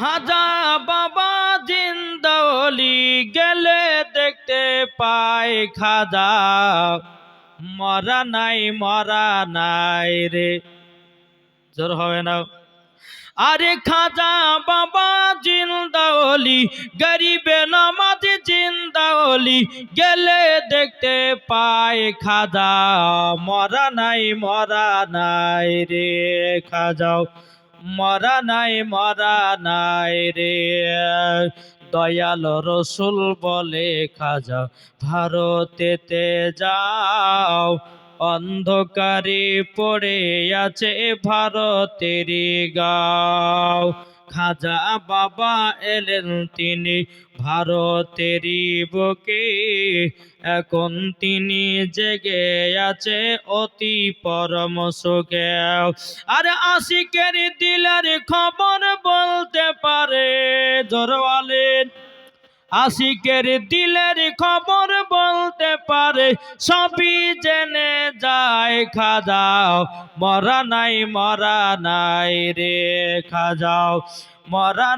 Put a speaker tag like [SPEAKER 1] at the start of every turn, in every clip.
[SPEAKER 1] খাজা বাবা জিন্দাওলি গেলে দেখতে পায় খাজা মরা নাই রে। জোর হবে না? আরে খাজা বাবা জিন্দাওলি গরিবে নামাজ জিন্দাওলি গেলে দেখতে পায় খাজা মরা নাই রে। খাজাও মরা নাই রে। দয়াল রসুল বলে খাজা ভারতেতে যাও অন্ধকারে পড়ে আছে ভারতেরই গাঁও। খাজা বাবা এলেন তিনি ভারতেরই বুকে এখন তিনি জেগে আছে অতি পরম সুখে। আরে আশিকের দিলের খবর বলতে পারে জোরওয়ালেন আশিকের দিলের খবর বলতে পারে সবই জেনে যায় খাজাও মরা নাই রে। খাজাও মরা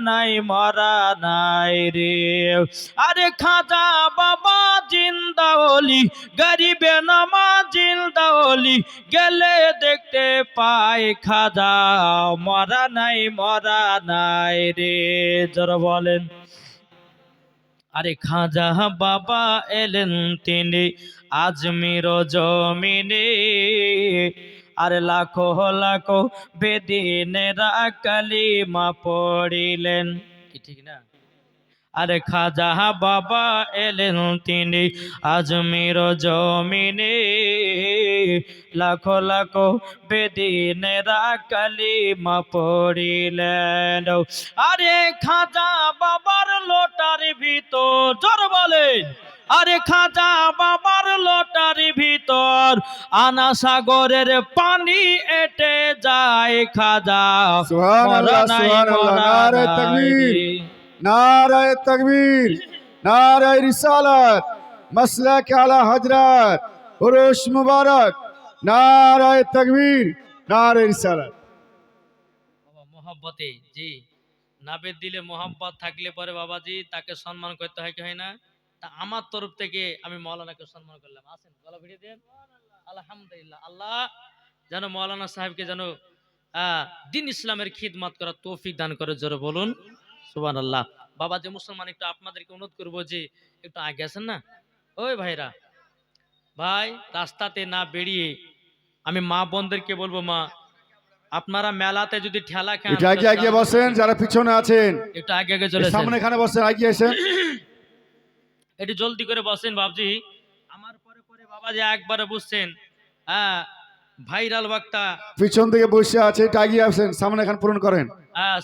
[SPEAKER 1] নাই রে। আরে খাজা বাবা জিন্দাওলি গরিবে নামাজ জিন্দাওলি গেলে দেখতে পায় খাজা মরা নাই রে। জোর বলেন। আরে খাজা বাবা এলেন তিনি আজমির জমিনে আরে লাখো লাখো বেদিনেরা কালিমা পড়িলেন। কি ঠিক না? আরে খাজা বাবা এলেন তিনি আজমির জমিনে লাখো লাখো বেদিনেরা কালিমা পড়িলেন। আরে খাজা বাবার লোটার ভিতর জোর বলেন। আরে খাজা বাবার লোটার ভিতর আনা সাগরের পানি এটে যায় খাজা
[SPEAKER 2] সুবহানাল্লাহ সুবহানাল্লাহ। নারে তাকবীর নারে তাকবীর নারে রিসালাত মাসলাক আলা হযরত উরুস মুবারক নারে তাকবীর নারে রিসালাত।
[SPEAKER 1] বাবা মোহাব্বতে জি নাবের দিলে মোহাব্বত থাকলে পরে বাবাজি তাকে সম্মান করতে হয় কি হয় না? তা আমার তরফ থেকে আমি মাওলানাকে সম্মান করলাম। আসেন গলা ভিড়ে দেন। আলহামদুলিল্লাহ। আল্লাহ যেন মাওলানা সাহেবকে যেন দিন ইসলামের খিদমত করার তৌফিক দান করে। জোরে বলুন সুবহানাল্লাহ। বাবা যে মুসলমান একটু আপনাদেরকে অনুরোধ করবো যে একটু আগে আসেন না। ওই ভাইরা ভাই রাস্তাতে না বেরিয়ে আমি মা বোনদেরকে বলবো মা আপনারা মেলাতে যদি ঠেলা খান
[SPEAKER 2] একটু আগে আগে বসেন, যারা পিছনে আছেন
[SPEAKER 1] একটু আগে আগে চলে
[SPEAKER 2] সামনে এখানে বসেন, আগে এসেন
[SPEAKER 1] একটু জলদি করে বসেন বাবজি। আমার পরে পরে বাবাজি একবারে বুঝছেন ভাইরাল বক্তা
[SPEAKER 2] পিছন থেকে বসে আছে, একটু আগে আসেন, সামনে এখানে পূরণ করেন।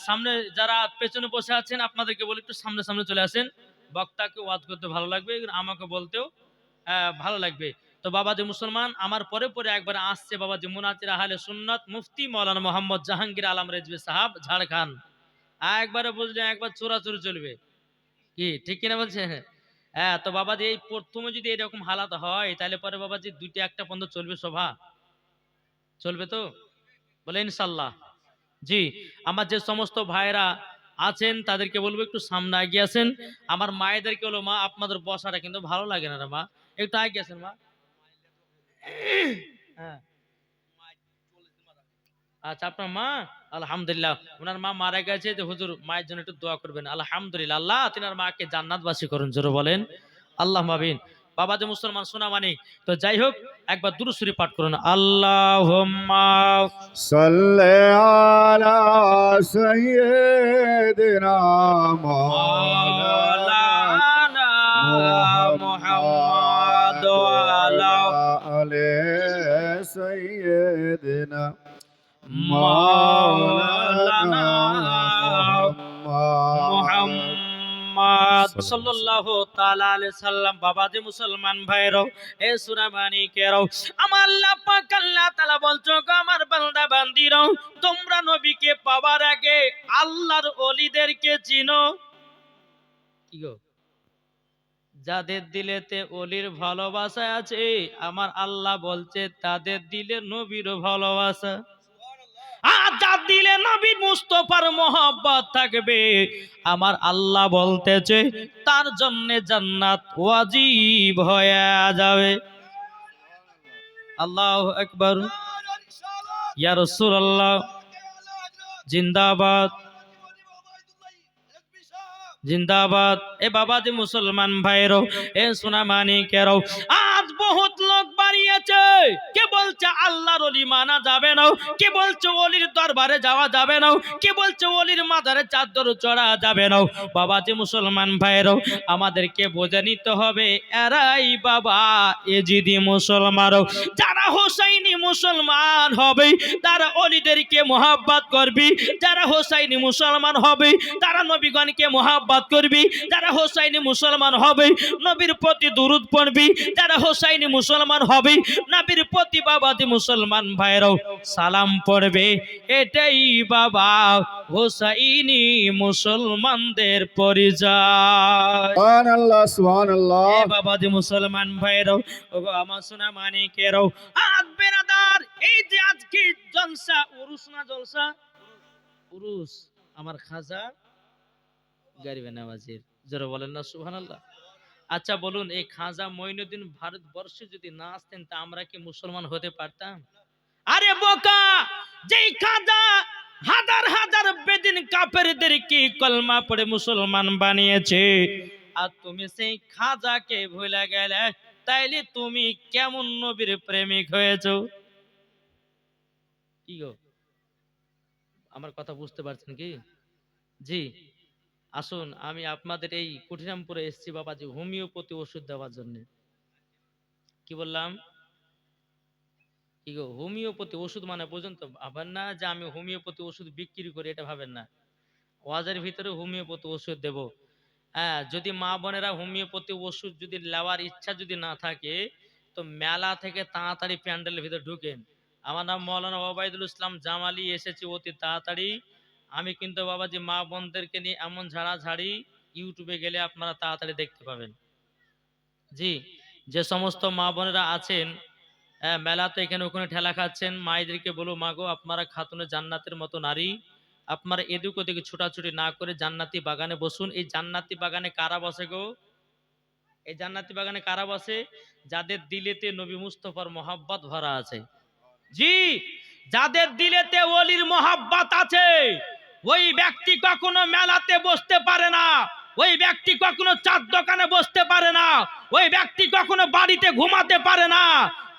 [SPEAKER 1] সামনে যারা পেছনে বসে আছেন আপনাদেরকে বলি একটু সামনে সামনে চলে আসেন। বক্তাকে ওয়াজ করতে ভালো লাগবে, আমাকে বলতেও ভালো লাগবে। তো বাবাজি মুসলমান আমার পরে পরে একবার আসছে বাবাজি মুনাজির আহলে সুন্নাত মুফতি মাওলানা মোহাম্মদ জাহাঙ্গীর আলম রেজভী সাহাব ঝাড়খণ্ড। একবারে বুঝলেন একবার চোরাচুরি চলবে কি ঠিক কিনা বলছে? হ্যাঁ। তো বাবাজি এই প্রথমে যদি এরকম হালাত হয় তাহলে পরে বাবাজি দুইটা একটা পর্যন্ত চলবে সভা চলবে তো বলে ইনশাল্লাহ। জি আমার যে সমস্ত ভাইরা আছেন তাদেরকে বলবো একটু সামনে এগিয়ে আসেন। আমার মায়েদেরকে বলবো মা আপনাদের বসাটা কিন্তু ভালো লাগে না রে মা, একটু এগিয়ে আসেন মা। হ্যাঁ আচ্ছা আপনার মা আলহামদুলিল্লাহ ওনার মা মারা গেছে, যে হুজুর মায়ের জন্য একটু দোয়া করবেন। আলহামদুলিল্লাহ আল্লাহ তিনার মাকে জান্নাতবাসী করুন। জোরে বলেন আল্লাহ মাবিন। বাবা যে মুসলমান সোনা মানি। তো যাই হোক একবার দুরূদ শরীফ পাঠ করুন। আল্লাহুম্মা
[SPEAKER 2] সাল্লি আলা সাইয়্যিদিনা
[SPEAKER 1] মাওলানা মুহাম্মদ ওয়া
[SPEAKER 2] আলে সাইয়্যিদিনা
[SPEAKER 1] মাওলানা মুহাম্মদ সাল্লাল্লাহু তাআলা আলাইহি সাল্লাম। বাবা যে মুসলমান ভাইরাও এ সূরা মানিকেরাও আমার আল্লাহ পাক আল্লাহ তাআলা বলছো গো আমার বান্দা বান্দিরাও তোমরা নবীকে পাওয়ার আগে আল্লাহর ওলিদেরকে চিনো। কি গো যাদের দিলেতে ওলির ভালোবাসা আছে আমার আল্লাহ বলছে তাদের দিলে নবীর ভালোবাসা। আর যা দিলে নবী মুস্তাফার মোহাব্বত থাকবে, আমার আল্লাহ বলতেছে তার জন্য জান্নাত ওয়াজিব হয়ে যাবে। আল্লাহু আকবার। ইয়া রাসূলুল্লাহ জিন্দাবাদ জিন্দাবাদ। এ বাবাজি মুসলমান ভাইরো, এ সোনা মানিকেরও, আজ বহুত লোক বাড়িয়েছে। কে বলছে আল্লাহর ওলি মানা যাবে না, কে বলছে ওলির দরবারে যাওয়া যাবে না, কে বলছে ওলির মাজারে চাদর চড়া যাবে না। বাবাজি মুসলমান ভাইরো, আমাদেরকে বুঝে নিতে হবে এরাই বাবা এজিদি মুসলমান। যারা হোসাইনি মুসলমান হবে তারা ওলিদেরকে মোহাব্বত করবি, যারা হোসাইনি মুসলমান হবে তারা নবীগণকে মোহাব্বত করবি, যারা হোসাইনি মুসলমান হবে নবীর প্রতি দুরূদ পড়বি, যারা হোসাইনি মুসলমান হবে নবীর প্রতি বাবাজি মুসলমান ভাইরাও সালাম পড়বে। এটাই বাবা হোসাইনি মুসলমানদের পরিচয়।
[SPEAKER 2] সুবহানাল্লাহ সুবহানাল্লাহ।
[SPEAKER 1] এ বাবাজি মুসলমান ভাইরাও, ওগো আমার সোনা মানিকেরাও, আজ বেরাদার এই যে আজকে জলসা, উরুস না জলসা, উরুস আমার খাজা গরিবে নামাজের, যারা বলেন না সুবহানাল্লাহ। আচ্ছা বলুন, এই খাজা মঈনুদ্দিন ভারতবর্ষে যদি না আসতেন তা আমরা কি মুসলমান হতে পারতাম? আরে বোকা, যেই খাজা হাজার হাজার বেদিন কাফেরদেরকে কলমা পড়ে মুসলমান বানিয়েছে, আর তুমি সেই খাজাকে ভুলে গেলে, তাইলে তুমি কেমন নবীর প্রেমিক হয়েছো? কি গো, আমার কথা বুঝতে পারছেন কি? জি, আসুন, আমি আপনাদের এই কুঠিরামপুরে এসেছি বাবাজি হোমিওপ্যাথি ওষুধ দেওয়ার জন্য। কি বললাম? কি গো, হোমিওপ্যাথি ওষুধ মানে বুঝুন তো, ভাবেন না যে আমি হোমিওপ্যাথি ওষুধ বিক্রি করি, এটা ভাবেন না। ওয়াজের ভিতরে হোমিওপ্যাথি ওষুধ দেব। হ্যাঁ, যদি মা বোনেরা হোমিওপ্যাথি ওষুধ যদি নেওয়ার ইচ্ছা যদি না থাকে, তো মেলা থেকে তাড়াতাড়ি প্যান্ডেলের ভিতরে ঢুকেন। আমার নাম মৌলানা ওবায়দুল ইসলাম জামালি, এসেছি অতি তাড়াতাড়ি। আমি কিন্তু বাবাজি মা বোনদেরকে নিয়ে এমন ঝাড়াঝাড়ি, ইউটিউবে গেলে আপনারা তাড়াতাড়ি দেখতে পাবেন। জি, যে সমস্ত মা বোনেরা আছেন মেলাতে এখানে ওখানে ঠেলা খাচ্ছেন, মায়েদেরকে বলো মাগো আপনারা খাতুনে জান্নাতের মতো নারী, আপনারা এদিক ওদিক ছোটাছুটি না করে জান্নাতি বাগানে বসুন। এই জান্নাতি বাগানে কারা বসে গো? এই জান্নাতি বাগানে কারা বসে? যাদের দিলেতে নবী মুস্তাফার মহাব্বত ভরা আছে। জি, যাদের দিলেতে ওলির মহাব্বত আছে, ওই ব্যক্তি কখনো মেলাতে বসতে পারে না, ওই ব্যক্তি কখনো চার দোকানে বসতে পারে না, ওই ব্যক্তি কখনো বাড়িতে ঘুমাতে পারে না।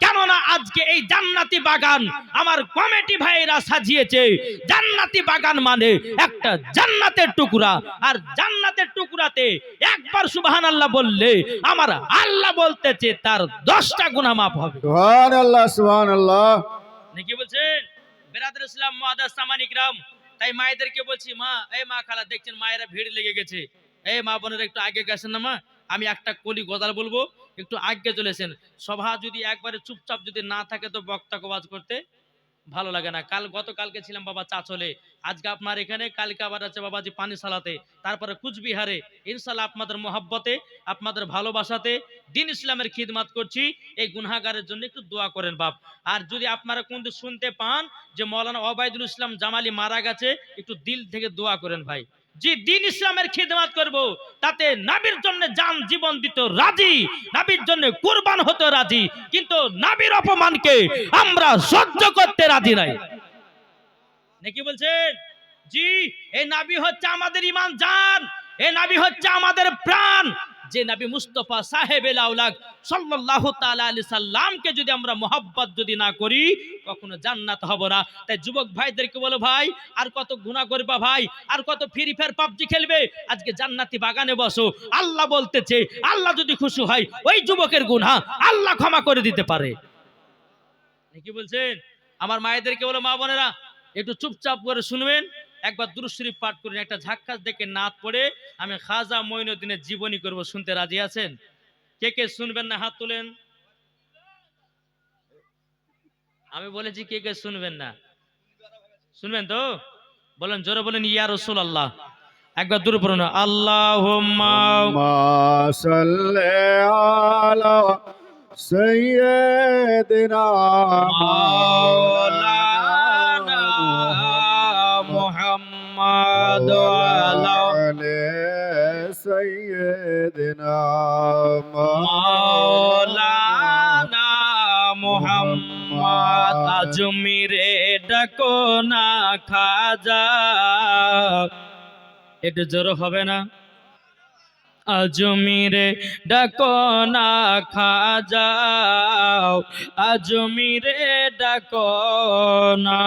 [SPEAKER 1] কেননা আজকে এই জান্নাতি বাগান আমার কমিটি ভাইরা সাজিয়েছে। জান্নাতি বাগান মানে একটা জান্নাতের টুকরা, আর জান্নাতের টুকরাতে একবার সুবহানাল্লাহ বললে আমার আল্লাহ বলতেছে তার 10টা গুনাহ মাফ হবে।
[SPEAKER 2] সুবহানাল্লাহ সুবহানাল্লাহ।
[SPEAKER 1] নাকি বলছেন বেরাদর ইসলাম মুআদ্দাস সামানিক রাম? তাই মায়েদেরকে বলছি, মা, এই মা খালা দেখছেন মায়েরা ভিড় লেগে গেছে, এই মা বোনেরা একটু আগে গেছেন না মা, আমি একটা কলি গজাল বলবো, একটু আগে চলেছেন। সভা যদি একবারে চুপচাপ যদি না থাকে তো বক্তাকে ওয়াজ করতে ভালো লাগে না। গতকালকে ছিলাম বাবা চাচলে, আজকে আপনার এখানে, কালকে আবার আছে বাবাজি পানি সালাতে, তারপরে কুচবিহারে। ইনশাল্লাহ আপনাদের মোহাব্বতে, আপনাদের ভালোবাসাতে দিন ইসলামের খিদমাত করছি। এই গুনাহগারের জন্য একটু দোয়া করেন বাপ। আর যদি আপনারা কোনদিন শুনতে পান যে মৌলানা ওবায়দুল ইসলাম জামালি মারা গেছে, একটু দিল থেকে দোয়া করেন ভাই। যে দিন ইসলামের খিদমাত করব, তাতে নবীর জন্য জান জীবন দিতে রাজি, নবীর জন্য কুরবান হতে রাজি, কিন্তু নবীর অপমানকে আমরা সহ্য করতে রাজি নাই। নাকি বলছেন? জি, এই নবী হচ্ছে আমাদের ঈমান জান, এই নবী হচ্ছে আমাদের প্রাণ। যে নবী মুস্তাফা সাহেবেল আওলাদ সাল্লাল্লাহু তাআলা আলাইহি সাল্লামকে যদি আমরা মোহাব্বত যদি না করি, কখনো জান্নাত হব না। তাই যুবক ভাইদেরকে বলো, ভাই আর কত গুনাহ করবা ভাই, আর কত ফ্রি ফায়ার পাবজি খেলবে? আজকে জান্নাতি বাগানে বসো। আল্লাহ বলতেছে, আল্লাহ যদি খুশি হয় ওই যুবকের গুনাহ আল্লাহ ক্ষমা করে দিতে পারে। কি বলছেন? আমার মায়েদেরকে বলো, মা বোনেরা একটু চুপচাপ করে শুনবেন, একবার দুরূদ শরীফ পাঠ করুন, একটা ঝাক্কাস দেখে নাত পড়ে আমি খাজা মঈনুদ্দিনের জীবনী করব। শুনতে রাজি আছেন? কে কে শুনবেন না হাত তুলেন। আমি বলেছি কে কে শুনবেন না? শুনবেন তো? বলেন, জোরে বলেন ইয়া রাসূলুল্লাহ। একবার দূরে পড়ুন, আল্লাহুম্মা
[SPEAKER 2] সাল্লি আলা সাইয়্যিদিনা
[SPEAKER 1] মাওলানা
[SPEAKER 2] وعلى
[SPEAKER 1] আলা
[SPEAKER 2] آل سيدنا
[SPEAKER 1] মাওলানা মোহাম্মদ
[SPEAKER 2] محمد
[SPEAKER 1] আজমিরে ডাকো না খাজা একটু জোর হবে না আজমিরে ডাকো না খাজা আজমিরে ডাকো না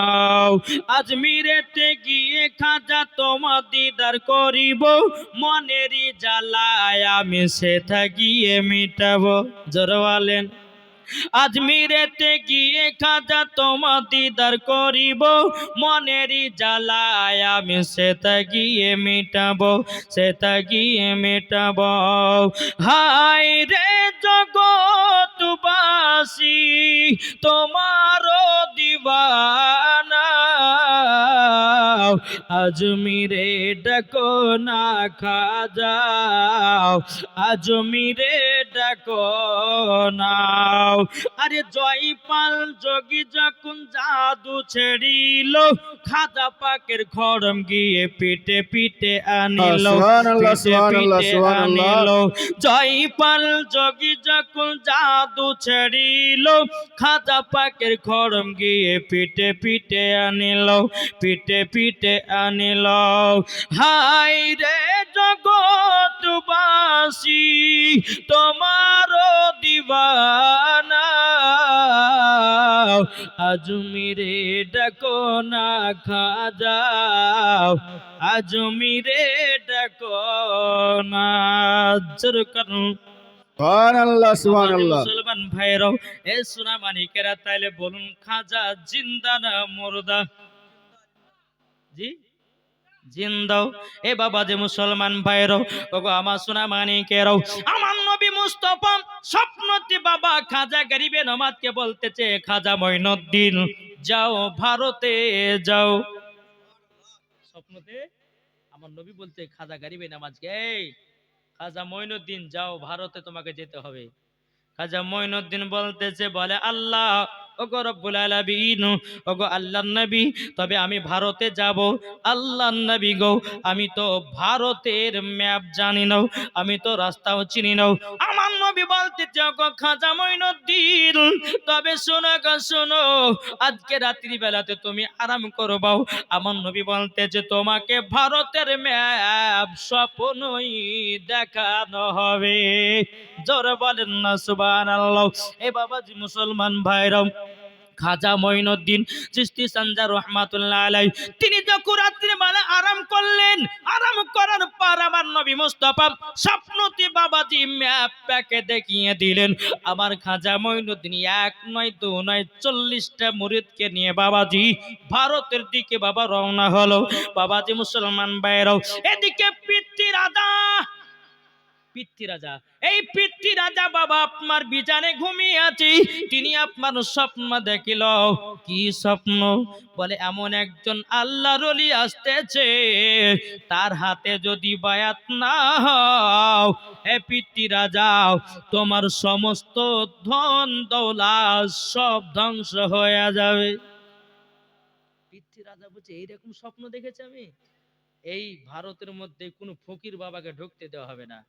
[SPEAKER 1] আজমিরেতে গিয়ে খাজা তোমার দিদার করিব মনেরই জ্বালায় আমি সেটা গিয়ে মিটাবো জোরে বলেন আজমিরেতে গিয়ে খাজা তোমার দিদার করিব মনেরই জ্বালায় আমি সেটা গিয়ে মিটাবো সেটা গিয়ে মিটাবো হায় রে জগৎবাসী তোমারও দিবানা আজমিরে ডাকো না খাজা আজমিরে ডাকো না আরে জয়পাল যোগী যখন জাদু ছেড়িল খাজা পাকের খড়ম গিয়ে পিটে পিটে আনিল
[SPEAKER 2] সুবহানাল্লাহ,
[SPEAKER 1] পিটে
[SPEAKER 2] সুবহানাল্লাহ,
[SPEAKER 1] পিটে
[SPEAKER 2] সুবহানাল্লাহ।
[SPEAKER 1] আনিল জয়পাল যোগী যখন জাদু ছেড়িল খাজা পাকের খড়ম গিয়ে পিটে পিটে আনিল পিটে পিটে আনিল হায় রে জগৎবাসী তোমারও দিবানা আজমিরে ডাকো না খাজা আজমিরে ডাকো না জোর করুন
[SPEAKER 2] সুবহানাল্লাহ, সুবহানাল্লাহ।
[SPEAKER 1] মুসলমান ভাইরাও এ সোনা মানিকেরা তাইলে বলুন খাজা জিন্দা না মুর্দা জি জিন্দাও এ বাবা যে মুসলমান ভাইরাও ওগো আমার সোনা মানিকেরাও আমার নবী মুস্তাফা স্বপ্নতে বাবা খাজা গরিবে নমাজকে বলতেছে খাজা মঈনুদ্দিন যাও ভারতে যাও স্বপ্নতে আমার নবী বলতে খাজা গরিবে নামাজকে এই খাজা মঈনুদ্দিন যাও ভারতে তোমাকে যেতে হবে খাজা মঈনুদ্দিন বলতেছে বলে আল্লাহ ওগো রব্বুল আলামিন ওগো আল্লাহর নবী তবে আমি ভারতে যাব আল্লাহর নবী গো আমি তো ভারতের ম্যাপ জানি না আমি তো রাস্তাও চিনি না আমার নবী বলতেছে ওগো খাজা মঈনুদ্দিন তবে শোনো গো শোনো আজকে রাত্রি বেলাতে তুমি আরাম করবাও আমার নবী বলতেছে তোমাকে ভারতের ম্যাপ স্বপ্নই দেখানো হবে জোরে বলেন না সুবহানাল্লাহ এ বাবাজি মুসলমান ভাইরাও খাজা মঈনুদ্দিন চিশতি সানজা রহমাতুল্লাহ আলাইহি তিনি যখন রাত্রি বেলা আরাম করলেন আরাম করার পর আমার নবী মুস্তাফা স্বপ্নতে বাবাজি ম্যাপ প্যাকে দেখিয়ে দিলেন আমার খাজা মঈনুদ্দিন এক নয় দু নয় 40টা মুরিদকে নিয়ে বাবাজি ভারতের দিকে বাবা রওনা হলো বাবাজি মুসলমান ভাইরাও এদিকে পিতৃ রাজা এই পিতৃ রাজা বাবা আপনার বিছানে ঘুমিয়ে আছে তিনি আপনার স্বপ্ন দেখিল কি স্বপ্ন বলে এমন একজন আল্লাহর ওলি আসতেছে তার হাতে যদি বায়াত না হও হে পিতৃ রাজা তোমার সমস্ত ধন দৌলত সব ধ্বংস হয়ে যাবে পিতৃ রাজা বলছে এইরকম স্বপ্ন দেখেছি আমি এই ভারতের মধ্যে কোনো ফকির বাবাকে ঢুকতে দেওয়া হবে না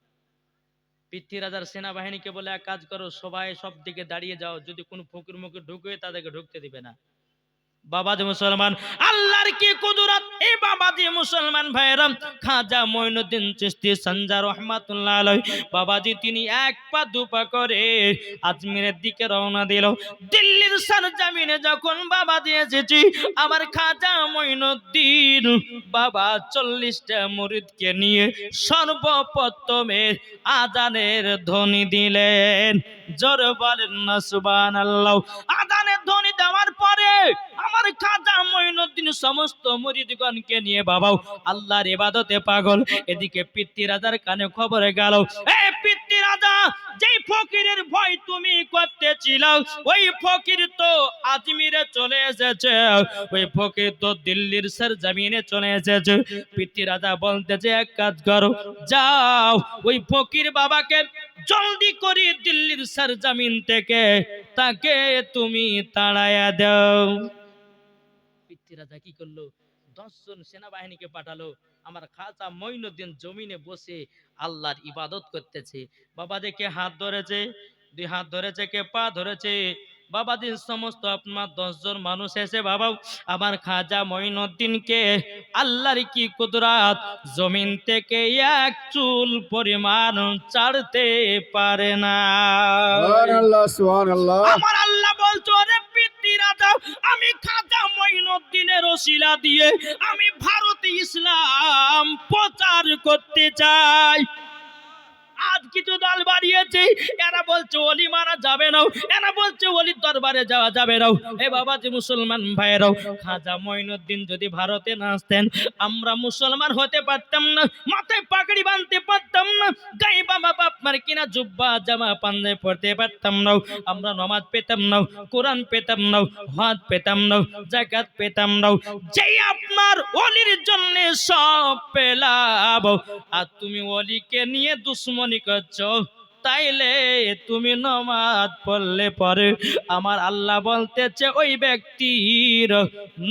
[SPEAKER 1] পিতৃ রাজার সেনাবাহিনীকে বলে এক কাজ করো সবাই সব দিকে দাঁড়িয়ে যাও যদি কোনো ফকির মুখে ঢুকে তাদেরকে ঢুকতে দিবে না বাবাজি মুসলমান আল্লাহর কি কুদরত এই বাবাজি মুসলমান ভাইরা খাজা মঈনুদ্দিন চিশতি সানজা রহমাতুল্লাহ আলাইহি বাবাজি তিনি এক পা দুপা করে আজমিরের দিকে রওনা দিল দিল্লির সরজমিনে যখন বাবাজি এসেছি আমার খাজা মঈনুদ্দিন বাবা 40টা মুরিদকে নিয়ে সর্বপ্রথমে আজানের ধ্বনি দিলেন জোরে বলেন না সুবহানাল্লাহ আজানের ধ্বনি দেওয়ার পরে আমার খাজা মঈনুদ্দিন সমস্ত মুরিদগণকে নিয়ে বাবাও আল্লাহর ইবাদতে পাগল এদিকে পিতৃ রাজার কানে খবর গেল এই পিতৃ রাজা যেই ফকিরের ভয় তুমি করতেছিল ওই ফকির তো আজমিরে চলে এসেছে ওই ফকির তো দিল্লির সরজমিনে চলে এসেছে পিতৃ রাজা বলতেছে এক কাজ করো যাও ওই ফকির বাবাকে জলদি করে দিল্লির সরজমিন থেকে তাকে তুমি তাড়ায়া দাও পিতৃ রাজা কি করলো 10 জন সেনাবাহিনীকে পাঠালো। আমার খাজা মঈনুদ্দিন জমিনে বসে আল্লাহর ইবাদত করতেছে। বাবা দেখে হাত ধরেছে, 2 হাত ধরেছে, কে পা ধরেছে। বাবাজির সমস্ত আপনার 10 জন মানুষ এসে বাবা আমার খাজা মঈনুদ্দিনকে আল্লাহর কি কুদরত, জমিন থেকে এক চুল পরিমাণ ছাড়তে পারে না।
[SPEAKER 2] সুবহানাল্লাহ সুবহানাল্লাহ।
[SPEAKER 1] আমার আল্লাহ বলছো, রে পিতৃরা যাও, আমি খাজা মঈনুদ্দিনের ওসিলা দিয়ে আমি ভারতে ইসলাম প্রচার করতে চাই। আজ কিছু দল বাড়িয়েছে, এরা বলছে ওলি মারা যাবে না, এরা বলছে ওলির দরবারে যাওয়া যাবে না। এ বাবাজি মুসলমান ভাইরাও, খাজা মঈনুদ্দিন যদি ভারতে না আসতেন আমরা মুসলমান হতে পারতাম না, মাথায় পাগড়ি বাঁধতে পারতাম না, গায়ে বাবা আপনার কিনা জুব্বা জামা পাঞ্জাবি পরতে পারতাম না, আমরা নামাজ পেতাম না, কোরআন পেতাম না, হজ পেতাম না, যাকাত পেতাম না। যেই আপনার ওলির জন্য সব পেলাম, আর তুমি ওলিকে নিয়ে দুশ্মনী করছো, তাইলে তুমি নামাজ পড়লে পরে আমার আল্লাহ বলতেছে ওই ব্যক্তির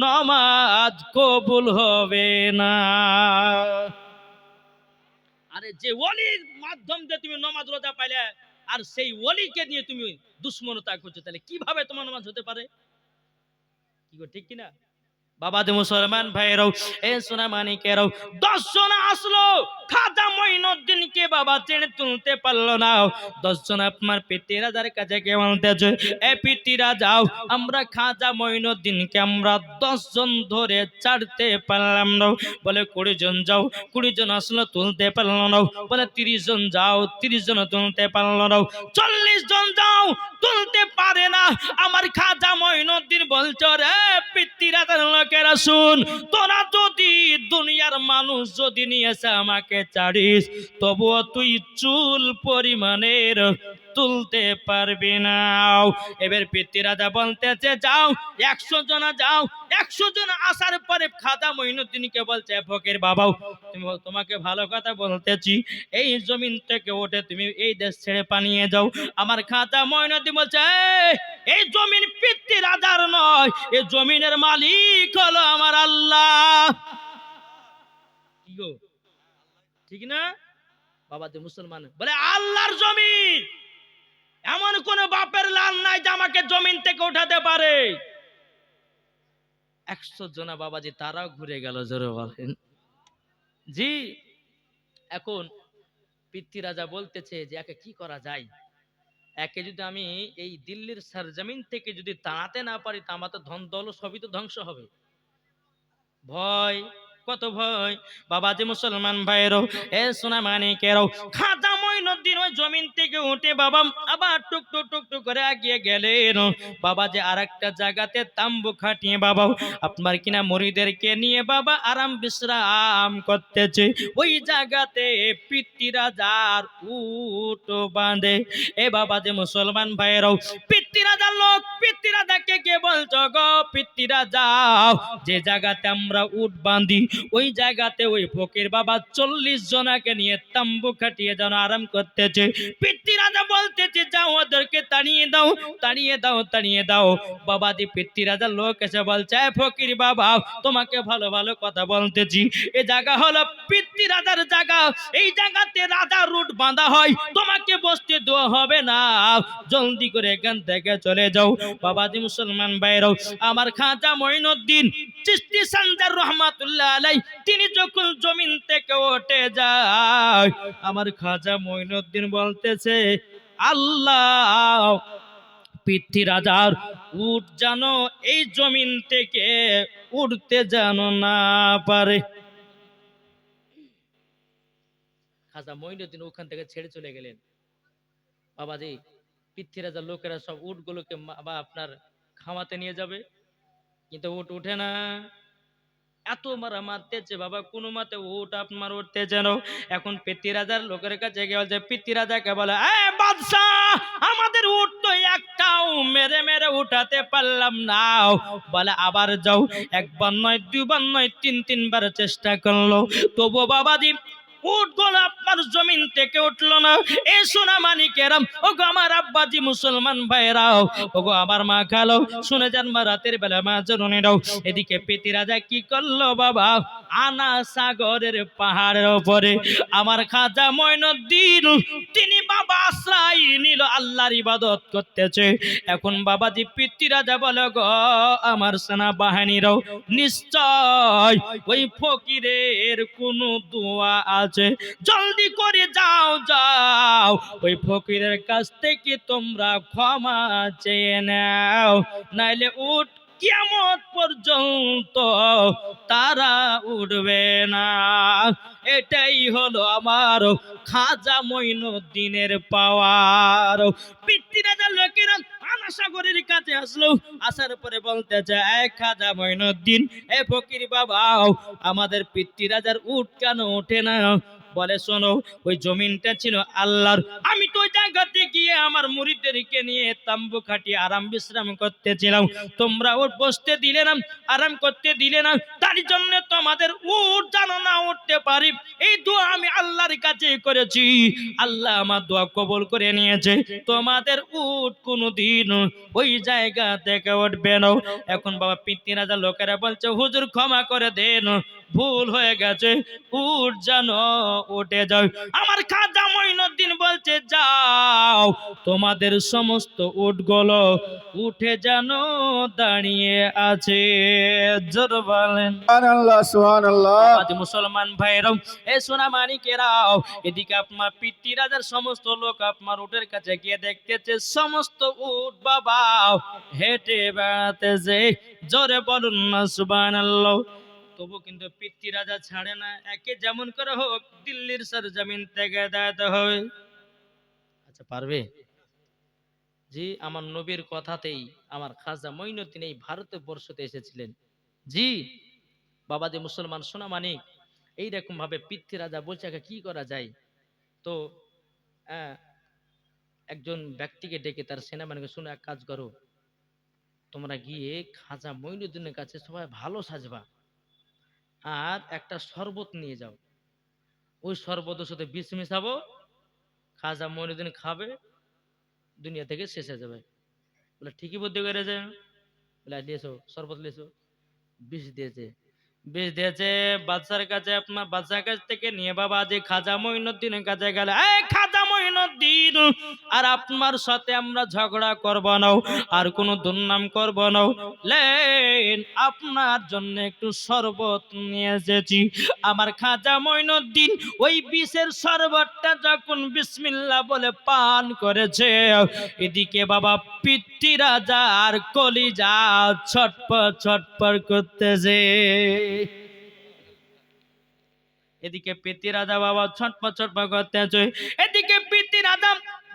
[SPEAKER 1] নামাজ কবুল হবে না। আরে যে ওলির মাধ্যম দিয়ে তুমি নামাজ রোজা পাইলে, আর সেই ওলিকে নিয়ে তুমি দুশ্মনতা করছো, তাহলে কিভাবে তোমার নামাজ হতে পারে? কি গো, ঠিক কিনা? বাবা যে মুসলমান ভাইরাও, এ সোনা মানিকেরাও, 10 জন আসলো, খাজা মঈনুদ্দিনকে বাবা টেনে তুলতে পারলো না। 10 জন আপনার পিতৃরাজার কাছে কে বলতেছে, এ পিতৃরা যাও, আমরা খাজা মঈনুদ্দিনকে আমরা 10 জন ধরে ছাড়তে পারলাম না। বলে 20 জন যাও, 20 জন আসলো, তুলতে পারলো না। বলে 30 জন যাও, 30 জন তুলতে পারলো না। 40 জন যাও, তুলতে পারে না। আমার খাজা মঈনুদ্দিন বলছো, রে পিতৃরাজার লোকেরা শুন, তোরা যদি দুনিয়ার মানুষ যদি নিয়েছে আমাকে ছাড়িস, তবুও তুই চুল পরিমাণের তুলতে পারবি না। এবার পিতৃরাজা বলতেছে যাও, 100 জন যাও। 100 জন আসার পরে খাজা মঈনুদ্দিনকে বলছে, ফকির বাবাও, তোমাকে ভালো কথা বলতেছি, এই জমিন থেকে উঠে তুমি এই দেশ ছেড়ে পালিয়ে যাও। আমার খাজা মঈনুদ্দিন বলছে, এই জমিন পিতৃরাজার নয়, এই জমিনের মালিক হলো আমার আল্লাহ। কি গো, ঠিক না? বাবা যে মুসলমান বলে আল্লাহর জমিন, এমন কোন বাপের লাল নাই যে আমাকে জমিন থেকে উঠাতে পারে। 100 জন বাবাজি তারাও ঘুরে গেল, জোরে বলেন জি। এখন পিতৃরাজা বলতেছে যে একে কি করা যায়, একে যদি আমি এই দিল্লির সরজমিন থেকে যদি তাড়াতে না পারি, তা আমার তো ধন দৌলত সবই তো ধ্বংস হবে। ভয়, কত ভয়। বাবা যে মুসলমান ভাইরও, এ সোনা মানিকেরাও, খাজা মঈনুদ্দিন ওই জমিন থেকে উঠে বাবা আবার টুকটুক টুকটুক করে এগিয়ে গেলেন। বাবা যে আরেকটা জায়গাতে তাম্বু খাটিয়ে বাবা আপনার কিনা মুরিদেরকে নিয়ে বাবা আরাম বিশ্রাম করতেছে। ওই জায়গাতে পিতৃরাজার উট বাঁধে। এ বাবা যে মুসলমান ভাইরাও, পিতৃরাজার লোক পিতৃরাজাকে কে বলছো গো, পিতৃরাজা যে জায়গাতে আমরা উট বাঁধি, ওই জায়গাতে ওই ফকির বাবা 40 জনাকে নিয়ে তাম্বু খাটিয়ে যেন আরাম করতেছে। পিতৃরাজা বলতেছে যাও ওদেরকে তাড়িয়ে দাও, তাড়িয়ে দাও, তাড়িয়ে দাও। বাবাজি পিতৃরাজার লোক এসে বলছে, ফকির বাবা তোমাকে ভালো ভালো কথা বলতেছি, এই জায়গা হলো পিতৃরাজার জায়গা, এই জায়গাতে রাজার উট বাঁধা হয়, তোমাকে বসতে দেওয়া হবে না, জলদি করে এখান থেকে চলে যাও। বাবাজি মুসলমান ভাইরাও, আমার খাজা মঈনুদ্দিন চিশতি সানজার রহমাতুল্লাহ আলাই তিনি যখন জমিন থেকে উঠে যায়, আমার খাজা মঈনুদ্দিন বলতেছে, আল্লাহ পিতৃরাজার উট যেন এই জমিন থেকে উঠতে যেন না পারে। খাজা মঈনুদ্দিন ওখান থেকে ছেড়ে চলে গেলেন। বাবাজি পিতৃরাজার লোকেরা সব উটগুলোকে বা আপনার খাওয়াতে নিয়ে যাবে, কিন্তু উট উঠে না। এত মারা মারতেছে বাবা, কোনো মতে উট আপনার উঠতেছে না। এখন পিতৃরাজার লোকের কাছে গিয়ে বলছে, পিতৃরাজাকে বলে, এ বাদশাহ, আমাদের উট তো একটাও মেরে মেরে উঠাতে পারলাম না। বলে আবার যাও, একবার নয়, দুবার নয়, তিনবার চেষ্টা করলো, তবু বাবাজি উট গুলো আপনার জমিন থেকে উঠলো না। এ সোনা মানিকেরাম, ও গো আমার আব্বাজি মুসলমান ভাইরাও, ও গো আমার মা খালো, শুনে যান মা, রাতের বেলা মা জননীরাও, এদিকে পেতি রাজা কি করলো বাবা, আনা সাগরের পাহাড়ের উপরে আমার খাজা মঈনুদ্দিন তিনি বাবা আশ্রয় নিল, আল্লাহর ইবাদত করতেছে। এখন বাবাজি পিতৃ রাজা বলে, গো আমার সেনা বাহিনীরাও, নিশ্চয় ওই ফকিরের কোন দোয়া আছে, জলদি করে যাও যাও ওই ফকিরের কাছ থেকে তোমরা ক্ষমা চেয়ে নাও, নাইলে উঠ কিয়ামত পর্যন্ত তারা উঠবে না। এটাই হলো আমার খাজা মঈনুদ্দিনের পাওয়ার। পিতৃরাজার লোকেরা আনাসাগরের কাছে আসলো, আসার পরে বলতে চায়, খাজা মঈনুদ্দিন, এ ফকির বাবা, আমাদের পিতৃরাজার উট কেন ওঠে না? বলে, শোনো, ওই জমিনটা ছিল আল্লাহর, আমি তো ওই জায়গাতে গিয়ে আমার মুরিদদেরকে নিয়ে তাম্বু খাটিয়ে আরাম বিশ্রাম করতেছিলাম, তোমরা উঠ বসতে দিলে না, আরাম করতে দিলে না, তার জন্য তোমাদের উট জানো না উঠতে পারি। এই দোয়া আমি আল্লাহর কাছে করেছি, আল্লাহ আমার দোয়া কবুল করে নিয়েছে, তোমাদের উট কোনোদিন ওই জায়গা থেকে উঠবে না। এখন বাবা পিতৃরাজা লোকেরা বলছে, হুজুর ক্ষমা করে দেন, ভুল হয়ে গেছে, উঠ যেন উঠে যাও। আমার খাজা মঈনুদ্দিন বলছে, যাও তোমাদের সমস্ত উটগুলো উঠে যেন দাঁড়িয়ে আছে। জোর বলেন
[SPEAKER 2] সুবহানাল্লাহ, সুবহানাল্লাহ।
[SPEAKER 1] আজ মুসলমান ভাইরাও, এ সোনা মানিকেরাও, এদিকে আপনার পিতৃরাজার সমস্ত লোক আপনার উটের কাছে গিয়ে দেখতেছে সমস্ত উট বাবা হেঁটে বেড়াতেছে। জোরে বলুন না সুবহানাল্লাহ। তবু কিন্তু পিতৃরাজা ছাড়ে না, একে যেমন করে হোক দিল্লির সরজমিন থেকে দাঁড়াতে হবে। আচ্ছা, পারবে? জি, আমার নবীর কথাতেই আমার খাজা মঈনুদ্দিন এই ভারতবর্ষতে এসেছিলেন। জি বাবাজি মুসলমান সোনা মানিক, এইরকম ভাবে পিতৃরাজা বলছে, একে কি করা যায়? তো আহ, একজন ব্যক্তিকে ডেকে তার সেনাবাহিনীকে, শুনে এক কাজ করো, তোমরা গিয়ে খাজা মঈনুদ্দিনের কাছে সবাই ভালো সাজবা, আর একটা শরবত নিয়ে যাও, ওই শরবতের সাথে বিষ মিশাবো, খাজা মঈনুদ্দিন খাবে, দুনিয়া থেকে শেষ হয়ে যাবে। বলে, ঠিকই বুদ্ধি করেছে। বলে, লিয়েছো শরবত, লিয়েছো। বিষ দিয়েছে, বিষ দিয়েছে বাদশার কাছে, আপনার বাদশার কাছ থেকে নিয়ে বাবা যে খাজা মঈনুদ্দিনের কাছে গেলে, এই খাজা মঈনুদ্দিন, আর আপনার সাথে আমরা ঝগড়া করব না, আর কোনো দুর্নাম করব না, লেন আপনার জন্য একটু শরবত নিয়ে এসেছি। আমার খাজা মঈনুদ্দিন ওই বিষের শরবতটা যখন বিসমিল্লাহ বলে পান করেছে, এদিকে বাবা পিতৃরাজার কলিজা ছটপট ছটপট করতেছে। এদিকে পিতৃরাজা বাবা ছটপট ছটপট করতেছে, এদিকে পিতৃরাজা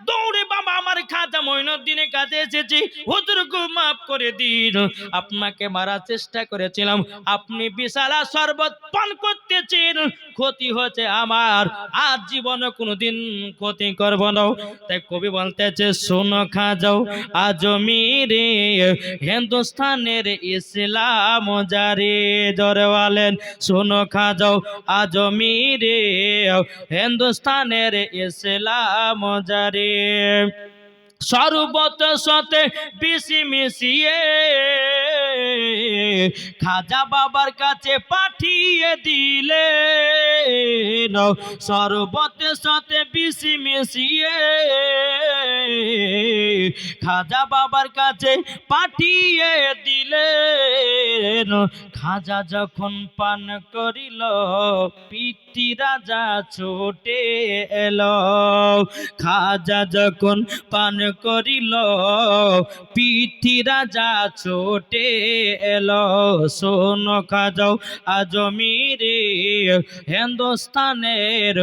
[SPEAKER 1] দৌড়ে বাবা আমার খাজা মঈনুদ্দিনের কাছে এসেছি, হুজুরকে মাফ করে দিন, আপনাকে মারার চেষ্টা করেছিলাম, আপনি বিশালা শরবত পান করতেছেন, ক্ষতি হয়েছে আমার, আর জীবনে কোনোদিন ক্ষতি করব না। তাই কবি বলতেছে, শোনো খাজাও আজমিরে হিন্দুস্তানের ইসলাম জারি, জোরে বলেন শোনো খাজাও আজমিরে হিন্দুস্তানের ইসলাম জারি, শরবত সাথে বিষ মিশিয়ে খাজা বাবার কাছে পাঠিয়ে দিলে, শরবতের সাথে বিষ মিশিয়ে খাজা বাবার কাছে পাঠিয়ে দিলেন। খাজা যখন পান করিল, পিতৃরাজা ছুটে এলো, খাজা যখন পান করিল, পিতৃরাজা ছুটে এলো, শোনো খাজাও আজমিরে হিন্দুস্তানের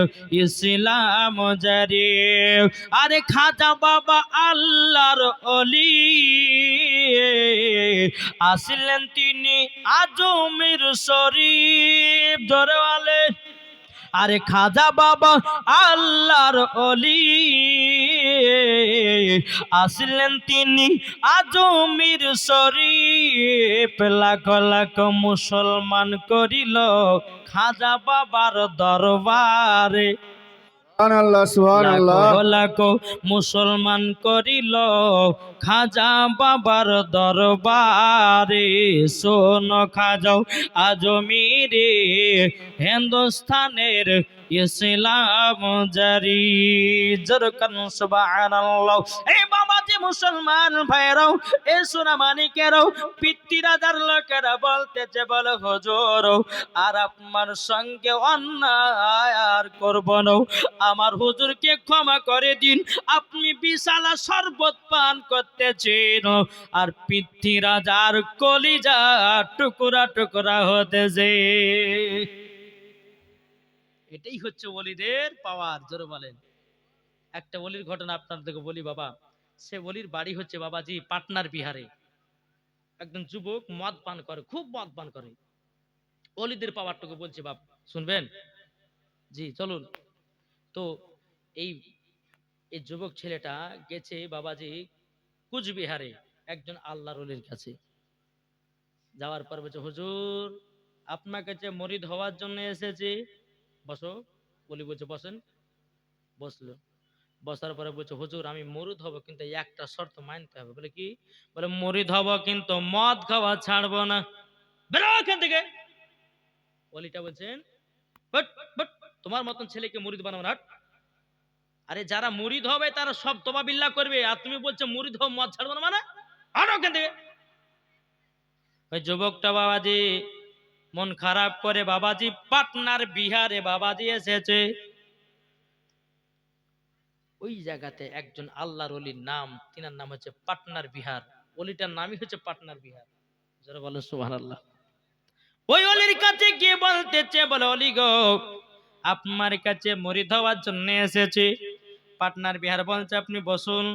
[SPEAKER 1] ইসলাম জারি, আরে খাজা বাবা আল্লাহর ওলি, আসলেন তিনি আজমির শরীফ, ধরে বলে আরে খাজা বাবা আল্লাহর অলি আসলেন তিনি আজমির শরীফ, লাখ লাখ মুসলমান করিল খাজা বাবার দরবারে।
[SPEAKER 2] সুবহানাল্লাহ, সুবহানাল্লাহ।
[SPEAKER 1] লাখো লাখো মুসলমান করিল খাজা বাবার দরবারে। শোন খাজাও আজমিরে হিন্দুস্তানের ইসলাম জারি। জরকান সুবহানাল্লাহ। এই বাবাজি মুসলমান ভাইরাও, এ সোনা মানিকেরাও, পিতৃরাজার লোকেরা বলতেছে, বলে হুজুর আর আপনার সঙ্গে অন্যায় আর করব না, আমার হুজুরকে ক্ষমা করে দিন, আপনি বিশালা শরবত পান করতেছেন আর পৃথ্বীরাজার কলিজা টুকরা টুকরা হতেছে। এটাই হচ্ছে ওলিদের পাওয়ার। জোরে বলেন। একটা ওলির ঘটনা আপনাদেরকে বলি বাবা। সে ওলির বাড়ি হচ্ছে বাবাজি পাটনার বিহারে। একজন যুবক মদ পান করে, খুব মদ পান করে। ওলিদের পাওয়ারটুকু বলছি বাপ, শুনবেন? জি চলুন। তো এই এই যুবক ছেলেটা গেছে বাবাজি কুচবিহারে একজন আল্লাহর ওলির কাছে। যাওয়ার পর বলছে, হুজুর আপনার কাছে মরিদ হওয়ার জন্য এসেছি। বসো। বলি বলছে বসেন। বসলো। বসার পরে বলছে, হুজুর আমি মরিদ হব, কিন্তু একটা শর্ত মানতে হবে। বলে কি? বলে মরিদ হব কিন্তু মদ খাওয়া ছাড়বো না। বেরো এখান থেকে। ওলিটা বলছেন, বাট বাট তোমার মতন ছেলেকে মরিদ বানাবো না। আরে যারা মুরিদ হবে তারা সব তোবা বিল্লাহ করবে, আর তুমি বলছো মুরিদ হও মদ ছাড়বো না মানে? আনো ওখান থেকে। ওই যুবকটা বাবাজি মন খারাপ করে বাবাজি পাটনার বিহারে বাবাজি এসেছে। ওই জায়গাতে একজন আল্লাহর ওলির নাম, তিনার নাম হচ্ছে পাটনার বিহার। ওলিটার নামই হচ্ছে পাটনার বিহার। যারা বলেন সুবহানাল্লাহ। ওই ওলির কাছে গিয়ে বলতেছে, বলে ওলি গো আপনার কাছে মুরিদ হওয়ার জন্য এসেছি। পাটনার বিহার বলছে আপনি বসুন।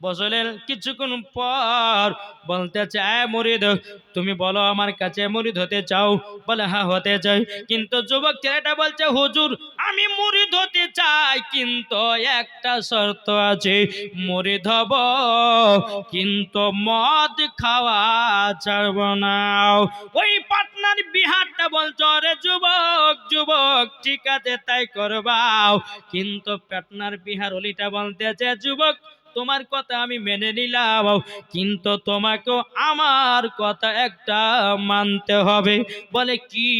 [SPEAKER 1] বসলেন। কিছুক্ষণ পর বলতেছে, মুরিদ তুমি বলো আমার কাছে মুরিদ হতে চাও? বলে হ্যাঁ হতে চাই। কিন্তু যুবক ছেলেটা বলছে, হুজুর আমি মুরিদ হতে চাই, কিন্তু একটা শর্ত আছে, মুরিদ হব কিন্তু মদ খাওয়া ছাড়ব না। ওই পাটনার বিহারটা বলছো, রে যুবক যুবক ঠিক আছে তাই করবাও, কিন্তু পাটনার বিহার ওলিটা বলতেছে, যুবক তোমার কথা আমি মেনে নিলাম, কিন্তু তোমাকেও আমার কথা একটা মানতে হবে। বলে কি?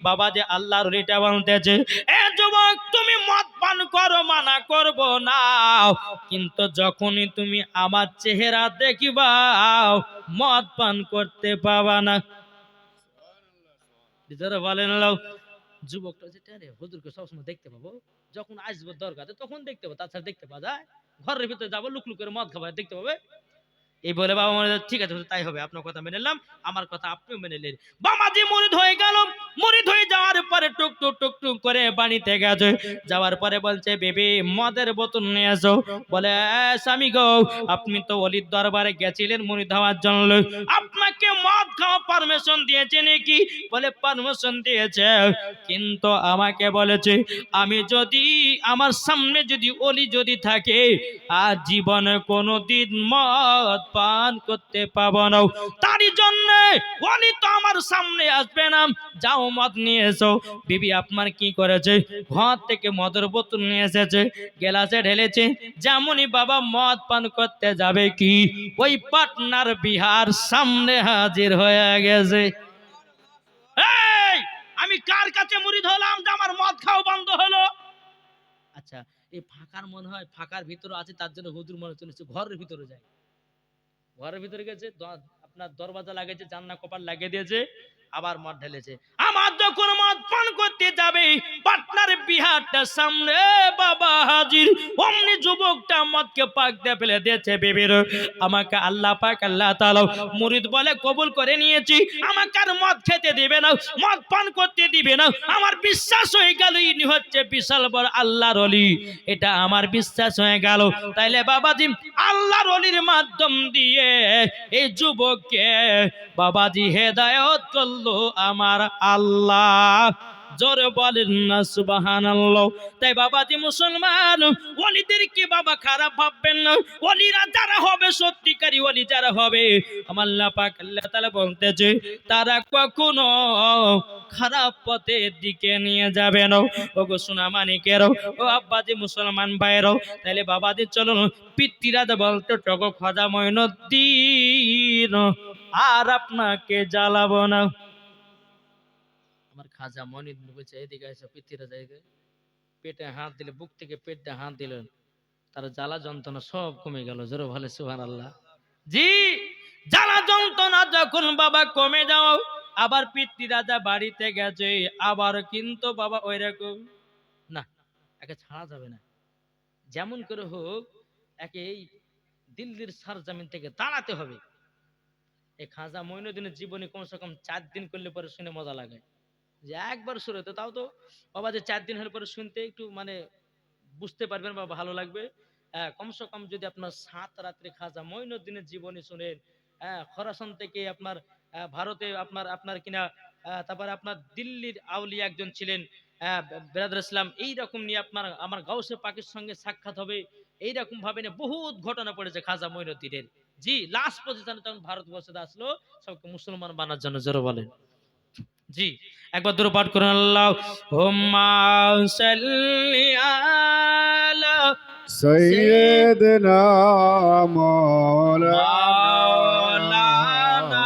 [SPEAKER 1] বাবা যে আল্লাহর ওলিটা বলতেছে, এ যুবক তুমি মদ পান করো, মানা করব না, কিন্তু যখনই তুমি আমার চেহারা দেখিবা মদ পান করতে পাবা না। যারা বলেন যুবকটা যেটা রে হুজুরকে সবসময় দেখতে পাবো, যখন আসবো দরকারে তখন দেখতে পাবো, তাছাড়া দেখতে পাওয়া যায়? ঘরের ভিতরে যাবো লুক লুক করে মদ খাবো, দেখতে পাবে? এই বলে বাবা মনে ঠিক আছে তাই হবে, আপনার কথা মেনে নিলাম, আমার কথা আপনিও মেনে নিলেন। বাবাজি মুরিদ হয়ে গেল। মুরিদ হয়ে যাওয়ার পরে টুক টুক টুক টুক করে বাড়িতে গেছে। যাওয়ার পরে বলছে, বেবি মদের বোতল নিয়ে আসো। বলে স্বামী গো আপনি তো ওলির দরবারে গেছিলেন মুরিদ হওয়ার জন্য, আপনাকে মদ খাওয়া পারমিশন দিয়েছে নাকি? বলে পারমিশন দিয়েছে, কিন্তু আমাকে বলেছে আমি যদি আমার সামনে যদি ওলি যদি থাকে আর জীবনে কোনোদিন মদ পান করতে পাবো না, তারই জন্য ওলি তো আমার সামনে আসবে না। যাও মদ নিয়ে এসো। বিবি আপনার কি করেছে? ঘর থেকে মদের বোতল নিয়ে এসেছে, গ্লাসে ঢেলেছে। যেমনই বাবা মদ পান করতে যাবে কি ওই পাটনার বিহার সামনে হাজির হয়ে গেছে। এই আমি কার কাছে মুরিদ হলাম যে আমার মদ খাওয়া বন্ধ হলো? আচ্ছা এই ফাঁকার মনে হয় ফাঁকার ভিতরে আছে, তার জন্য হুজুর মনে চলেছে ঘরের ভিতরে যায়। ঘরের ভিতরে গেছে, আপনার দরওয়াজা লাগিয়েছে, জানলা কপাট লাগিয়ে দিয়েছে, আবার মদ ঢেলেছে। আমার যখন মদ পান করতে যাবে পাটনার বিহারটা সামনে বাবা হাজির, অমনি যুবকটা মদকে পাক দিয়ে ফেলে দিয়েছে। বিবির আমাকে আল্লাহ পাক আল্লাহ তাআলা মুরিদ বলে কবুল করে নিয়েছি, আমাকে আর মদ খেতে দিবে না, মদ পান করতে দিবে না। আমার বিশ্বাস হয়ে গেল ইনি হচ্ছে বিশাল বড় আল্লাহর ওলি, এটা আমার বিশ্বাস হয়ে গেল। তাইলে বাবাজি আল্লাহর ওলির মাধ্যম দিয়ে এই যুবককে বাবাজি হেদায়েত করলো আমার আল্লাহ। জোরে বলেন না সুবহানাল্লাহ। তাই বাবাজি মুসলমান, ওলিদেরকে বাবা খারাপ ভাববেন না। ওলিরা যারা হবে, সত্যিকারী ওলি যারা হবে, আমার আল্লাহ পাক আল্লাহ তাআলা বলতেছে তারা কখনো খারাপ পথের দিকে নিয়ে যাবে না। ওগো সোনা মানিকেরও, ও আব্বাজি মুসলমান ভাইয়েরও, তাহলে বাবাজি চলুন পিতৃরাজ বলতে টগো খাজা মঈনুদ্দিন আর আপনাকে জ্বালাবো না। আমার খাজা মঈনুদ্দিন বলছে এদিকে এসে পিতৃরাজ পেটে হাত দিলে, বুক থেকে পেটে হাত দিলেন, তার জ্বালা যন্ত্রণা সব কমে গেল। জোরে বলে সুবহানাল্লাহ। জি, জ্বালা যন্ত্রণা যখন বাবা কমে যাও, আবার পিতৃরাজা বাড়িতে গেছে, আবার কিন্তু বাবা ওই রকম না, একে ছাড়া যাবে না, যেমন করে হোক একে এই দিল্লির সরজমিন থেকে তাড়াতে হবে। এই খাজা মঈনুদ্দিনের জীবনী কমসে কম 4 দিন করলে পরে শুনে মজা লাগে। যে একবার শুনে তো তাও তো বাবা, যে 4 দিন হলে পরে শুনতে একটু মানে বুঝতে পারবেন বা ভালো লাগবে। কমসে কম যদি আপনার 7 রাত্রে খাজা মঈনুদ্দিনের জীবনী শুনেন, খোরাসান থেকে আপনার ভারতে আপনার আপনার কিনা তারপরে আপনার দিল্লির আউলিয়া একজন ছিলেন বেরাদুল ইসলাম, এইরকম নিয়ে আপনার আমার গাউসে পাকের সঙ্গে সাক্ষাৎ হবে, এইরকম ভাবে নিয়ে বহুত ঘটনা পড়েছে খাজা মঈনুদ্দিনের। জি, লাস্ট পজিশনে তখন ভারতবর্ষে আসলো সবকে মুসলমান বানার জন্য। জোরে বলেন জি, একবার দূর পাঠ করুন আল্লাহ হুম্মা সাল্লি আলা
[SPEAKER 2] সৈয়দনা
[SPEAKER 1] মাওলানা
[SPEAKER 2] মাওলানা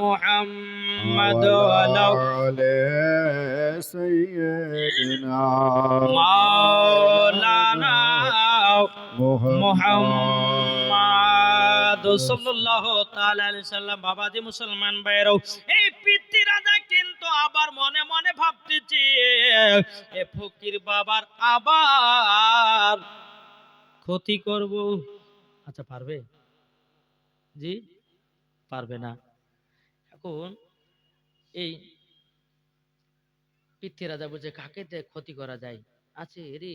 [SPEAKER 1] মুহাম্মদ
[SPEAKER 2] ওয়ালা
[SPEAKER 1] ওয়ালা
[SPEAKER 2] আলি সৈয়দনা
[SPEAKER 1] মাওলানা
[SPEAKER 2] মুহাম্মদ।
[SPEAKER 1] মুহাম্মদ সাল্লাল্লাহু তাআলা আলাইহি সাল্লাম। বাবাজি মুসলমান ভাইরাও, এই পিতৃরাজা কিন্তু আবার মনে মনে ভাবতেছে এ ফকির বাবার আবার ক্ষতি করব। আচ্ছা পারবে? জি পারবে না। এখন এই পিতৃরাজা বলছে কাকে ক্ষতি করা যায়। আছে রে,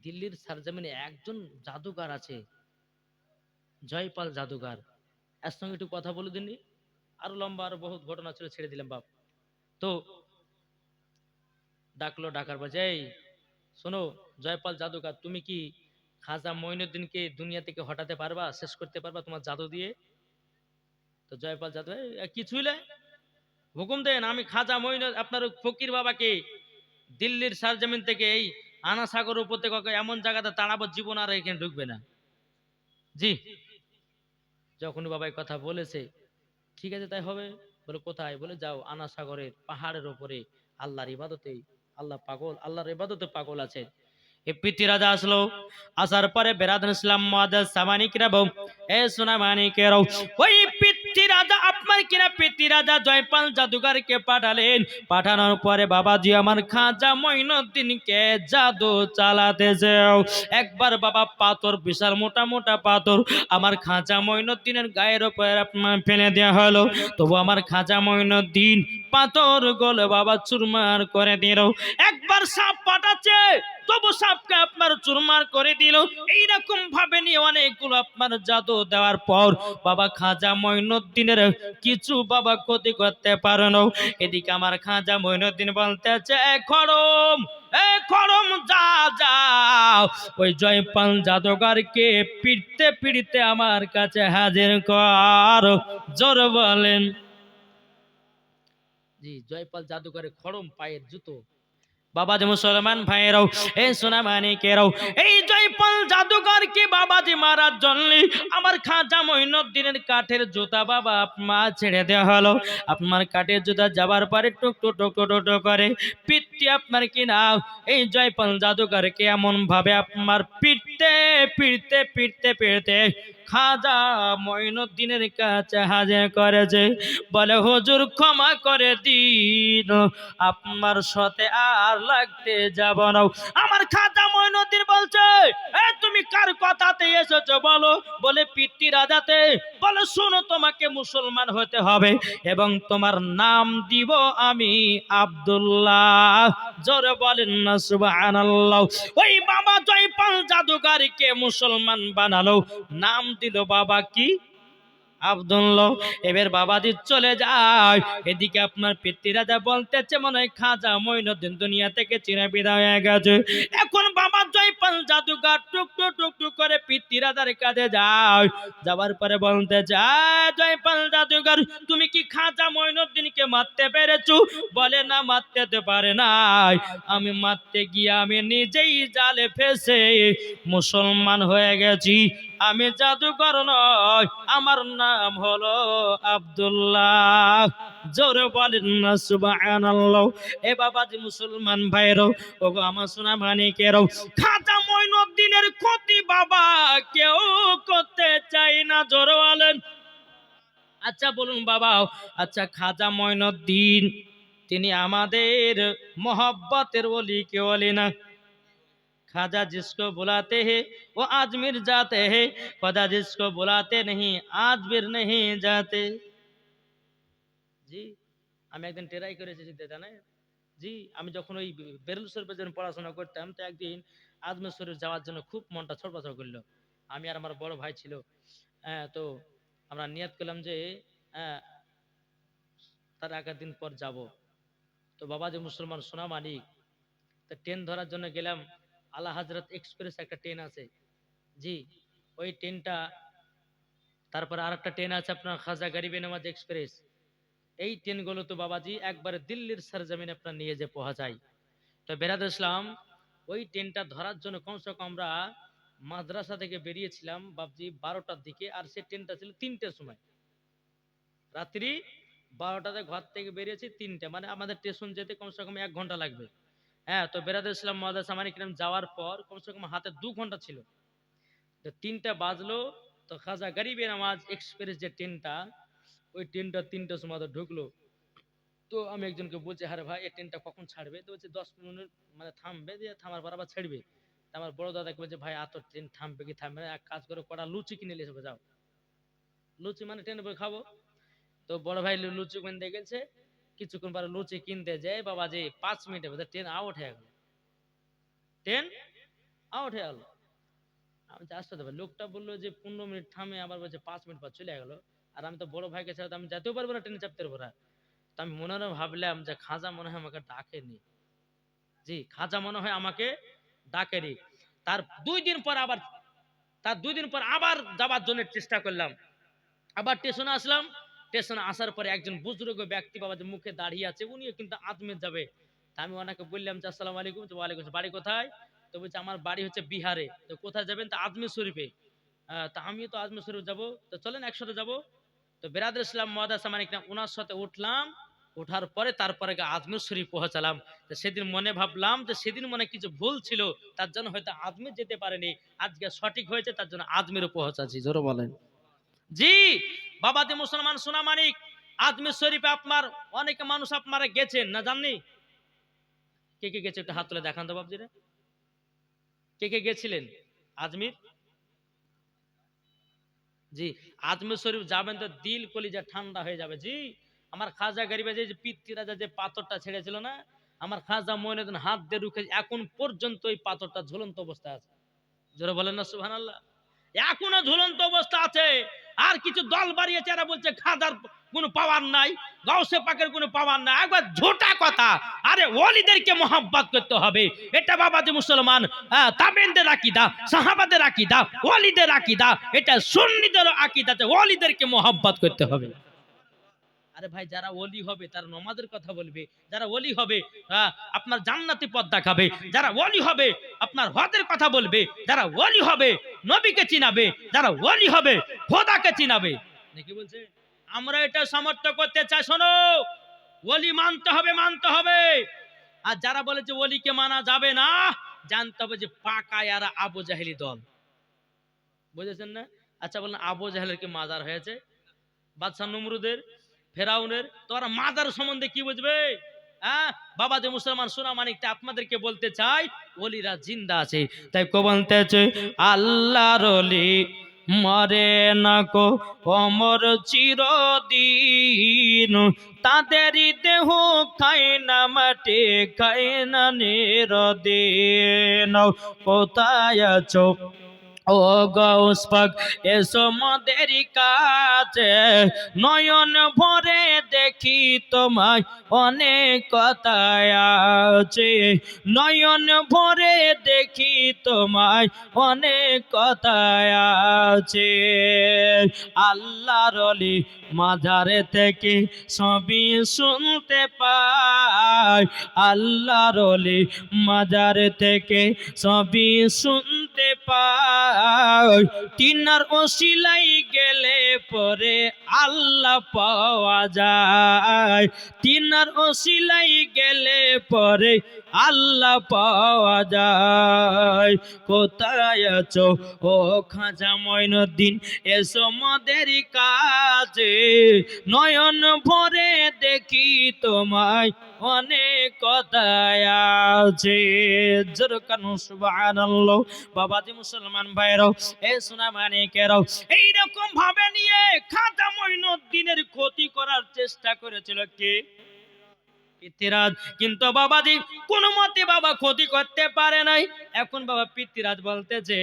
[SPEAKER 1] দিল্লির সরজমিনে একজন জাদুকর আছে, জয়পাল জাদুকর, এর সঙ্গে একটু কথা বলে দিননি। আরো লম্বা আরো বহুত ঘটনা ছিল, ছেড়ে দিলাম বাপ। তো ডাকলো, ডাকার বাজে এই শোনো জয়পাল জাদুকর, তুমি কি খাজা মঈনুদ্দিনকে দুনিয়া থেকে হটাতে পারবা, শেষ করতে পারবা তোমার জাদু দিয়ে? তো জয়পাল জাদু কিছুই না, হুকুম দেন, আমি খাজা মঈনুদ্দিন আপনার ফকির বাবাকে দিল্লির সরজমিন থেকে এই আনা সাগর উপত্যকা এমন জায়গাতে তাড়াবো, জীবন আর এখানে ঢুকবে না। জি, যখন বাবা কথা বলেছে ঠিক আছে তাই হবে। বলে কোথায়? বলে যাও আনা সাগরের পাহাড়ের উপরে আল্লাহর ইবাদতে, আল্লাহ পাগল, আল্লাহর ইবাদতে পাগল আছে। এ পিতৃরাজা আসলো, আসার পরে বেরাদুল ইসলাম মুআদ্দাস সামানিকরা বউ, এ সোনা মানিকেরাও, ওই পিতৃরাজা আপনার কিনা পিতৃরাজা জয়পাল জাদুকরকে পাঠালেন। পাঠানোর পরে বাবাজি আমার খাজা মঈনুদ্দিনকে জাদু চালাতে যাও। একবার বাবা পাথর, বিশাল মোটা মোটা পাথর আমার খাজা মঈনুদ্দিনের গায়ের উপর আপনার ফেলে দেওয়া হলো। তবু আমার খাজা মঈনুদ্দিন পাথর গোল বাবা চুরমার করে দিল। একবার সাপ পাঠাচ্ছে, তবু সাপকে আপনার চুরমার করে দিল। এইরকম ভাবে নিয়ে অনেকগুলো আপনার জাদু দেওয়ার পর বাবা খাজা মঈনুদ্দিনের কিছু বাবা ক্ষতি করতে পারে না। এদিকে আমার খাজা মঈনুদ্দিন বলতেছে খড়ম, এ খড়ম যা যাও ওই জয়পাল জাদুকরকে পিটতে পিটতে আমার কাছে হাজির কর। জোর বলেন জি, জয়পাল জাদুকরের খড়ম পায়ের জুতো। বাবাজি মুসলমান ভাইয়েরাও, এই সোনা মানিকেরাও, এই জয়পাল জাদুকরকে বাবাজি মারার জন্য আমার খাজা মঈনুদ্দিনের কাঠের জুতা বাবা মা ছেড়ে দেওয়া হলো। আপনার কাঠের জুতা যাবার পরে টুক টুক টুক টুক টুক করে পিটতে আপনার কিনা এই জয়পাল জাদুকরকে এমন ভাবে আপনার পিটতে পিটতে পিটতে পিটতে খাজা মঈনুদ্দিনের কাছে হাজির করেছে। বলে হুজুর ক্ষমা করে দিন, আপনার সাথে আর লাগতে যাব না। আমার খাজা মঈনুদ্দিন বলছে এ তুমি কার কথাতে এসেছো বলো? বলে পিতৃরাজাতে। বলে শোনো, তোমাকে মুসলমান হতে হবে এবং তোমার নাম দিব আমি আব্দুল্লাহ। জোরে বলেন না সুবহানাল্লাহ। ওই বাবা জয়পাল জাদুকরকে মুসলমান বানালো, নাম দিল বাবা কি? আব্দুল্লাহ। এবার বাবাজি চলে যায়, এদিকে আপনার পিতৃরাজা বলতেছে মনে হয় খাজা মঈনুদ্দিন দুনিয়া থেকে চির বিদায় হয়ে গেছে। এখন বাবা জয়পাল জাদুঘর টুক টুক টুক টুক করে পিতৃরাজার কাছে যায়, যাওয়ার পরে বলতে যায় জয়পাল জাদুঘর তুমি কি খাজা মঈনুদ্দিনকে মারতে পেরেছো? বলে না, মারতে তো পারে নাই, আমি মারতে গিয়ে আমি নিজেই জালে ফেসে মুসলমান হয়ে গেছি। আমি জাদুকর নয়, আমার নাম হলো আব্দুল্লাহ। জোরে বলেন না সুবহানাল্লাহ। এ বাবাজি মুসলমান ভাইরো, ওগো আমার সোনা মানিকেরও, খাজা মঈনুদ্দিনের ক্ষতি বাবা কেউ করতে চায় না। জোরে বলেন। আচ্ছা বলুন বাবা, আচ্ছা খাজা মঈনুদ্দিন তিনি আমাদের মোহব্বতের ওলি কে ওলি না? खाजा जिसको बुलाते हैं वो आजमीर जाते हैं, खुदा जिसको बुलाते नहीं आजमीर नहीं जाते। জি আমি একদিন টেরাই করেছি জিতে জানেন। জি আমি যখন ওই বেরুল শরীফের জন্য পড়াশোনা করতাম, তো একদিন আজমির শরীফ যাওয়ার জন্য খুব মনটা ছটফট করলো। আমি আর আমার বড় ভাই ছিল, হ্যাঁ, তো আমরা নিয়ত করলাম যে হ্যাঁ তার আগের দিন পর যাব। তো বাবা যে মুসলমান সোনা মানিক, তো ট্রেন ধরার জন্য গেলাম। আলা হযরত এক্সপ্রেস একটা ট্রেন আছে, জি ওই ট্রেনটা, তারপরে আরেকটা ট্রেন আছে আপনার খাজা গরিবে নওয়াজ এক্সপ্রেস। এই ট্রেনগুলো তো বাবাজি একবারে দিল্লির সরজমিনে আপনার নিয়ে যে পৌঁছায়। তো বেরাদুল ইসলাম ওই ট্রেনটা ধরার জন্য কমসে কম আমরা মাদ্রাসা থেকে বেরিয়েছিলাম বাবজি 12টার দিকে, আর সে ট্রেনটা ছিল 3টের সময়, রাত্রি 12টাতে ঘর থেকে বেরিয়েছি 3টে, মানে আমাদের স্টেশন যেতে কমসে কম 1 ঘন্টা লাগবে। হ্যাঁ, তো বেরাদুল ইসলাম মাদ্রাসা মানে কিরম যাওয়ার পর কমসে কম হাতে 2 ঘন্টা ছিল। তো 3টা বাজলো, তো খাজা গরিবে নওয়াজ এক্সপ্রেস যে ট্রেনটা, ওই ট্রেনটা 3টার সময় তো ঢুকলো। তো আমি একজনকে বলছি আরে ভাই এই ট্রেনটা কখন ছাড়বে? তো বলছে 10 মিনিট মানে থামবে, দিয়ে থামার পর আবার ছাড়বে। তা আমার বড় দাদাকে বলছে ভাই এত ট্রেন থামবে কি থামবে না, এক কাজ করে কটা লুচি কিনে নিয়ে এসে যাও, লুচি মানে ট্রেনে বই খাবো। তো বড় ভাই লুচি কিনতে গেছে, কিছুক্ষণ পরে লুচি কিনতে যায় বাবা যে 5 মিনিটের মধ্যে ট্রেন আউট হয়ে গেল, ট্রেন আউট হয়ে গেল। আমি আসতে দেবো, লোকটা বললো যে 15 মিনিট থামে, আবার বলছে 5 মিনিট পর চলে গেল। আর আমি তো বড় ভাইকে ছাড়া তো আমি যেতেও পারবো না, ট্রেনে চাপতে পারবো না। তো আমি মনে মনে ভাবলাম যে খাজা মনে হয় আমাকে ডাকেনি, জি খাজা মনে হয় আমাকে ডাকেনি। তার 2 দিন পর আবার, আবার যাবার জন্য চেষ্টা করলাম। আবার স্টেশনে আসলাম, স্টেশনে আসার পরে একজন বুজুর্গ ব্যক্তি বাবা যে মুখে দাঁড়িয়ে আছে, উনিও কিন্তু আজমির যাবে। তা আমি ওনাকে বললাম যে আসসালামু আলাইকুম। তো ওয়ালাইকুম আসসালাম, বাড়ি কোথায়? তো বলছে আমার বাড়ি হচ্ছে বিহারে। তো কোথায় যাবেন? তো আজমির শরীফে। তা আমিও তো আজমির শরীফ যাবো, তো চলেন একসাথে যাবো। তো বেরাদুল ইসলাম মাদ্রাসা মানে ওনার সাথে উঠলাম, ওঠার পরে তারপরে আজমির শরীফ পৌঁছালাম। তো সেদিন মনে ভাবলাম যে সেদিন মনে কিছু ভুল ছিল, তার জন্য হয়তো আজমির যেতে পারেনি, আজকে সঠিক হয়েছে তার জন্য আজমিরও পৌঁছাচ্ছি। জোরে বলেন। জি বাবাজি মুসলমান সোনা মানিক, আজমির শরীফে আপনার অনেক মানুষ আপনারা গেছেন না জাননি? কে কে গেছে একটু হাত তুলে দেখান তো বাবজিরা, কে কে গেছিলেন আজমির? জি আজমির শরীফ যাবেন তো দিল কলিজা ঠান্ডা হয়ে যাবে। জি আমার খাজা গরিবে যে পিতৃরাজা যে পাথরটা ছেড়েছিল না, আমার খাজা মঈনুদ্দিন হাত দিয়ে রুখে এখন পর্যন্ত ওই পাথরটা ঝুলন্ত অবস্থায় আছে। জোরে বলেন না সুবহানাল্লাহ। এখনো ঝুলন্ত অবস্থা আছে। আর কিছু দল বাড়িয়েছে, এরা বলছে খাজার কোনো পাওয়ার নাই, গাউসে পাকের কোনো পাওয়ার নাই, একবার ঝোটা কথা। আরে ওলিদেরকে মোহাব্বত করতে হবে, এটা বাবাজি মুসলমান তাবেনদের আকীদা, সাহাবাদের আকীদা, ওলিদের আকীদা, এটা সুন্নিদের আকীদা, ওলিদেরকে মোহাব্বত করতে হবে। আরে ভাই যারা ওলি হবে তারা নমাজের কথা বলবে, যারা ওলি হবে আপনার জান্নাতি পথ দেখাবে, যারা ওলি হবে আপনার হজের কথা বলবে, যারা ওলি হবে নবীকে চিনাবে, যারা ওলি হবে খোদাকে চিনাবে। নাকি বলছে আমরা এটা সমর্থন করতে চাই। শোনো, ওলি মানতে হবে, মানতে হবে। আর যারা বলে যে ওলিকে মানা যাবে না, জানতে হবে যে পাকা এরা আবু জাহেলি দল। বুঝেছেন না? আচ্ছা বলেন আবু জাহেলের কি মাজার হয়েছে? বাদশাহ নমরুদের, ফেরাউনের, তোরা মাজার সম্বন্ধে কি বুঝবে? হ্যাঁ বাবা যে মুসলমান সোনা মানিকটা আপনাদেরকে বলতে চাই ওলিরা জিন্দা আছে। তাই কো বলতেছে আল্লাহর ওলি মরে না কো অমর চিরদিন, তাদেরই দেহ খায় না মাটি, খায় না নিরদিন। কোথায় আছো ও গৌস পাক এসো মোদের কাছে, নয়ন ভরে দেখি তোমায় অনেক কথায় আছে, নয়ন ভরে দেখি তোমায় অনেক কথায় আছে। আল্লাহর ওলি মাঝারে থেকে সবই শুনতে পাই, আল্লাহর ওলি মাজারে থেকে সবই শুনতে পাই, তিনার ওসিলাই গেলে পরে আল্লাহ পাওয়া যায়, তিনার ওসিলাই গেলে পরে আল্লাহ পাওয়া যায়। কোথায় আছো ও খাজা মঈনুদ্দিন, এসো মোদের কাছে, নয়ন ভরে দেখি তোমায় অনেক কথায় আছে। জোরকানু সুবহানাল্লাহ। বাবাজি মুসলমান ভাইরাও, এ সোনা মানিকেরাও, এইরকম ভাবে নিয়ে খাজা মঈনুদ্দিনের ক্ষতি করার চেষ্টা করেছিল কে? পৃথ্বীরাজ। কিন্তু বাবাজি কোনো মতে বাবা ক্ষতি করতে পারে নাই। এখন বাবা পৃথ্বীরাজ বলতেছে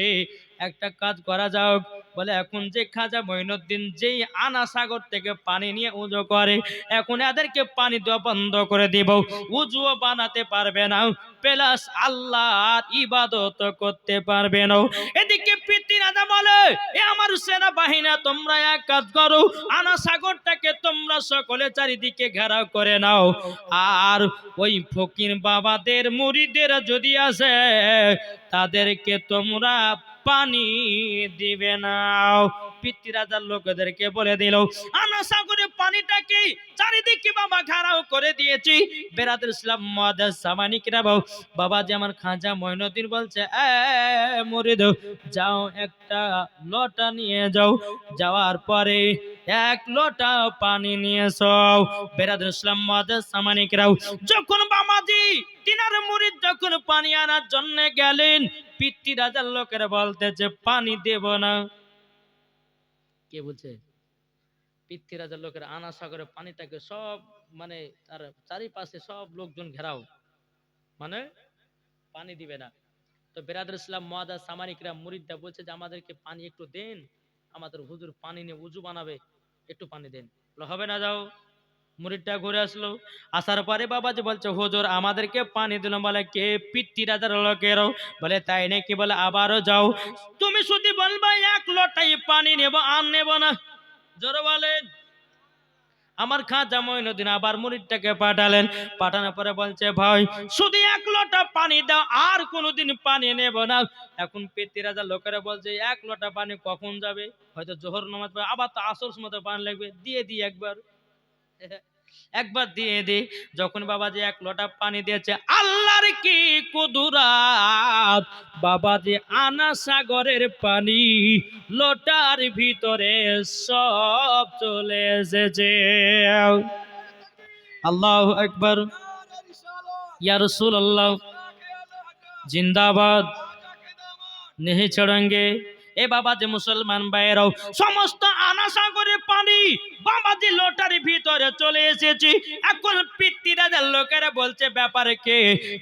[SPEAKER 1] একটা কাজ করা যাক, বলে এখন যে খাজা মঈনুদ্দিন যেই আনা সাগর থেকে পানি নিয়ে উজু করে, এখন এদেরকে পানি দেওয়া বন্ধ করে দিব, উজুও বানাতে পারবে না, প্লাস আল্লাহর ইবাদত করতে পারবে না। এদিকে পৃথ্বীরাজ বলে এ আমার সেনা বাহিনী, তোমরা এক কাজ করো, আনা সাগরটাকে তোমরা সকলে চারিদিকে ঘেরাও করে নাও, আর ওই ফকির বাবাদের মুরিদের যদি আসে তাদেরকে তোমরা পানি দিবে নাও। পৃথ্বীরাজার লোকদেরকে বলে দিল আনা সাগরে পানিটাকে চারিদিকে বাবা ঘেরাও করে দিয়েছি। বেরাদুল ইসলাম মুআদ্দাস সামানিকরা বাবা যে আমার খাজা মঈনুদ্দিন বলছে এ মুরিদ যাও একটা লোটা নিয়ে যাও, যাওয়ার পরে এক লোটা পানি নিয়ে এসো। বেরাদুল ইসলাম মুআদ্দাস সামানিকরাও যখন বাবাজি তিনার মুরিদ যখন পানি আনার জন্য গেলেন, পৃথ্বীরাজার লোকেরা বলতেছে পানি দেব না। কে বলছে? পৃথ্বীরাজার লোকেরা আনা সাগরে পানিটাকে সব মানে তার চারিপাশে সব লোকজন ঘেরাও, মানে পানি দিবে না। তো বেরাদুল ইসলাম মুআদ্দাস সামানিকরা মুরিদরা বলছে যে আমাদেরকে পানি একটু দেন, আমাদের হুজুর পানি নিয়ে উজু বানাবে, একটু পানি দেন। হবে না, যাও। মুরিদটা ঘুরে আসলো, আসার পরে বাবাজি বলছে হুজুর আমাদেরকে পানি দিল। বলে কে? পৃথ্বীরাজার লোকেরও। বলে তাই নাকি? বলে আবারও যাও, তুমি শুধু বলবা এক লোটাই পানি নেব আর নেব না। জোরে বলেন। আমার খাজা মঈনুদ্দিন আবার মুরিদটাকে পাঠালেন, পাঠানোর পরে বলছে ভাই শুধু এক লোটা পানি দাও, আর কোনোদিন পানি নেব না। এখন পৃথ্বীরাজার লোকেরা বলছে এক লোটা পানি কখন যাবে? হয়তো জোহর নামাজ পড়ে, আবার তো আসর সময় পানি লাগবে, দিয়ে দিই একবার। একবার দিয়ে দে। যখন বাবাজি এক লোটা পানি দিয়েছে, আল্লাহর কি কুদরাত, বাবাজি আনা সাগরের পানি লোটার ভিতরে সব চলে এসেছে। আল্লাহু আকবার। ইয়া রাসূলুল্লাহ জিন্দাবাদ, नहीं छोड़ेंगे। এ বাবা যে মুসলমান ভাইরাও, সমস্ত আনা সাগরের পানি বাবাজি লোটার ভিতরে চলে এসেছে। এখন পৃথ্বীরাজার লোকেরা বলছে ব্যাপারে কে?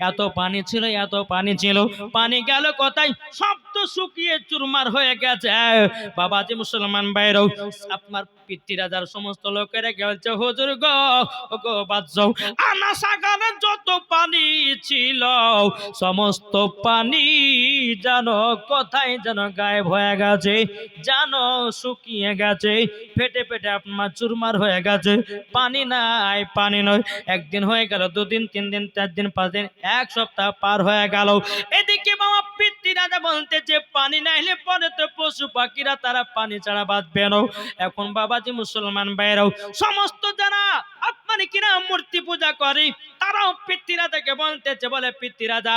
[SPEAKER 1] এত পানি ছিল, এত পানি ছিল, পানি গেল কোথায়? সব তো শুকিয়ে চুরমার হয়ে গেছে। বাবাজি মুসলমান ভাইরাও, আপনার পৃথ্বীরাজার সমস্ত লোকেরা বলছে হুজুর গো, ও গো বাদশাহ, আনা সাগরে যত পানি ছিল সমস্ত পানি জানো কোথায় যেন গায়েব হয়ে গেছে, জানো শুকিয়ে গেছে, ফেটে ফেটে আপনার চুরমার হয়ে গেছে। পানি নাই, পানি নয়। একদিন হয়ে গেল, দুদিন, 3 দিন, 4 দিন, 5 দিন, এক সপ্তাহ পার হয়ে গেল। এদিকে বাবা পৃথ্বীরাজা বলতেছে পানি না হলে পরে তো পশু পাখিরা তারা পানি ছাড়া বাঁচবে না। এখন বাবাজি মুসলমান ভাইরাও, সমস্ত যারা আপনার কিনা মূর্তি পূজা করে তারাও পৃথ্বীরাজাকে বলতেছে, বলে পৃথ্বীরাজা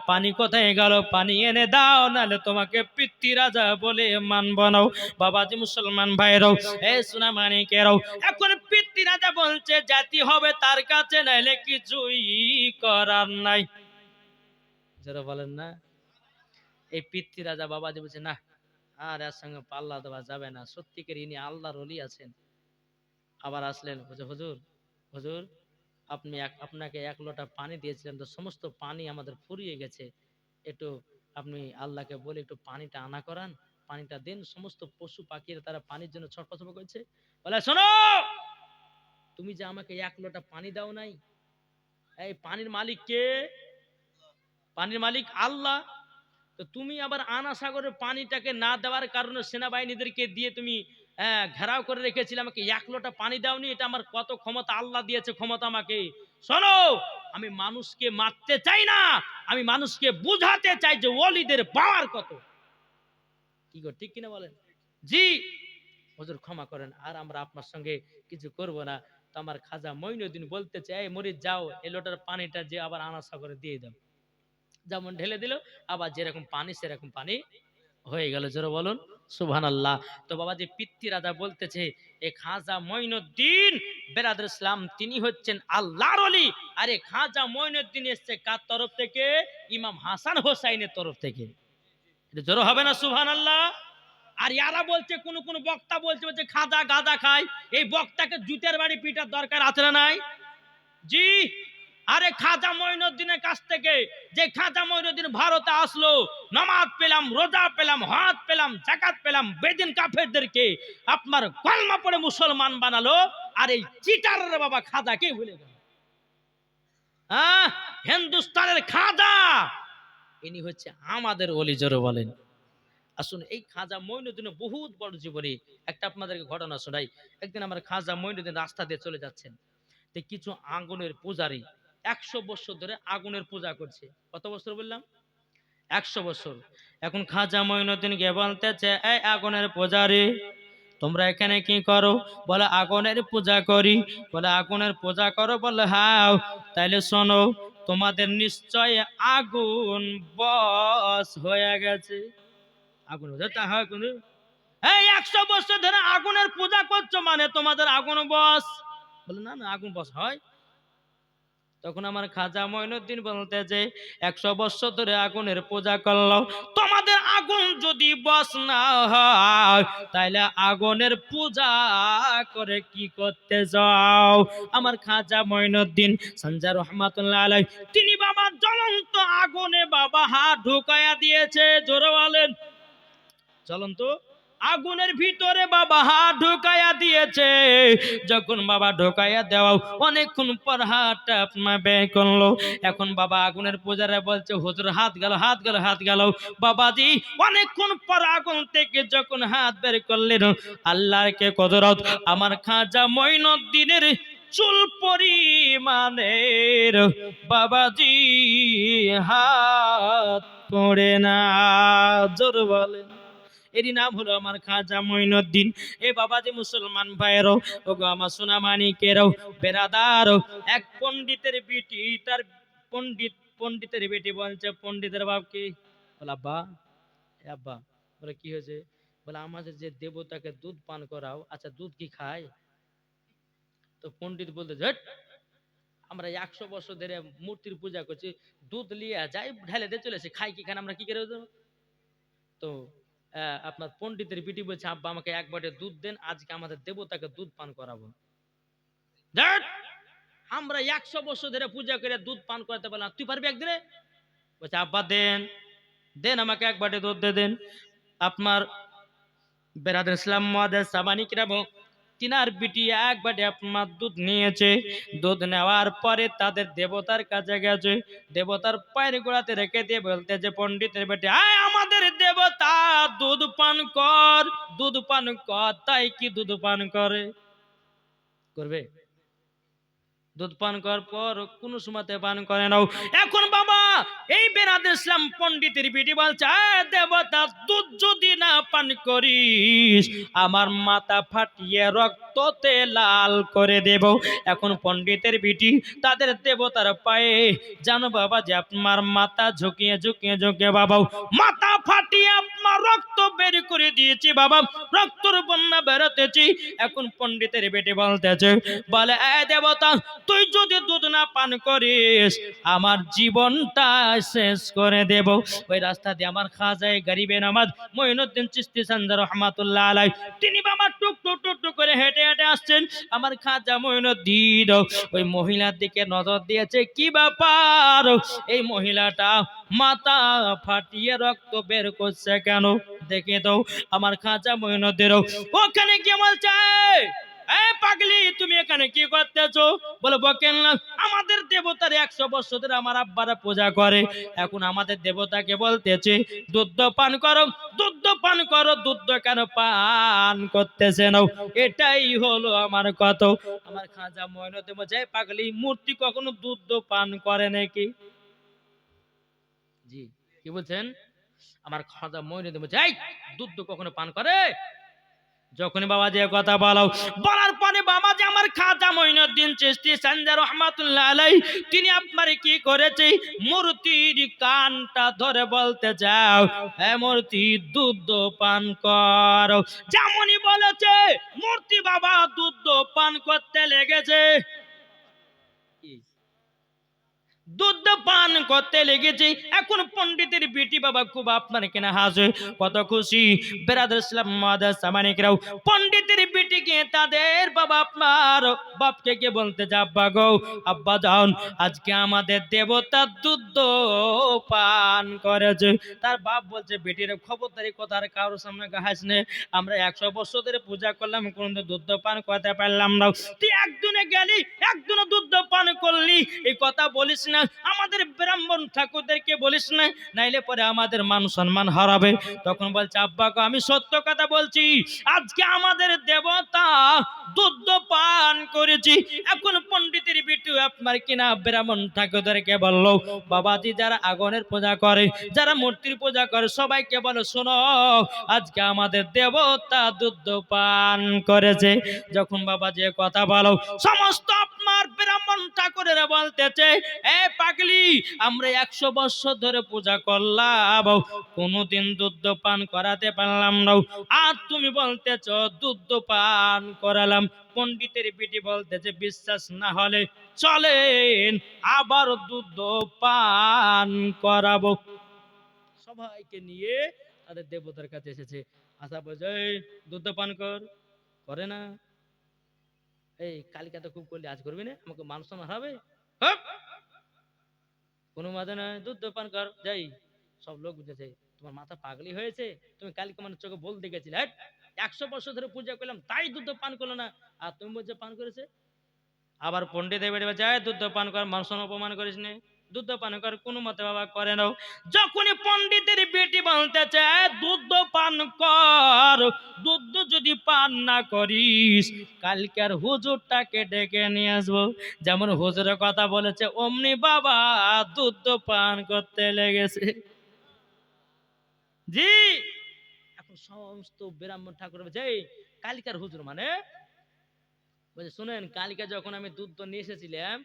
[SPEAKER 1] পানি কোথায় গেল? পানি এনে দাও, নাহলে তোমাকে পৃথ্বীরাজা বলে মানব না। বাবাজি মুসলমান ভাইরাও, এ সোনা মানিকেরাও, এখন পৃথ্বীরাজা বলছে জাতি হবে তার কাছে, নাইলে কিছুই করার নাই। যারা বলেন না, এই পৃথ্বীরাজা বাবাজি বলছে না, আর এর সঙ্গে পাল্লা দেওয়া যাবে না, সত্যিকার ইনি আল্লাহর ওলি আছেন। আবার আসলেন, বলছে হুজুর, হুজুর আপনি আপনাকে এক লোটা পানি দিয়েছিলেন, তো সমস্ত পানি আমাদের ফুরিয়ে গেছে, একটু আপনি আল্লাহকে বলে একটু পানিটা আনা করান। পানিটা দেন। সমস্ত পশু পাখিরা তারা পানির জন্য ছটফট করেছে। বলে শোনো, তুমি যে আমাকে 1 লোটা পানি দাও নাই, এই পানির মালিক কে? পানির মালিক আল্লাহ। তো তুমি আবার আনা সাগরের পানিটাকে না দেওয়ার কারণে সেনাবাহিনীদেরকে দিয়ে তুমি ঘেরাও করে রেখেছিলে, আমাকে 1 লোটা পানি দাওনি। এটা আমার কত ক্ষমতা, আল্লাহ দিয়েছে ক্ষমতা আমাকে। শোনো, আমি মানুষকে মারতে চাই না, আমি মানুষকে বুঝাতে চাই যে ওলিদের পাওয়ার কত। কি গো, ঠিক কিনা বলেন? জি হুজুর ক্ষমা করেন, আর আমরা আপনার সঙ্গে কিছু করব না। তো আমার খাজা মঈনুদ্দিন বলতে চাই, মরিদ যাও, এই লোটার পানিটা যে আবার আনা সাগরে দিয়ে দাও। যেমন ঢেলে দিল, আবার যেরকম পানি সেরকম পানি হয়ে গেল। জোরে বলুন সুবহানাল্লাহ। তো বাবা যে পিতৃ রাজা বলতেছে, এ খাজা মঈনুদ্দিন বেরাদর ইসলাম তিনি হচ্ছেন আল্লাহর ওলি। আরে খাজা মঈনুদ্দিন এসছে কার তরফ থেকে? ইমাম হাসান হোসাইনের তরফ থেকে। এটা জোরে হবে না সুবহানাল্লাহ? আর ইয়ারা বলছে, কোন কোন বক্তা বলছে যে খাজা গাঁজা খায়। এই বক্তাকে জুতের বাড়ি পিটার দরকার আছে না নাই? জি। আরে খাজা মঈনুদ্দিনের কাছ থেকে, যে খাজা মঈনুদ্দিন ভারতে আসলো, নামাজ পেলাম, রোজা পেলাম, হজ পেলাম, যাকাত পেলাম, বেদিন কাফেরদেরকে আপনার কলমা পড়ে মুসলমান বানালো। আর এই চিটারের বাবা খাজাকে ভুলে গেল। হিন্দুস্তানের খাজা, ইনি হচ্ছে আমাদের ওলি। জোরে বলেন। আসুন, এই খাজা মঈনুদ্দিনের বহুত বড় জীবনী একটা আপনাদেরকে ঘটনা শোনাই। একদিন আমার খাজা মঈনুদ্দিন রাস্তা দিয়ে চলে যাচ্ছেন, তো কিছু আগুনের পূজারী 100 বছর ধরে আগুনের পূজা করছে। কত বছর বললাম? 100 বছর। এখন খাজা মঈনুদ্দিন কে বলতেছে, এই আগুনের পূজারী, তোমরা এখানে কি করো? বলে আগুনের পূজা করি। বলে আগুনের পূজা করো? বলে হ্যাঁ। তাইলে শোনো, তোমাদের নিশ্চয় আগুন বশ হয়ে গেছে। আগুন তা হয় কোন? এই 100 বছর ধরে আগুনের পূজা করছো, মানে তোমাদের আগুন বশ? বলে না না, আগুন বশ হয়। তখন আমার খাজা মঈনুদ্দিন বলতে যে 100 বছর ধরে আগুনের পূজা করলো, তোমাদের আগুন যদি বশ না হয়, তাইলে আগুনের পূজা করে কি করতে যাও? আমার খাজা মঈনুদ্দিন সঞ্জা রহমাতুল্লাহ আলাইহি তিনি বাবা জ্বলন্ত আগুনে বাবা হাত ঢুকায়া দিয়েছে। জোরে বলেন। জ্বলন্ত আগুনের ভিতরে বাবা হাত ঢুকাইয়া দিয়েছে। যখন বাবা ঢুকাইয়া দেওয়া অনেকক্ষণ পর হাতটা আপনার বের করলো। এখন বাবা আগুনের পূজারে বলছে, হুজুর হাত গেল, হাত গেল, হাত গেল। বাবাজি অনেকক্ষণ পর আগুন থেকে যখন হাত বের করলেন, আল্লাহর কে কুদরত, আমার খাজা মঈনুদ্দিনের চুল পরিমাণের বাবাজি হাত পড়ে না। জোর বলেন। এরই নাম হলো আমার খাজা মঈনুদ্দিন। এ বাবা যে মুসলমান ভাইয়েরও, ওগো আমার সোনা মানিকেরও, বেরাদার, এক পণ্ডিতের বিটি, তার পণ্ডিতের বেটি বলছে, পণ্ডিতের বাপ কি? বলে আব্বা, এ আব্বা। বলে কি হয়েছে? বলে আমাদের যে দেবতাকে দুধ পান করাও, আচ্ছা দুধ কি খায়? তো পণ্ডিত বলতে, আমরা 100 বছর ধরে মূর্তির পূজা করছি, দুধ লিয়া যাই ঢেলে দিয়ে চলেছে, খাই কি খান, আমরা কি করে? তো আপনার পণ্ডিতের বিটি বলছে, আব্বা আমাকে 1 বাটি দুধ দেন, আজকে আমাদের দেবতাকে দুধ পান করাবো। আমরা 100 বছর ধরে পূজা করে দুধ পান করাতে পারলাম, তুই পারবি একদিনে? বলছে আব্বা দেন, দেন আমাকে 1 বাটি দুধ দেন। আপনার বেরাদর ইসলাম মুআদ্দাস সাবানী কিরাম, তিনার বিটি 1 বাটি আপনার দুধ নিয়েছে। দুধ নেওয়ার পরে তাদের দেবতার কাছে গেছে, দেবতার পায়ের গোড়াতে রেখে দিয়ে বলতে যে, পণ্ডিতের বেটি, আয় আমাদের দেবতা দুধ পান কর, দুধ পান কর। তাই কি দুধ পান করে? করবে? দুধ পান করার পর কোন সময়তে পান করে নাও। এখন বাবা এই বেরাদর ইসলাম পণ্ডিতের বিটি বলছে, দেবতা দুধ যদি না পান করিস, আমার মাথা ফাটিয়ে রক্ততে লাল করে দেব। এখন পণ্ডিতের বিটি তাদের দেবতার পায়ে, জানো বাবা যে আপনার মাথা ঝুঁকিয়ে ঝুঁকিয়ে ঝুঁকিয়ে বাবা মাথা ফাটিয়ে আপনার রক্ত বের করে দিয়েছি বাবা, রক্তর বন্যা বেরোতেছি। এখন পণ্ডিতের বেটি বলতেছে, বলে এ দেবতা, তুই যদি দুধ না পান করিস, আমার জীবনটা শেষ করে দেব। ওই রাস্তা দিয়ে আমার খাজায়ে গরিবে নামাজ মঈনুদ্দিন চিশতি সঞ্জা রহমাতুল্লাহ আলাইহি তিনি বাবা টুক টুক টুক টুক করে হেঁটে হেঁটে আসছেন। আমার খাজা মঈনুদ্দিন ওই মহিলার দিকে নজর দিয়েছে, কি ব্যাপার, এই মহিলাটা মাথা ফাটিয়ে রক্ত বের করছে কেন? দেখে দাও আমার খাজা মঈনুদ্দিন ওখানে কি বলছে, এই পাগলি তুমি এখানে কি করতেছো? বলে বকেন না, আমাদের দেবতার 100 বছর ধরে আমার আব্বারা পূজা করে, এখন আমাদের দেবতাকে বলতেছে দুধ পান করো, দুধ পান করো, দুধ কেন পান করতেছে না? এটাই হলো আমার কথা। আমার খাজা মঈনুদ্দিন বলছে, এই পাগলি মূর্তি কখনো দুধ পান করে নাকি? জি, কি বলছেন? আমার খাজা মঈনুদ্দিন বলছে, এই দুধ কখনো পান করে? যখনই বাবা যে কথা বলো, বলার পরে বাবা যে আমার খাজা মঈনুদ্দিন চিশতি সঞ্জয় রহমাতুল্লাহ আলাইহি তিনি আপনার কি করেছে, মূর্তির কানটা ধরে বলতে যাও, হে মূর্তি দুধ পান করো। যেমনই বলেছে মূর্তি বাবা দুধ পান করতে লেগেছে, দুধ পান করতে লেগেছে। এখন পণ্ডিতের বেটি বাবা খুব আপনার কেনা হাসে, কত খুশি বেরাদর ইসলাম মাদার সামানিকরাও পণ্ডিতের বেটিকে তাদের বাবা আপনার বাপকে কে বলতে যা, আব্বা গো, আব্বা যান, আজকে আমাদের দেবতা দুধ পান করেছে। তার বাপ বলছে, বেটির খবরদারি কথা আর কারোর সামনে গাহাস নে, আমরা 100 বছর ধরে পূজা করলাম, কোনদিন দুধ পান করতে পারলাম না, তুই একদিনে গেলি একদিনও দুধ পান করলি, এই কথা বলিস না, আমাদের ব্রাহ্মণ ঠাকুরদেরকে বলিস না, নাইলে পরে আমাদের মান সম্মান হারাবে। তখন বলছে, আব্বা গো, আমি সত্য কথা বলছি, আজকে আমাদের দেবতা দুধ পান করেছি। এখন পণ্ডিতের বিটু আপনার কিনা ব্রাহ্মণ ঠাকুরদেরকে বলল, বাবাজি যারা আগুনের পূজা করে, যারা মূর্তির পূজা করে, সবাইকে বলো, শোনো আজকে আমাদের দেবতা দুধ পান করেছে। যখন বাবাজি কথা বলো, সমস্ত আপনার ব্রাহ্মণ ঠাকুরেরা বলতেছে, এ পাগলি, আমরা 100 বছর ধরে পূজা করলাম, কোনোদিন দুধ পান করাতে পারলাম না, আর তুমি বলতেছ দুধ পান করালাম। পণ্ডিতের বিটি বলতেছে, বিশ্বাস না হলে চলেন আবার দুধ পান করাবো। সবাইকে নিয়ে তাদের দেবতার কাছে এসেছে, আশা বলছে, এই দুধ পান কর, করে না, এই কালকে তো খুব করলি, আজ করবি না, আমাকে মান সম্মান হারাবে, কোনো মাঝে নয়, দুধ পান কর। যাই সব লোক বুঝেছে, তোমার মাথা পাগলি হয়েছে, তুমি কালকে মানে চোখে বলতে গেছিলে, 100 বছর ধরে পূজা করলাম তাই দুধ পান করলো না, আর তুমি বলছো পান করেছে। আবার পণ্ডিত বেড়ে যায়, দুধ পান কর, মানুষ অপমান করিস নে, দুধ পান কর, কোনো মতে বাবা করে নাও। যখনই পণ্ডিতের বেটি বলতেছে দুধ পান কর, দুধ যদি পান না করিস কালকের হুজুরটাকে ডেকে নিয়ে আসবো। যেমন হুজুরের কথা বলেছে অমনি বাবা দুধ পান করতে লেগেছে। জি, এখন সমস্ত ব্রাহ্মণ ঠাকুর বলছে, এই কালকার হুজুর মানে, বলছে শুনেন, কালকে যখন আমি দুধ নিয়ে এসেছিলাম,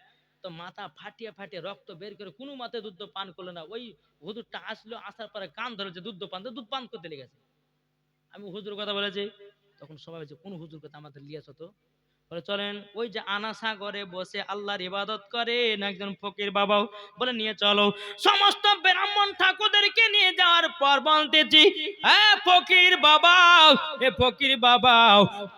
[SPEAKER 1] তো মাথা ফাটিয়ে ফাটিয়ে রক্ত বের করে কোনো মতে দুধ পান করলো না, ওই হুজুরটা আসলো, আসার পরে কান ধরেছে দুধ পান, তো দুধ পান করতে লেগেছে। আমি হুজুর কথা বলেছি, তখন সবাই বলছে, কোন হুজুর কথা আমাদের লিয়েছ তো? বলে চলেন, ওই যে আনাসা ঘরে বসে আল্লাহর ইবাদত করেন একজন ফকির বাবাও, বলে নিয়ে চলো। সমস্ত ব্রাহ্মণ ঠাকুরদেরকে নিয়ে যাওয়ার পর বলতেছি, হ্যাঁ ফকির বাবা, এ ফকির বাবা,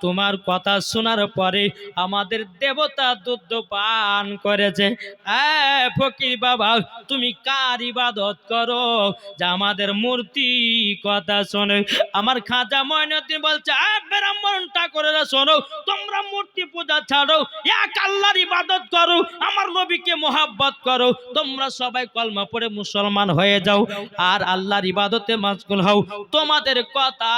[SPEAKER 1] তোমার কথা শোনার পরে আমাদের দেবতা দুধ পান করেছে। হ্যাঁ ফকির বাবা, তুমি কার ইবাদত করো যা আমাদের মূর্তি কথা শোনে? আমার খাজা মঈনুদ্দিন বলছে, ব্রাহ্মণ ঠাকুরেরা শোনো, তোমরা মূর্তি পূজা ছাড়ো, এক আল্লাহর ইবাদত করো, আমার নবীকে মোহাব্বত করো, তোমরা সবাই কলমা পড়ে মুসলমান হয়ে যাও আর আল্লাহর ইবাদতে মাশগুল হও। তোমাদের কথা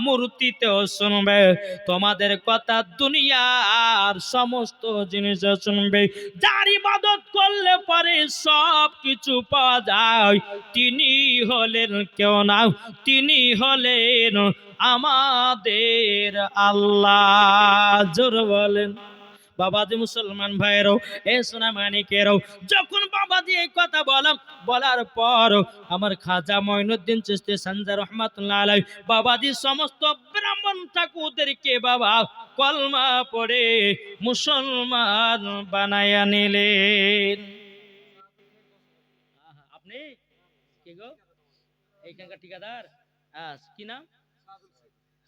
[SPEAKER 1] মূর্তিতেও শুনবে, তোমাদের কথা দুনিয়ার সমস্ত জিনিস শুনবে, যার ইবাদত করলে পরে সব কিছু পাওয়া যায়, তিনি হলেন কেউ না, তিনি হলেন আমাদের আল্লাহ। জোর বলেন বাবাজি মুসলমান ভাইয়েরও, এ সোনা মানিকেরও, যখন বাবাজি এই কথা বলার পর আমার খাজা মঈনুদ্দিন চিশতি সঞ্জয় রহমাতুল্লাহ আলাইহি বাবাজি সমস্ত ব্রাহ্মণ ঠাকুরদেরকে বাবা কলমা পড়ে মুসলমান বানায়া নিলেন। আপনি কে গো? এইখানকার ঠিকাদার, কি নাম?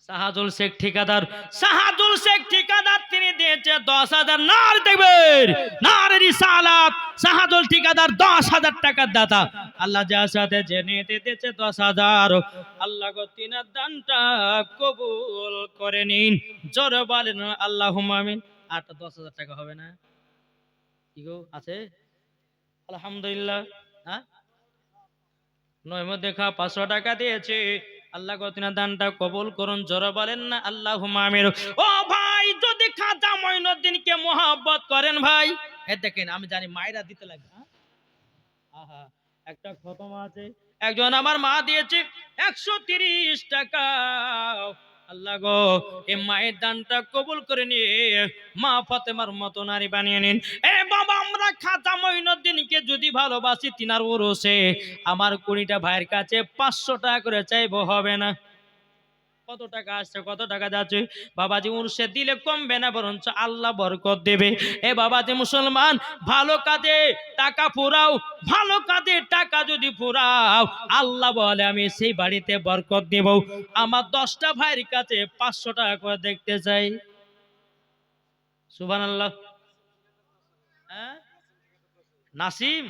[SPEAKER 1] শাহাদুল শেখ ঠিকাদার, শাহাদুল শেখ ঠিকাদার তিনি দিয়েছে 10,000। নার দেখবেন, নারে রিসালাত। শাহাদুল ঠিকাদার 10,000 টাকার দাতা। আল্লাহ যার সাথে যে নিতে দিয়েছে 10,000, আল্লাহ গো তিনার দানটা কবুল করে নিন। জোরে বলেন আল্লাহুম্মা আমিন। আর তো 10,000 টাকা হবে না? কি গো আছে? আলহামদুলিল্লাহ। হ্যাঁ, নয় মধ্যে 500 টাকা দিয়েছে। আল্লাহ গো তিনার দানটা কবুল করুন। জোরে বলেন না আল্লাহুম্মা আমিন। ও ভাই, যদি খাজা মঈনুদ্দিনকে মোহাব্বত করেন ভাই, এ দেখেন আমি জানি মায়েরা দিতে লাগে। হ্যাঁ? আহা, একটা খতম আছে, একজন আমার মা দিয়েছে 130 টাকা। আল্লাহ গো এই মায়ের দানটা কবুল করে নিয়ে মা ফাতেমার মতো নারী বানিয়ে নিন। এ বাবা, আমরা খাজা মঈনুদ্দিনকে যদি ভালোবাসি, তিনার ওরসে আমার 20টা ভাইয়ের কাছে 500 টাকা করে চাইবো, হবে না? কত টাকা আসছে, কত টাকা যাচ্ছে? বাবাজি উরসে দিলে কমবে না, বরঞ্চ আল্লাহ বরকত দেবে। এ বাবাজি মুসলমান, ভালো কাজে টাকা ফুরাও, ভালো কাজে টাকা যদি ফুরাও, আল্লাহ বলে আমি সেই বাড়িতে বরকত দেব। আমার 10টা ভাইয়ের কাছে 500 টাকা করে দেখতে চাই। সুবহানাল্লাহ। হ্যাঁ, নাসিম,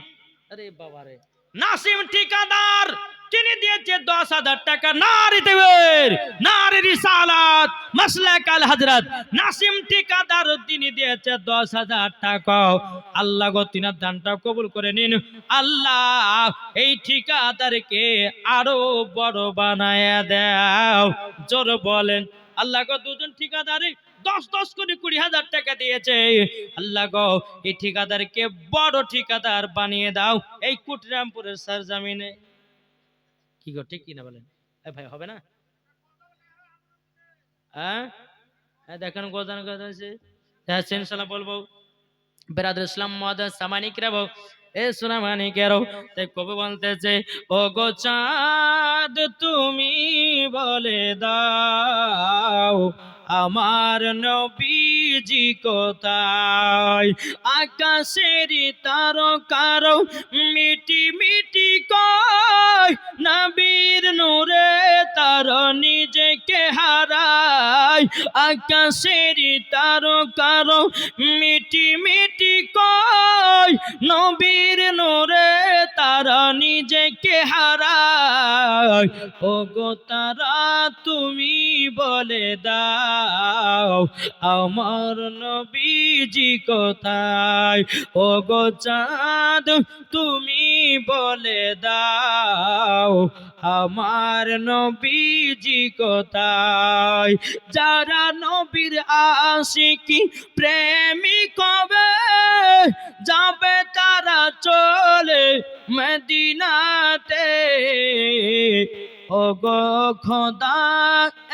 [SPEAKER 1] আরে বাবারে, নাসিম ঠিকাদার তিনি দিয়েছে 10,000 টাকা। নারী দেবের, নারী রিসালাত, মাসলাক আল হযরত নাসিম ঠিকাদার তিনি দিয়েছে 10,000 টাকা। আল্লাহ গো তিনার দানটা কবুল করে নিন। আল্লাহ এই ঠিকাদারকে আরো বড় বানায়া দাও। জোর বলেন আল্লাহ গো। দুজন ঠিকাদারে 10 করে 20,000 টাকা দিয়েছে। আল্লাহ গো এই ঠিকাদারকে বড় ঠিকাদার বানিয়ে দাও এই কুটরামপুরের সরজমিনে। কি গো, ঠিক কিনা বলেন? এ ভাই, হবে না? হ্যাঁ, দেখেন গোদান গোদান আছে। হ্যাঁ, ইনশাআল্লাহ বলবো। বেরাদর ইসলাম মুআদ্দাস সামানিকরা, এ সোনা মানিকেরও, তাই কবি বলতেছে, ও গো চাঁদ তুমি বলে দাও আমার নবীজি কোথায়। আকাশের তারকার মিটি মিটি কয় নবীর নূরে তার নিজেকে হারায়। আকাশের তারকার মিটি মিটি কয় নবীর নূরে তারা নিজেকে হারায়। ও গো তারা তুমি বলে দাও আমার নবীজি কোথায়। ও গো চাঁদ তুমি বলে দাও আমার নবীজি কোথায়। যারা নবীর আশিকি প্রেমিক হবে যাবে তারা চলে মদিনাতে। ও গো খোদা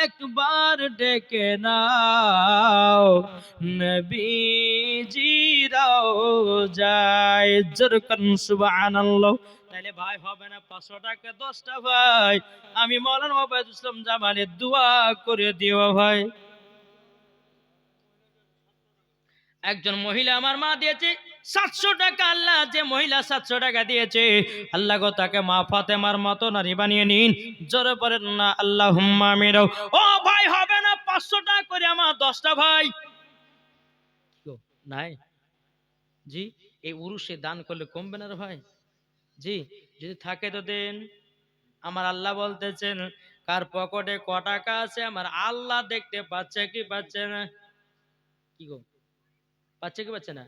[SPEAKER 1] একবার ডেকে নাও নবীজি রওজায়। জোরে করুন সুবহানাল্লাহ। তাইলে ভাই হবে না 500 টাকা 10টা ভাই? আমি মাওলানা ওবায়দুল ইসলাম জামালের দোয়া করে দিও ভাই। একজন মহিলা আমার মা দিয়েছে 700 টাকা। আল্লাহ যে মহিলা 700 টাকা দিয়েছে, আল্লাহ গো তাকে মা ফাতেমার মতো নারী বানিয়ে নিন। জোরে পড়েন না আল্লাহুম্মা আমিন। ও ভাই, হবে না 500 টাকা করে আমার 10টা ভাই? গো, নাই জি, এই উরুসে দান করলে কমবে না রে ভাই? জি, যদি থাকে তো দেন। আমার আল্লাহ বলতেছেন, কার পকেটে ক টাকা আছে আমার আল্লাহ দেখতে পাচ্ছে কি পাচ্ছে না? কি গো, পাচ্ছে কি পাচ্ছে না?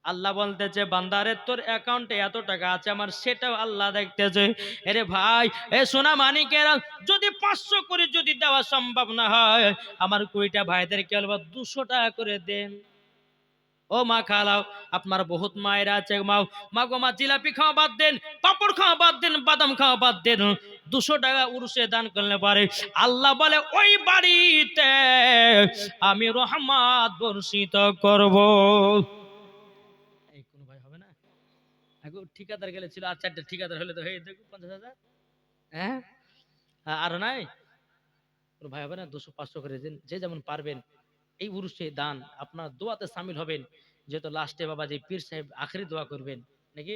[SPEAKER 1] আল্লাহ বলতেছে, বান্দারে তোর অ্যাকাউন্টে এত টাকা আছে আমার সেটাও আল্লাহ দেখতেছে। আরে ভাই, এ সোনা মানিকেরা, যদি 500 করে যদি দেওয়া সম্ভব না হয়, আমার 20টা ভাইদেরকে আলবা 200 টাকা করে দেন। ও মা খালাও, আপনার বহুত মায়েরা আছে। মাও, মা গো মা, জিলাপি খাওয়া বাদ দেন, পাপড় খাওয়া বাদ দেন, বাদাম খাওয়া বাদ দেন। 200 টাকা উরুসে দান করলে পারে আল্লাহ বলে ওই বাড়িতে আমি রহমত বর্ষিত করব। এই কোন ভাই হবে না? আগে ঠিকাদার গেলে ছিল আর 4টা ঠিকাদার হলে তো হয়ে দেখো 50,000। হ্যাঁ, আর নাই কোন ভাই হবে না? 200 500 করে দেন, যে যেমন পারবেন। এই উরুসে দান আপনার দোয়াতে শামিল হবেন। যেহেতু লাস্টে বাবা যে পীর সাহেব আখেরি দোয়া করবেন নাকি,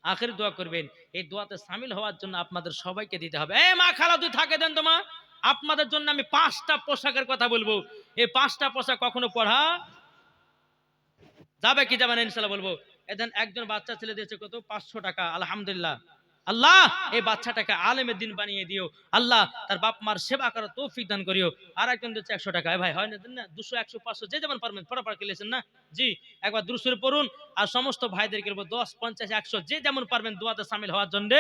[SPEAKER 1] আখেরি দোয়া করবেন, এই দোয়াতে শামিল হওয়ার জন্য আপনাদের সবাইকে দিতে হবে। এ মা খালা, তুই থাকে দেন তো মা। আপনাদের জন্য আমি 5টা পোশাকের কথা বলবো। এই 5টা পোশাক কখনো পড়া যাবে কি যাবে না ইনশাআল্লাহ বলবো। এদিন একজন বাচ্চা ছেলে দিয়েছে কত 500 টাকা। আলহামদুলিল্লাহ। আল্লাহ এই বাচ্চাটাকে আলেমের দিন বানিয়ে দিও। আল্লাহ তার বাপ মার সেবা করার তৌফিক দান করিও। আর একজন দিচ্ছে 100 টাকা। ভাই হয় না দেন না 200 100 500 যে যেমন পারবেন পড়া খেলেছেন না জি একবার দুরূদ পড়ুন। আর সমস্ত ভাইদেরকে বলবো 10 50 100 যে যেমন পারবেন দোয়াতে শামিল হওয়ার জন্য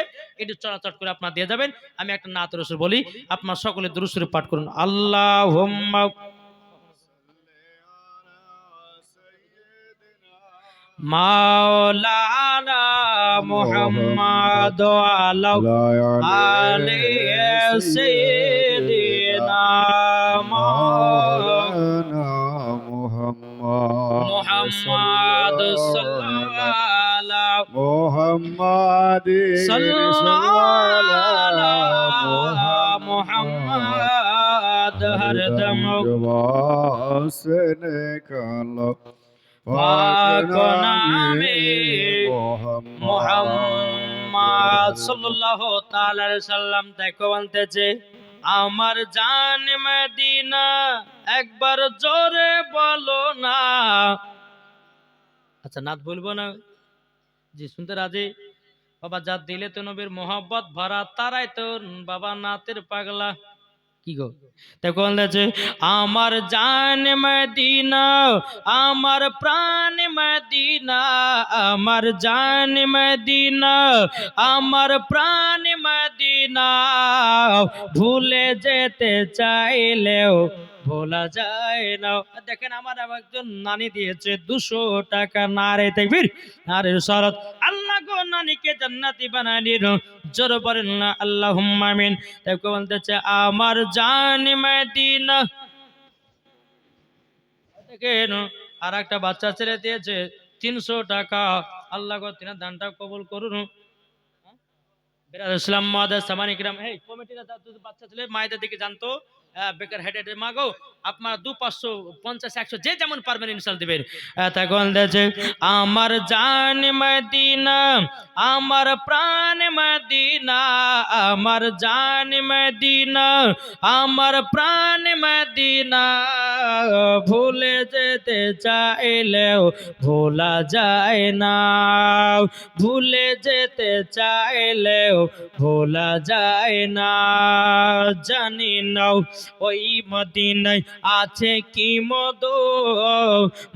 [SPEAKER 1] একটু চলাচল করে আপনারা দিয়ে যাবেন। আমি একটা নাত রসুল বলি, আপনারা সকলে দুরূদ শরীফ পাঠ করুন। আল্লাহুম্মা মাওলানা মুহাম্মদ আলা আলিহি সাইয়্যিদিনা
[SPEAKER 2] মাওলানা
[SPEAKER 1] মুহাম্মদ সাল্লাল্লাহু
[SPEAKER 2] মুহাম্মাদিন সাল্লাল্লাহু
[SPEAKER 1] মুহাম্মদ হরদম
[SPEAKER 2] জবাসনে কালো
[SPEAKER 1] পাক নামে
[SPEAKER 2] মুহাম্মদ
[SPEAKER 1] মুহাম্মদ সাল্লাল্লাহু তাআলা আলাইহি সাল্লাম দেখো বলতেছে আমার জান মদিনা একবার জোরে বলো না। আচ্ছা নাত বলবো না জি শুনতে রাজি বাবা যা দিলে তো নবীর মোহাব্বত ভরা তারাই তো বাবা নাতের পাগলা কি গো দেখো বলতেছে আমার জান মদিনা আমার প্রাণ মদিনা আমার জান মদিনা আমার প্রাণ মদিনা ভুলে যেতে চাইলেও ভোলা যায় না। দেখেন আমার একজন নানি দিয়েছে 200 টাকা। নারে তাকবীর নারে সালাত। আল্লাহ গো নানিকে জান্নাতি বানায় দিন জোর বলেন না আল্লাহুম্মা আমিন। দেখো বলতেছে আমার জান মদিনা দেখেন আর একটা বাচ্চা ছেলে দিয়েছে 300 টাকা। আল্লাহ গো তিনার দানটা কবুল করুন। ইসলাম মাদার সামানি কিরাম এই কমিটিরা বাচ্চা ছেলে মায়েদের দিকে জানতো বেকার হেড হেড মাগো আপনারা 200 550 100 যে যেমন পারবেন ইনশাআল্লাহ দিবেন। তখন দেখে আমার জান মদিনা আমার প্রাণ মদিনা আমার জান মদিনা আমার প্রাণ মদিনা ভুলে যেতে চাইলেও ভোলা যায় না ভুলে যেতে চাইলেও ভোলা যায় না। জানি নাও ওই মদিনায় আছে কি মধু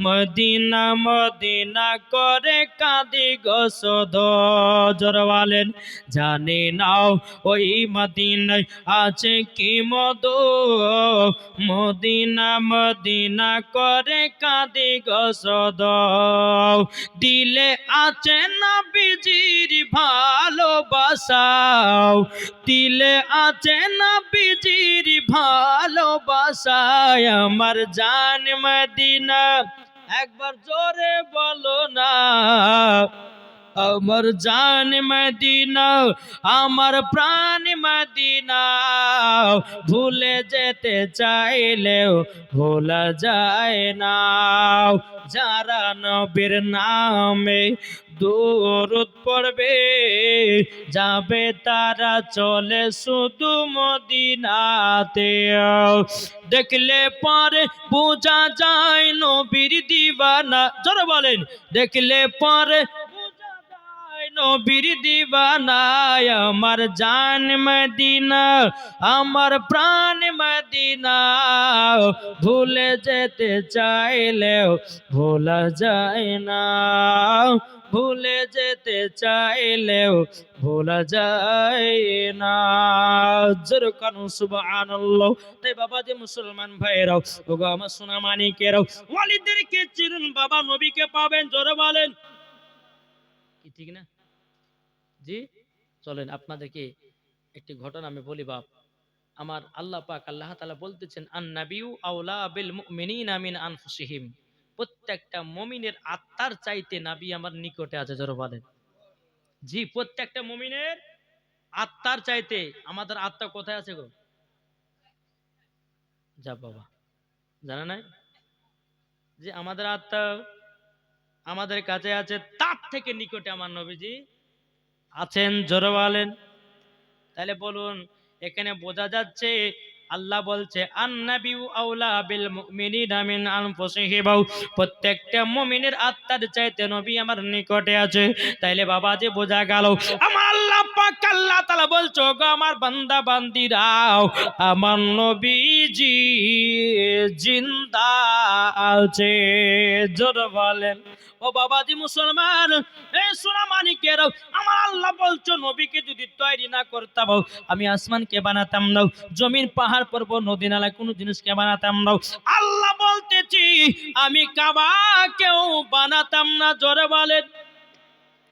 [SPEAKER 1] মদিনা মদিনা করে কাঁদি গোসদ জোরে বলেন জানি নাও ওই মদিনায় আছে কি মধু মদিনা মদিনা করে কাঁদি গোসদ দিলে আছে না বিজির ভালোবাসাও দিলে আছে না বিজির ভালোবাসায় আমার জান মদিনা একবার জোরে বলো না আমার জান মদিনা আমার প্রাণ মদিনা ভুলে যেতে চাইলেও ভোলা যায় না। যারা নবীর নামে দরুদ পড়বে যাবে তারা চলে শুধু মদিনাতে। দেখলে পরে বোঝা যায় নবীর দিওয়ানা জোরে বলেন দেখলে পরে নবীর দিওয়ানায় আমার জান মদিনা আমার প্রাণ মদিনা ভুলে যেতে চাইলেও ভোলা যায় না ভুলে যেতে চাইলেও ভোলা যায় না। জোরে কানু সুবহানাল্লাহ। তাই বাবা যে মুসলমান ভাইরাও ওগো আমার সোনা মানিকেরাও ওয়ালিদেরকে চিনুন বাবা নবীকে পাবেন জোরে বলেন কি ঠিক না জি চলেন আপনাদেরকে একটি ঘটনা আমি বলি বাপ আমার আল্লাহ পাক আল্লাহ তাআলা বলতেছেন আন নাবিয়্যু আওলা বিল মুমিনিনা মিন আনফুসিহিম প্রত্যেকটা মুমিনের আত্মার চাইতে নবী আমার নিকটে আছে জোরে বলেন জি প্রত্যেকটা মুমিনের আত্মার চাইতে আমাদের আত্মা কোথায় আছে গো যা বাবা জানা নাই যে আমাদের আত্মা আমাদের কাছে আছে তার থেকে নিকটে আমার নবীজি আছেন জোরে বলেন। তাহলে বলুন এখানে বোঝা যাচ্ছে আল্লাহ বলছে আন্নাবিউ আউলা বিল মুমিনিনা মিন আনফুসিহিম, প্রত্যেকটা মুমিনের আত্মার চাইতে নবী আমার নিকটে আছে। তাইলে বাবা যে বোঝা গেল আমার আল্লাহ পাক আল্লাহ তাআলা বলছো গো আমার বান্দা বান্দিরাও আমার নবীজি জিন্দা আছে। জোর বলেন ও বাবাজি মুসলমান, এই সোনা মানিকের আমার আল্লাহ বলছো নবীকে যদি তৈরি না করতাম আমি আসমানকে বানাতাম না, জমিন পাহাড় পর্বত নদী নালা কোনো জিনিসকে বানাতাম না। আল্লাহ বলতেছি আমি কাবাকেও বানাতাম না। জোরে বলেন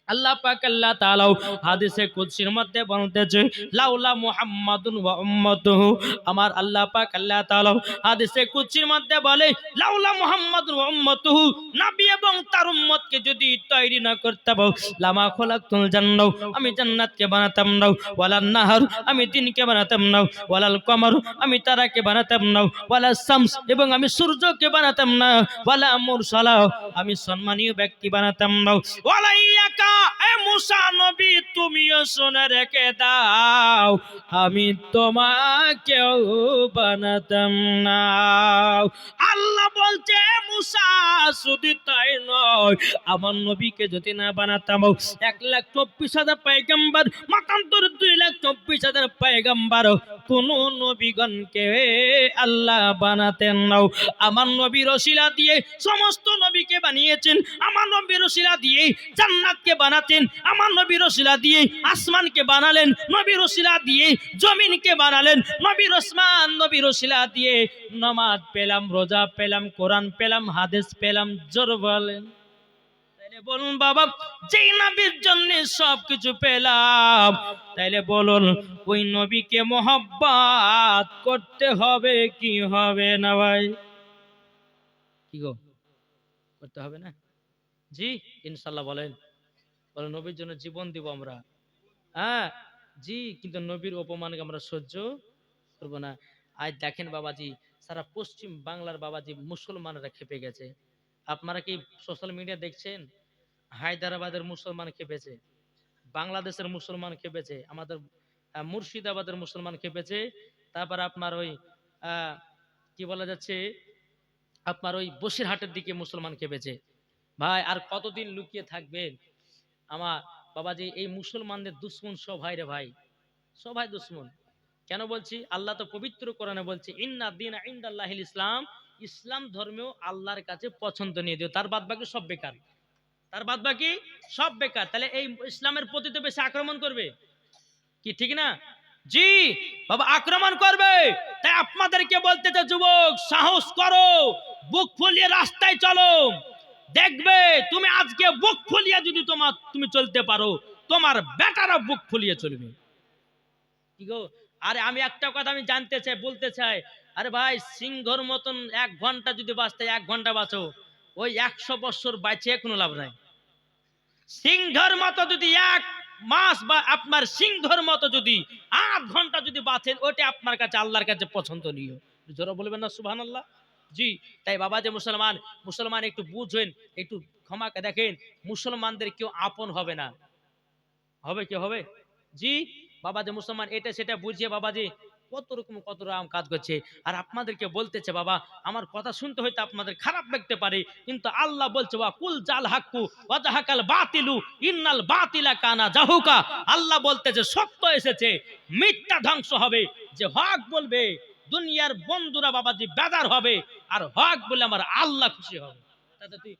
[SPEAKER 1] আল্লাহ পাক আল্লাহ তাআলা হাদিসে কুদসির মধ্যে বলতেছে লাউলা মুহাম্মাদুন ওয়া উম্মাতুহু, আমার আল্লাহ পাক আল্লাহ তাআলা হাদিসে কুদসির মধ্যে বলে লাউলা মুহাম্মাদুন ওয়া উম্মাতুহু, নবী এবং তার উম্মতকে যদি তৈরি না করতাম লামা খলাকতুল জান্নাহ, আমি জান্নাতকে বানাতাম না, ওয়ালান নাহার আমি দিনকে বানাতাম না, ওয়ালাল কমর আমি তারাকে বানাতাম না, ওয়ালা শামস এবং আমি সূর্যকে বানাতাম না, ওয়ালা মুরসালা আমি সম্মানীয় ব্যক্তি বানাতাম না, ওয়ালাইয়াকা এ মুসা নবী তুমিও শুনে রেখে দাও আমি তোমাকেও বানাতাম না। আল্লাহ বলছে মুসা শুধু তাই নয় আমার নবীকে যদি না বানাতাম 1,24,000 পয়গম্বর মতান্তর 2,24,000 পয়গম্বর কোন নবীগণকে আল্লাহ বানাতেন না। আমার নবীর ওসিলা দিয়ে সমস্ত নবীকে বানিয়েছেন, আমার নবীর ওসিলা দিয়ে জান্নাতকে বানাতেন, আমার নবীর ওসিলা দিয়ে আসমানকে বানালেন, নবীর ওসিলা দিয়ে জমিনকে বানালেন, নবীর ওসমান নবীর ওসিলা দিয়ে নামাজ পেলাম, রোজা পেলাম, কোরআন পেলাম, হাদিস পেলাম। জোর বলেন তাইলে বলুন বাবা যেই নবীর জন্য সবকিছু পেলাম তাইলে বলুন ওই নবীকে মহব্বত করতে হবে কি হবে না ভাই? কি গো করতে হবে না? জি ইনশাআল্লাহ বলেন বলেন নবীর জন্য জীবন দিব আমরা। হ্যাঁ জি, কিন্তু নবীর অপমানকে আমরা সহ্য করবো না। আজ দেখেন বাবাজি সারা পশ্চিম বাংলার বাবাজি মুসলমানরা খেপে গেছে। আপনারা কি সোশ্যাল মিডিয়া দেখছেন? হায়দ্রাবাদের মুসলমান খেপেছে, বাংলাদেশের মুসলমান খেপেছে, আমাদের মুর্শিদাবাদের মুসলমান খেপেছে, তারপর আপনার ওই কি বলা যাচ্ছে আপনার ওই বসিরহাটের দিকে মুসলমান খেপেছে। ভাই আর কতদিন লুকিয়ে থাকবেন? আমার বাবাজি এই মুসলমানদের দুশ্মন সবাই রে ভাই, সবাই দুশ্মন। কেন বলছি? আল্লাহ তো পবিত্র কোরআনে বলছে ইন্না দীনা ইনদাল্লাহিল ইসলাম, ইসলাম ধর্মেও আল্লাহর কাছে পছন্দনীয় দিও, তার বাদ বাকি সব বেকার, তার বাদ বাকি সব বেকার। তাহলে এই ইসলামের প্রতি তো বেশি আক্রমণ করবে কি, ঠিক না? জি বাবা আক্রমণ করবে। তাই আপনাদেরকে বলতে চাই যুবক সাহস করো, বুক ফুলিয়ে রাস্তায় চলো, দেখবে তুমি আজকে বুক ফুলিয়ে যদি তুমি চলতে পারো তোমার বেটারা বুক ফুলিয়ে চলবে। কি গো আরে আমি একটা কথা আমি জানতে চাই বলতে চাই, আরে ভাই সিংহর মতন 1 ঘন্টা যদি বাঁচতে 1 ঘন্টা বাঁচো, ওই 100 বছর বাঁচিয়ে কোনো লাভ নাই। সিংহর মতো যদি 1 মাস বা আপনার সিংহর মতো যদি 8 ঘন্টা যদি বাঁচেন ওটা আপনার কাছে আল্লাহর কাছে পছন্দনীয়। জোরে বলবেন না সুবহানাল্লাহ? জি তাই বাবা যে মুসলমান, মুসলমান একটু বুঝেন, একটু ক্ষমাকে দেখেন, মুসলমানদের কেউ আপন হবে না। হবে কি হবে? জি বাবা যে মুসলমান এটা সেটা বুঝিয়ে বাবাজি কত রকম কাজ করছে। আর আপনাদেরকে বলতেছে বাবা আমার কথা শুনতে হয়তো আপনাদের খারাপ লাগতে পারে, কিন্তু আল্লাহ বলছে ওয়া কুল জাল হাক্কু ওয়া জাহাকাল বাতিলু ইন্নাল বাতিলা কানা জাহুকা। আল্লাহ বলতেছে সত্য এসেছে, মিথ্যা ধ্বংস হবে, যে হক বলবে দুনিয়ার বন্ধুরা বাবাজি বেজার হবে, আর হক বলে আমার আল্লাহ খুশি হবে। তাতে তুই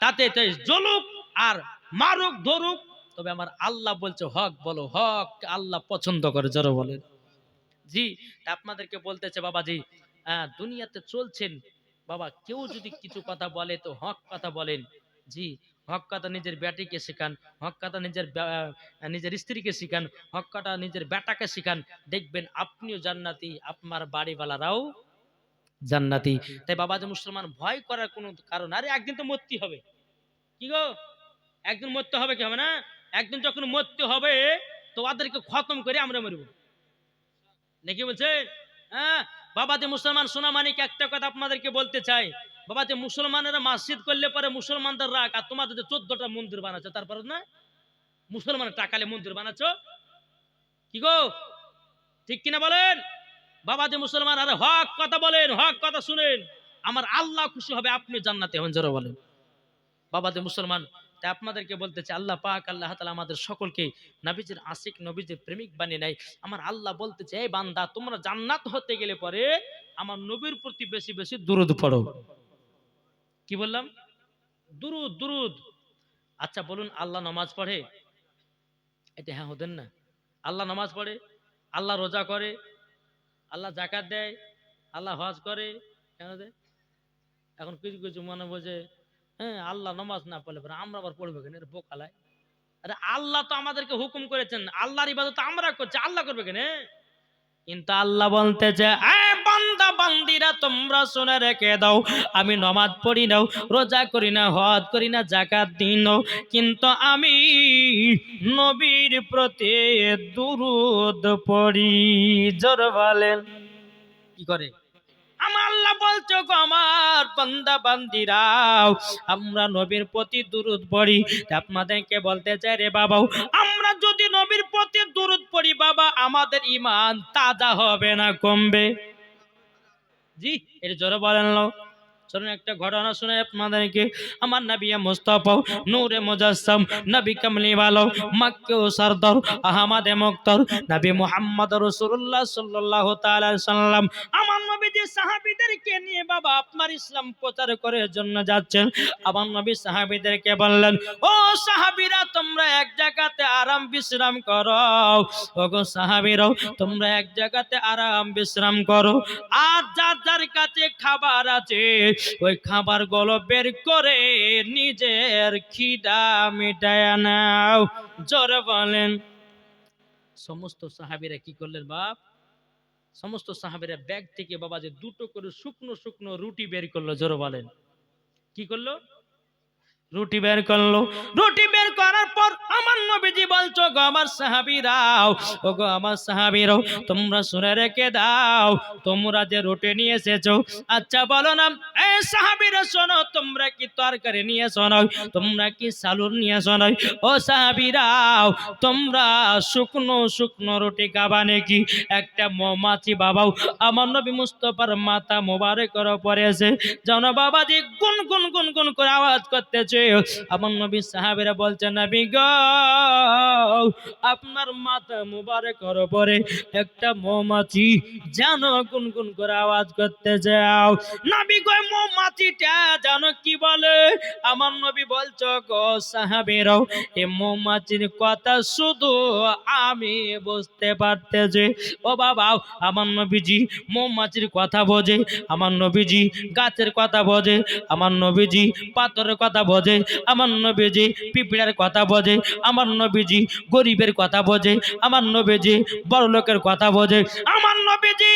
[SPEAKER 1] তাতে জ্বলুক আর মারুক ধরুক, তবে আমার আল্লাহ বলছে হক বলো, হক আল্লাহ পছন্দ করে। জোরে বলেন জি। আপনাদেরকে বলতেছে বাবাজি দুনিয়াতে চলছেন বাবা, কেউ যদি কিছু কথা বলে তো হক কথা বলেন। জি হক কথা নিজের বেটিকে শেখান, হক কথা নিজের স্ত্রীকে শিখান, হক কথা নিজের বেটাকে শিখান, দেখবেন আপনিও জান্নাতি, আপনার বাড়িওয়ালারাও জান্নাতি। তাই বাবাজি মুসলমান ভয় করার কোনো কারণ, আরে একদিন তো মরতে হবে। কি গো একদিন মরতে হবে কি হবে না? একদিন যখন মরতে হবে তো ওদেরকে খতম করে আমরা মরব নাকি বলছে? হ্যাঁ বাবা যে মুসলমান সোনা মানিক একটা কথা আপনাদেরকে বলতে চাই, বাবা যে মুসলমানেরা মসজিদ করলে পরে মুসলমানদের রাগ, আর তোমাদের যে 14টা মন্দির বানাচ্ছ তারপরে না মুসলমানের টাকালে মন্দির বানাচ্ছ। কি গো ঠিক কিনা বলেন? বাবা যে মুসলমান, আরে হক কথা বলেন, হক কথা শুনেন, আমার আল্লাহ খুশি হবে, আপনি জান্নাতে হবেন, জোরে বলেন। বাবা যে মুসলমান, তাই আপনাদেরকে বলতে চাই, আল্লাহ পাক আল্লাহ তাআলা আমাদের সকলকে নবীজির আশিক, নবীজির প্রেমিক বানিয়ে নেয়। আমার আল্লাহ বলতে চাই, এই বান্দা, তোমরা জান্নাত হতে গেলে পরে আমার নবীর প্রতি বেশি বেশি দুরূদ পড়ো। কি বললাম? দুরূদ, দুরূদ। আচ্ছা বলুন, আল্লাহ নামাজ পড়ে? এটা হ্যাঁ হতেন না? আল্লাহ নামাজ পড়ে, আল্লাহ রোজা করে, আল্লাহ যাকাত দেয়, আল্লাহ হজ করে, কেন দেয়? এখন কিছু কিছু মনে বোঝে, হ্যাঁ আল্লাহ নামাজ না পড়লে পরে আমরা আবার পড়বো কেন, এটা বোকালায়। আরে আল্লাহ তো আমাদেরকে হুকুম করেছেন, আল্লাহর ইবাদত আমরা করছি, আল্লাহ করবে কেন? কিন্তু আল্লাহ বলতেছে, এ বান্দা বান্দিরা, তোমরা শুনে রেখে দাও, আমি নামাজ পড়ি না, রোজা করি না, হজ করি না, যাকাত দিই না, কিন্তু আমি নবীর প্রতি দুরূদ পড়ি। জোরে বলেন। কি করে? আমার আল্লাহ বলছো গো, আমার বান্দা বান্দিরাও, আমরা নবীর প্রতি দুরূদ পড়ি। তা আপনাদেরকে বলতে চাই, রে বাবা, আমরা যদি নবীর প্রতি দুরূদ পড়ি বাবা, আমাদের ঈমান তাজা হবে না কমবে? জি, এর জোরে বলেন না। চলুন একটা ঘটনা শুনে আপনাদেরকে। আমার নবী মুস্তাফা নূরে মুজাসসাম, নবী কামলি ভালো, মক্কে ও সরদার, আহমদে মুক্তার, নবী মুহাম্মদ রাসূলুল্লাহ সাল্লাল্লাহু তাআলা আলাইহি সাল্লাম আমার নবীজি সাহাবীদেরকে নিয়ে বাবা আপনার ইসলাম প্রচার করার জন্য যাচ্ছেন। আমার নবী সাহাবীদেরকে বললেন, ও সাহাবীরা, তোমরা এক জায়গাতে আরাম বিশ্রাম করো। ওগো সাহাবীরাও, তোমরা এক জায়গাতে আরাম বিশ্রাম করো, আর যার যার কাছে খাবার আছে ওই খাবার গুলো বের করে নিজের খিদা মিটায় নাও। জোরে বলেন। সমস্ত সাহাবীরা কি করলেন বাপ? সমস্ত সাহাবীরা ব্যাগ থেকে বাবা যে দুটো করে শুকনো শুকনো রুটি বের করলো। জোরে বলেন। কি করলো? রুটি বের করলো। রুটি বের করার পর আমার নবীজি বলছো, গো আমার সাহাবীরাও, ও গো আমার সাহাবীরাও, তোমরা শুনে রেখে দাও, তোমরা যে রুটি নিয়ে এসেছো, আচ্ছা বলো না, এই সাহাবীরা শোনো, তোমরা কি তরকারি নিয়ে এসো না? তোমরা কি সালুর নিয়ে এসো না? ও সাহাবীরাও, তোমরা শুকনো শুকনো রুটি খাবা নাকি? একটা মৌমাছি বাবাও আমার নবী মুস্তাফার মাথা মোবারকের উপরে এসে যেন বাবাজি গুন গুন গুন গুন করে আওয়াজ করতেছে। আমার নবী সাহাবীরা বলছেন, নবী গো, আপনার মাথা মুবারকের উপরে একটা মৌমাছি যেন গুনগুন করে আওয়াজ করতে যাও। নবী গো, মৌমাছিটা জানো কি বলে? আমার নবী বলছো, গো সাহাবীরাও, এই মৌমাছির কথা শুধু আমি বুঝতে পারতেছি। ও বাবা, আমার নবীজি মৌমাছির কথা বোঝে, আমার নবীজি গাছের কথা বোঝে, আমার নবীজি পাথরের কথা বোঝে, আমার নবীজি পিঁপড়ার কথা বোঝে, আমার নবীজি গরিবের কথা বোঝে, আমার নবীজি বড় লোকের কথা বোঝে, আমার নবীজি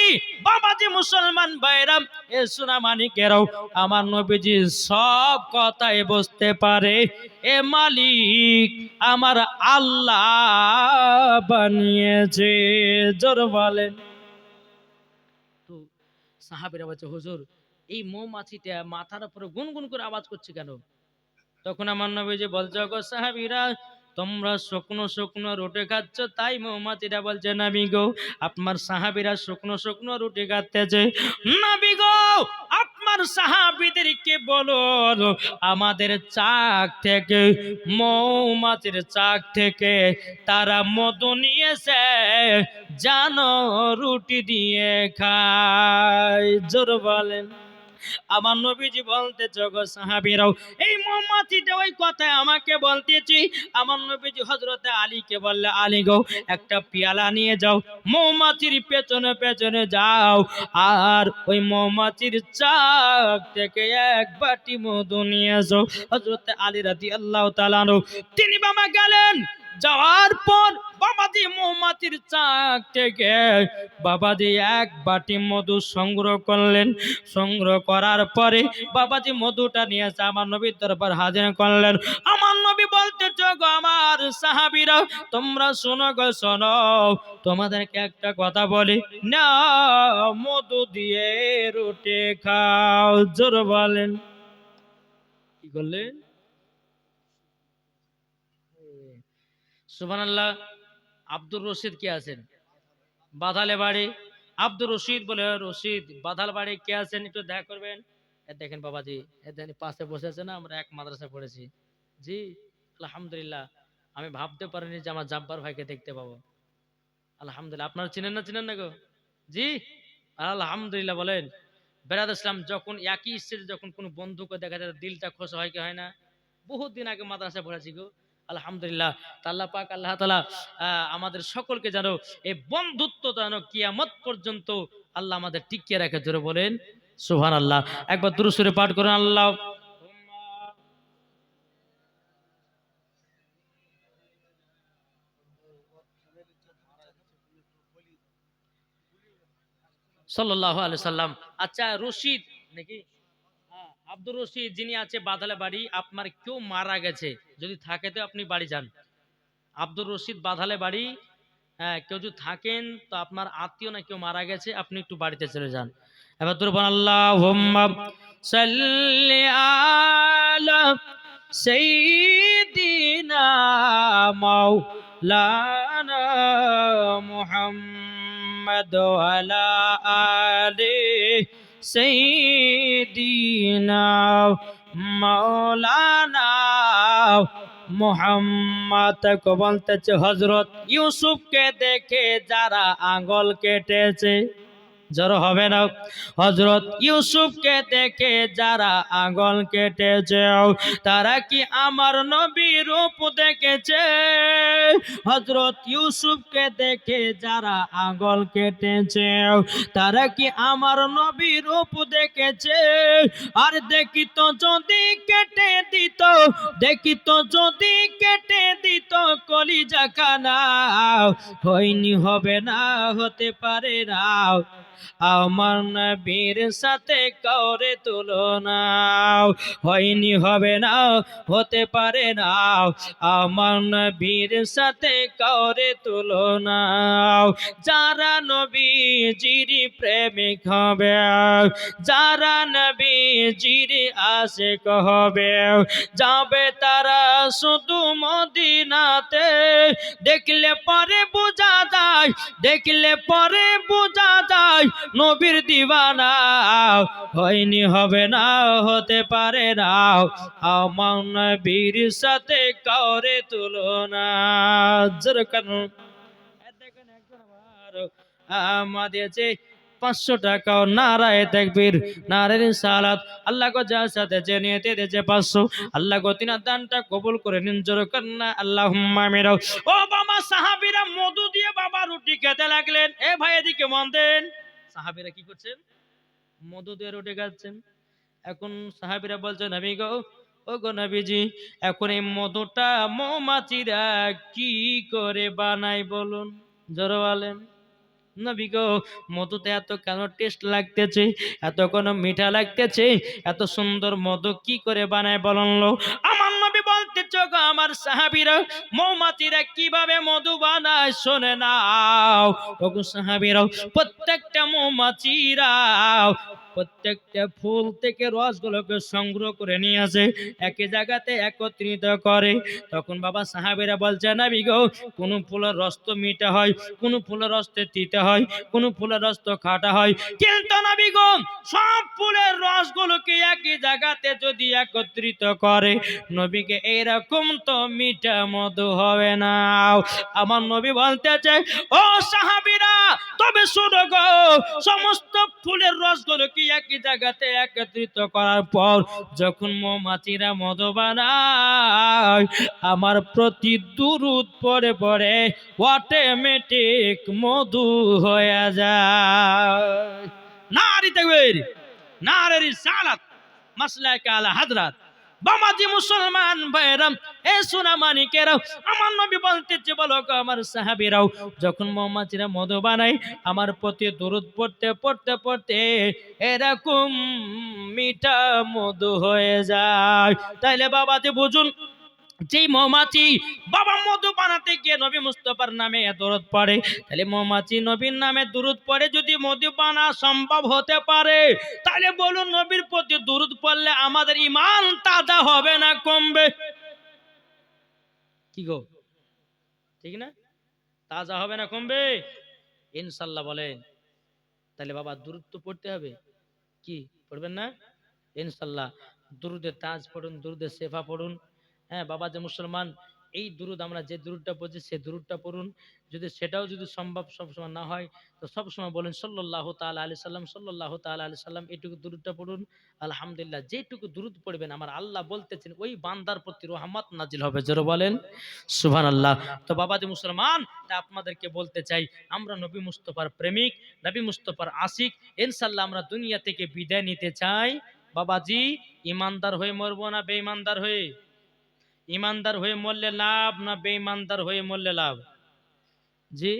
[SPEAKER 1] বাবাজি মুসলমান ভাইরা এ সোনা মানিকেরাও, আমার নবীজি সব কথাই বুঝতে পারে। এ মালিক আমার আল্লাহ বানিয়েছে। জোর বলেন। তো সাহাবীরা বলছে, হুজুর, এই মৌমাছিটা মাথার উপরে গুনগুন করে আওয়াজ করছে কেন? তখন আমার নবীজি বলছে, গো সাহাবীরা, তোমরা শুকনো শুকনো রুটি খাচ্ছ, তাই মৌমাছিটা বলছে। নবী গো, আপনার সাহাবীরা শুকনো শুকনো রুটি খাচ্ছে। নবী গো, আপনার সাহাবীদেরকে বলুন, আমাদের চাক থেকে, মৌমাছির চাক থেকে তারা মধু নিয়েছে, জানো রুটি দিয়ে খায়। জোর বলেন। আমার নবীজি বলতেছে, গো সাহাবীরাও, এই মৌমাছিটা ওই কথা আমাকে বলতেছি। আমার নবীজি হযরতে আলীকে বললে, আলী গো, একটা পেয়ালা নিয়ে যাও, মৌমাছির পেছনে পেছনে যাও, আর ওই মৌমাছির চাক থেকে এক বাটি মধু নিয়ে এসো। হযরতে আলী রাদিয়াল্লাহু তাআলা আনহু তিনি বাবা গেলেন। যাওয়ার পর বাবাজি মৌমাছির চাক থেকে বাবাজি এক বাটি মধু সংগ্রহ করলেন। সংগ্রহ করার পরে বাবাজি মধুটা নিয়ে এসে আমার নবীর দরবার হাজির করলেন। আমার নবী বলতে, গো আমার সাহাবীরা, তোমরা শোনো গো, শোনো, তোমাদেরকে একটা কথা বলি না, মধু দিয়ে রুটি খাও। জোর বলেন। কি করলেন? সুবহানাল্লাহ। আব্দুর রশিদ কে আছেন? বাদালে বাড়ি। আব্দুর রশিদ বলে, রশিদ বাধাল বাড়ি কে আছেন একটু দেখা করবেন। দেখেন বাবাজি, দেখেন পাশে বসে আছে না, আমরা এক মাদ্রাসা পড়েছি। জি আলহামদুলিল্লাহ, আমি ভাবতে পারিনি যে আমার জাব্বার ভাইকে দেখতে পাবো। আলহামদুলিল্লাহ, আপনারা চিনেন না, চিনেন না গো? জি আলহামদুলিল্লাহ। বলেন বেরাদ ইসলাম, যখন একই স্টেজে যখন কোনো বন্ধুকে দেখা যায় দিলটা খুশ হয় কি হয় না? বহুত দিন আগে মাদ্রাসা পড়েছি গো। আলহামদুলিল্লাহ, তা আল্লাহ পাক আল্লাহ তাআলা আমাদের সকলকে যেন এই বন্ধুত্ব যেন কিয়ামত পর্যন্ত আল্লাহ আমাদের টিকিয়ে রাখে। জোরে বলেন সুবহানাল্লাহ। একবার দুরূদ শরীফ পাঠ করুন। আল্লাহ সাল্লাল্লাহু আলাইহি সাল্লাম। আচ্ছা রশিদ নাকি? হ্যাঁ, আব্দুর রশিদ যিনি আছে বাদালে বাড়ি, আপনার কেউ মারা গেছে, যদি থাকে তো আপনি বাড়ি যান। আব্দুর রশিদ বাধালে বাড়ি, হ্যাঁ, কেউ যদি থাকেন তো আপনার আত্মীয় না কেউ মারা গেছে, আপনি একটু বাড়িতে চলে যান। এবার তোর বল আল্লাহুম্মা সাল্লি আলা সাইয়্যিদিনা মাওলানা মুহাম্মদ ওয়া আলা আলি সাইয়্যিদিনা মাওলানা মোহাম্মদ को বলতেছে হযরত ইউসুফকে দেখে যারা আঙ্গুল কেটেছে, জড়ো হবে না? হযরত ইউসুফকে দেখে যারা আঙ্গুল কেটেছে তারা কি আমার নবীর রূপ দেখেছে? হযরত ইউসুফকে দেখে যারা আঙ্গুল কেটেছে তারা কি আমার নবীর রূপ দেখেছে? আর দেখিত যদি কেটে দিত, দেখিত যদি কেটে দিত কলিজা খানা, হয়নি হবে না, হতে পারে না আমার নবীর সাথে কাউরে তুলনা, হয়নি হবে না, হতে পারে না আমার নবীর সাথে কাউরে তুলনা। যারা নবীজির প্রেমিক হবে, যারা নবীজির আশিক হবে, যাবে তারা শুধু মদিনাতে। দেখলে পরে বোঝা যায়, দেখলে পরে বোঝা যায় নবীর দিওয়ানা, হয়নি হবে না, হতে পারে না আমার নবীর সাথে কাউরে তুলনা। যেরকম দেখেন একজন আমাদের যে 500 টাকা নারায়ে তাকবীর নারে রিসালাত আল্লাহ গো যার সাথে যে নিয়তে দিয়েছে 500, আল্লাহ গো তিনার দানটা কবুল করে নিন। জোরে কন্না আল্লাহুম্মা আমিন। ও বাবা সাহাবীরা মধু দিয়ে বাবা রুটি খেতে লাগলেন। এ ভাই এদিকে মন দেন। সাহাবীরা কি করছেন? মধু দিয়ে রুটি খাচ্ছেন। এখন সাহাবীরা বলছে নবী গো, ও গো নবীজি, এখন এই মধুটা মৌমাছিরা কি করে বানায় বলুন? জোরে বলেন। নবী গো, মধুতে এত কেন টেস্ট লাগতেছে, এত কেন মিঠা লাগতেছে, এত সুন্দর মধু কি করে বানায় বলুন? আমার নবী বলতেছে গো আমার সাহাবীরা, মৌমাছিরা কিভাবে মধু বানায় শোনে নাও। ওগো সাহাবীরা, প্রত্যেকটা মৌমাছিরা প্রত্যেকটা ফুল থেকে রসগুলোকে সংগ্রহ করে নিয়ে আসে, একই জায়গাতে একত্রিত করে। তখন বাবা সাহাবীরা বলছে নবী গো, কোন ফুলের রস তো মিঠা হয়, কোন ফুলের রস তো তিতা হয়, কোন ফুলের রস তো খাঁটা হয়, কিন্তু নবী গো সব ফুলের রসগুলোকে একই জায়গাতে যদি একত্রিত করে নবীকে এইরকম তো মিঠা মধু হবে না। আমার নবী বলতেছে ও সাহাবীরা, তবে শুনো গো, সমস্ত ফুলের রসগুলোকে একই জায়গাতে একত্রিত করার পর যখন মৌমাছিরা মধু বানায়, আমার প্রতি দুরূদ পড়ে পড়ে অটোমেটিক মধু হয়ে যায়। নারী তাকবীর, নারে রিসালাত, মাসলাকে আলা হাজরাত। বামাজি মুসলমান ভাইরাম, এ সোনা মানিকেরাও, আমার নবী বলতেছে বলো গো আমার সাহাবীরাও, যখন মৌমাছিরা মধু বানায় আমার প্রতি দুরূদ পড়তে পড়তে পড়তে এরকম মিঠা মধু হয়ে যায়। তাইলে বাবাজি বুঝুন, যেই মৌমাছি বাবা মধু বানাতে গিয়ে নবী মুস্তাফার নামে দরুদ পড়ে, তাহলে মৌমাছি নবীর নামে দরুদ পড়ে যদি মধু বানা সম্ভব হতে পারে, তাহলে বলুন নবীর প্রতি দরুদ পড়লে আমাদের ঈমান তাজা হবে না কমবে? কি গো, ঠিক না? তাজা হবে না কমবে? ইনশাআল্লাহ বলেন। তাহলে বাবা দুরূদ তো পড়তে হবে, কি পড়বেন না? ইনশাল্লাহ দুরুদে তাজ পড়ুন, দুরুদে সেফা পড়ুন। হ্যাঁ বাবা যে মুসলমান, এই দুরুদ আমরা যে দুরুদটা পড়ছি সে দুরুদটা পড়ুন। যদি সেটাও যদি সম্ভব সবসময় না হয় তো সবসময় বলেন সাল্লাল্লাহু তাআলা আলাইহি সাল্লাম, সাল্লাল্লাহু তাআলা আলাইহি সাল্লাম, এইটুকু দুরুদটা পড়ুন। আলহামদুলিল্লাহ, যেটুকু দুরুদ পড়বেন আমার আল্লাহ বলতেছেন ওই বান্দার প্রতি রহমত নাজিল হবে। জোরে বলেন সুবহানাল্লাহ। তো বাবা যে মুসলমান, তা আপনাদেরকে বলতে চাই, আমরা নবী মুস্তাফার প্রেমিক, নবী মুস্তাফার আশিক। ইনশাআল্লাহ আমরা দুনিয়া থেকে বিদায় নিতে চাই বাবাজি ইমানদার হয়ে মরবো না বেঈমানদার হয়ে? ইমানদার হয়ে মরলে লাভ না বেঈমানদার হয়ে মরলে লাভ? জি,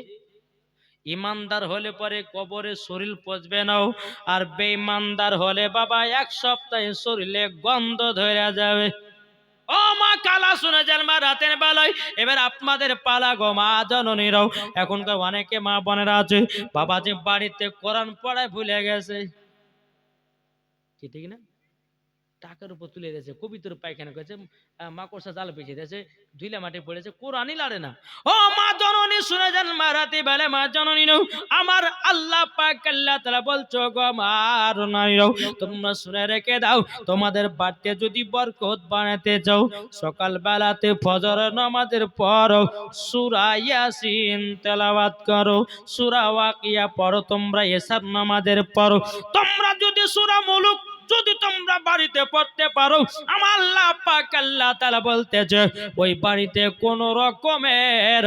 [SPEAKER 1] ইমানদার হলে পরে কবরে শরীর পচবে না, আর বেঈমানদার হলে বাবা এক সপ্তাহে শরীরে গন্ধ ধরে যাবে। ও মা কালা শুনে যান মা রাতের বেলায়, এবার আপনাদের পালা গো মা জননীরাও। এখনকার অনেকে মা বোনেরা আছে বাবাজি বাড়িতে কোরআন পড়ায় ভুলে গেছে, কি ঠিক না? টাকার উপর তুলে দিয়েছে, কবিতর পায়খানা করেছে, মাকড়সা জাল পেঁচিয়ে দিয়েছে, ধুইলা মাটি পড়েছে, কোরআনই লাড়ে না। ও মা জননী শুনে যান মা রাতে বেলা মা জননী নও, আমার আল্লাহ পাক আল্লাহ তাআলা বলছো গো মার নারীরাও, তোমরা শুনে রেখে দাও, তোমাদের বাড়িতে যদি বরকত বানাতে চাও সকাল বেলাতে ফজর নামাজের পর সূরা ইয়াসিন তেলাওয়াত করো, সূরা ওয়াকিয়া পড়ো, তোমরা এশার নামাজের পর তোমরা যদি সূরা মুলুক যদি তোমরা বাড়িতে পড়তে পারো, আমার আল্লাহ পাক আল্লাহ তাআলা বলতেছে ওই বাড়িতে কোন রকমের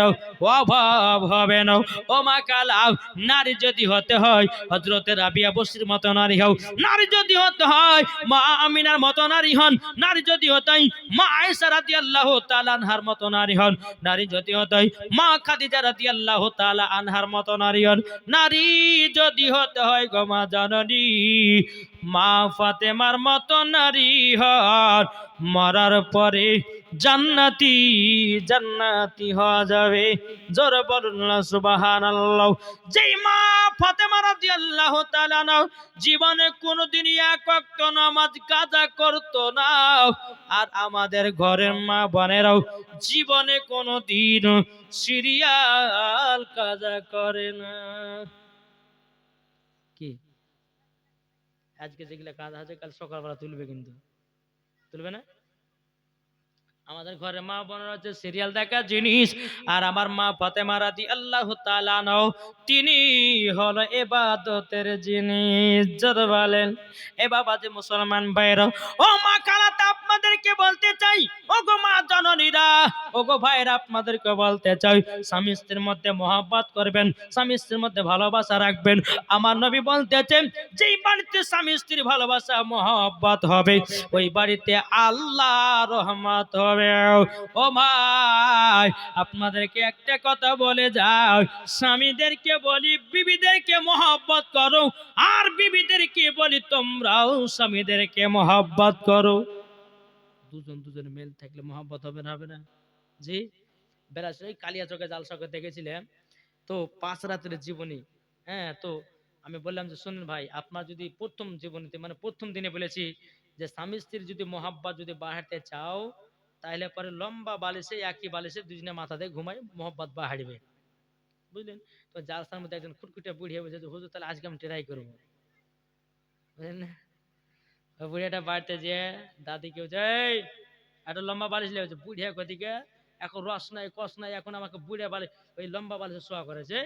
[SPEAKER 1] অভাব হবে না। ও মা কালাও, নারী যদি হতে হয় হযরতে রাবিয়া বসরির মতো নারী হও, নারী যদি হতে হয় মা আমিনার মতো নারী হন, নারী যদি হতে হয় মা আয়েশা রাদিয়াল্লাহু তাআলা আনহার মতো নারী হন, নারী যদি হতে হয় মা খাদিজা রাদিয়াল্লাহু তাআলা আনহার মতো নারী হন, নারী যদি হতে হয় গো মা জননী মা ফাতেমার মতো নারী হন, মরার পরে জান্নাতি জান্নাতি হওয়া যাবে। জোরে বলুন না সুবহানাল্লাহ। যেই মা ফাতেমা রাদিয়াল্লাহু তাআলা আনহা জীবনে কোনোদিনই এক ওয়াক্ত নামাজ কাজা করতো না, আর আমাদের ঘরের মা বোনেরাও জীবনে কোনোদিন সিরিয়াল কাজা করে না। কি আজকে যেগুলা কাজ আছে কাল সকালবেলা তুলবে, কিন্তু তুলবে না? আমাদের ঘরে মা বোনেরা হচ্ছে সিরিয়াল দেখা জিনিস, আর আমার মা ফাতেমা রাদিয়াল্লাহু তাআলা আনহা তিনি হলো ইবাদতের জিনিস। জোরে বলেন এ বাবা যে মুসলমান ভাইরা, ও মা খালাতে আপনাদেরকে বলতে চাই, ও গো মা জননীরা, ও গো ভাইরা আপনাদেরকে বলতে চাই, স্বামী স্ত্রীর মধ্যে মহব্বত করবেন, স্বামী স্ত্রীর মধ্যে ভালোবাসা রাখবেন। আমার নবী বলতেছেন যেই বাড়িতে স্বামী স্ত্রীর ভালোবাসা মহব্বত হবে ওই বাড়িতে আল্লাহ রহমত হবে। ও ভাই আপনাদেরকে একটা কথা বলে যাও, স্বামীদেরকে বলি বিবিদেরকে মহব্বত করো, আর বিবিদেরকে বলি তোমরাও স্বামীদেরকে মহব্বত করো। দুজন দুজন মেল থাকলে মহব্বত হবে না? হবে না? জি, বেড়াস ওই কালিয়াচকে জালসাকে দেখেছিলাম তো 5 রাতের জীবনী। হ্যাঁ, তো আমি বললাম যে শুনুন ভাই, আপনার যদি প্রথম জীবনীতে মানে প্রথম দিনে বলেছি যে স্বামী স্ত্রীর যদি মহাব্বত যদি বাড়াতে চাও তাহলে পরে লম্বা বালিশে একই বালিশে দুজনে মাথা দিয়ে ঘুমাই মহব্বত বাড়বে, বুঝলেন? তো জালসার মধ্যে একজন খুটখুটে বুড়িয়ে বলছে যে হুজুর তাহলে আজকে আমি ট্রাই করবো, বুঝলেন না? ওই বুড়িয়াটা বাড়িতে যে দাদি কেউ যাই একটা লম্বা বালিশ লেগেছে, বুড়িয়া কদিকে এখন রস নাই কষ নাই, এখন আমাকে বুড়িয়া বালিশ ওই লম্বা বালিশে শোয়া করেছে।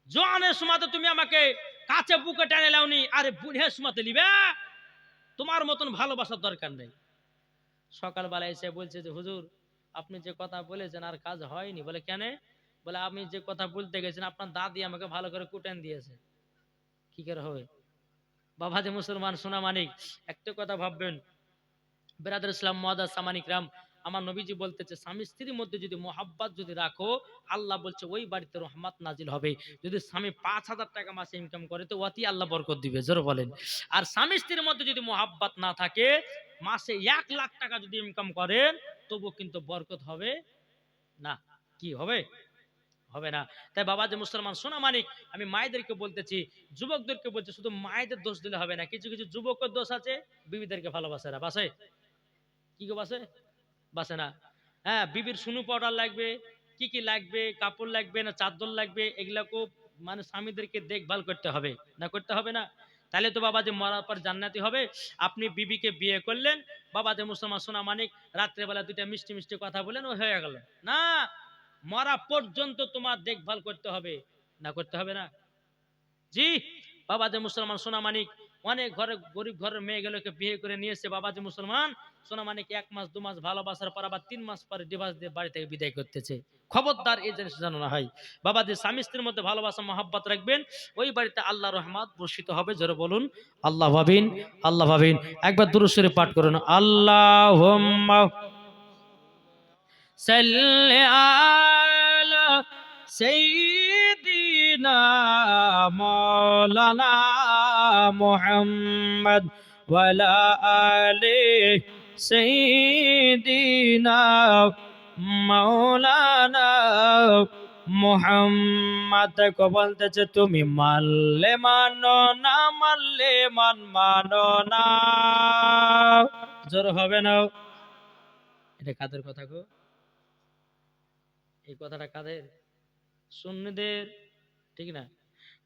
[SPEAKER 1] জোয়ানের সময় তুমি আমাকে কাছে বুকে টেনে লাওনি, আরে বুড়িয়ার সময় লিবে, তোমার মতন ভালোবাসার দরকার নেই। সকালবেলা এসে বলছে যে হুজুর আপনি যে কথা বলেছেন আর কাজ হয়নি। বলে কেন? বলে আমি যে কথা বলতে গেছেন আপনার দাদি আমাকে ভালো করে কুটেন দিয়েছে। কি করে হবে? বাবা যে মুসলমান সোনা মানিক, একটা কথা ভাববেন বেরাদুল ইসলাম মুআদ্দাস সামানিক রাম, আমার নবীজি বলতেছে স্বামী স্ত্রীর মধ্যে যদি মোহাব্বত যদি রাখো আল্লাহ বলছে ওই বাড়িতে রহমত নাজিল হবে। যদি স্বামী 5,000 টাকা মাসে ইনকাম করে তো ওয়াতি আল্লাহ বরকত দিবে। জোরে বলেন। আর স্বামী স্ত্রীর মধ্যে যদি মোহাব্বত না থাকে মাসে 1,00,000 টাকা যদি ইনকাম করেন তবু কিন্তু বরকত হবে না। কি হবে? হবে না। তাই বাবা যে মুসলমান সোনা মানিক, আমি মায়েদেরকে বলতেছি, যুবকদেরকে বলছি, শুধু মায়েদের দোষ দিলে হবে না, কিছু কিছু যুবকের দোষ আছে, বিবিদেরকে ভালোবাসে না। বাসে কি গো? বাসে বাসে না। হ্যাঁ, বিবির সুনু পাউডার লাগবে, কি কি লাগবে, কাপড় লাগবে না চাদর লাগবে, এগুলাকেও মানে স্বামীদেরকে দেখভাল করতে হবে, না করতে হবে না? তাহলে তো বাবা যে মরার পর জান্নাতি হবে। আপনি বিবিকে বিয়ে করলেন, বাবা যে মুসলমান সোনা মানিক, রাত্রেবেলা দুইটা মিষ্টি মিষ্টি কথা বলেন, ও হয়ে গেল না। মরা পর্যন্ত তোমার দেখভাল করতে হবে, না করতে হবে না? জি। বাবা যে মুসলমান সোনা মানিক অনেক ঘরে গরিব ঘরের মেয়েগুলোকে বিয়ে করে নিয়ে এসে বাবা যে মুসলমান সোনা মানিক 1 মাস 2 মাস ভালোবাসার পর আবার 3 মাস পরে ডিভোর্স দিয়ে বাড়ি থেকে বিদায় করতেছে। খবরদার এই জিনিস জানানো হয়। বাবা যে স্বামী স্ত্রীর মধ্যে ভালোবাসা মহাব্বত রাখবেন, ওই বাড়িতে আল্লাহ রহমত বর্ষিত হবে। জোরে বলুন আল্লাহ ভাবিন, আল্লাহ ভাবিন। একবার দুরূদ শরীফ পাঠ করুন। আল্লাহুম্মা সাল্লি আলা সাইয়্যিদিনা মাওলানা মুহাম্মদ ওয়া আলা আলি সাইয়্যিদিনা মাওলানা মুহাম্মদ। কো বলতেছে তুমি মানলে মানো, না মানলে মানো না। জোর হবে না? এটা কাদের কথা গো? এই কথাটা কাদের? সুন্নিদের, ঠিক না?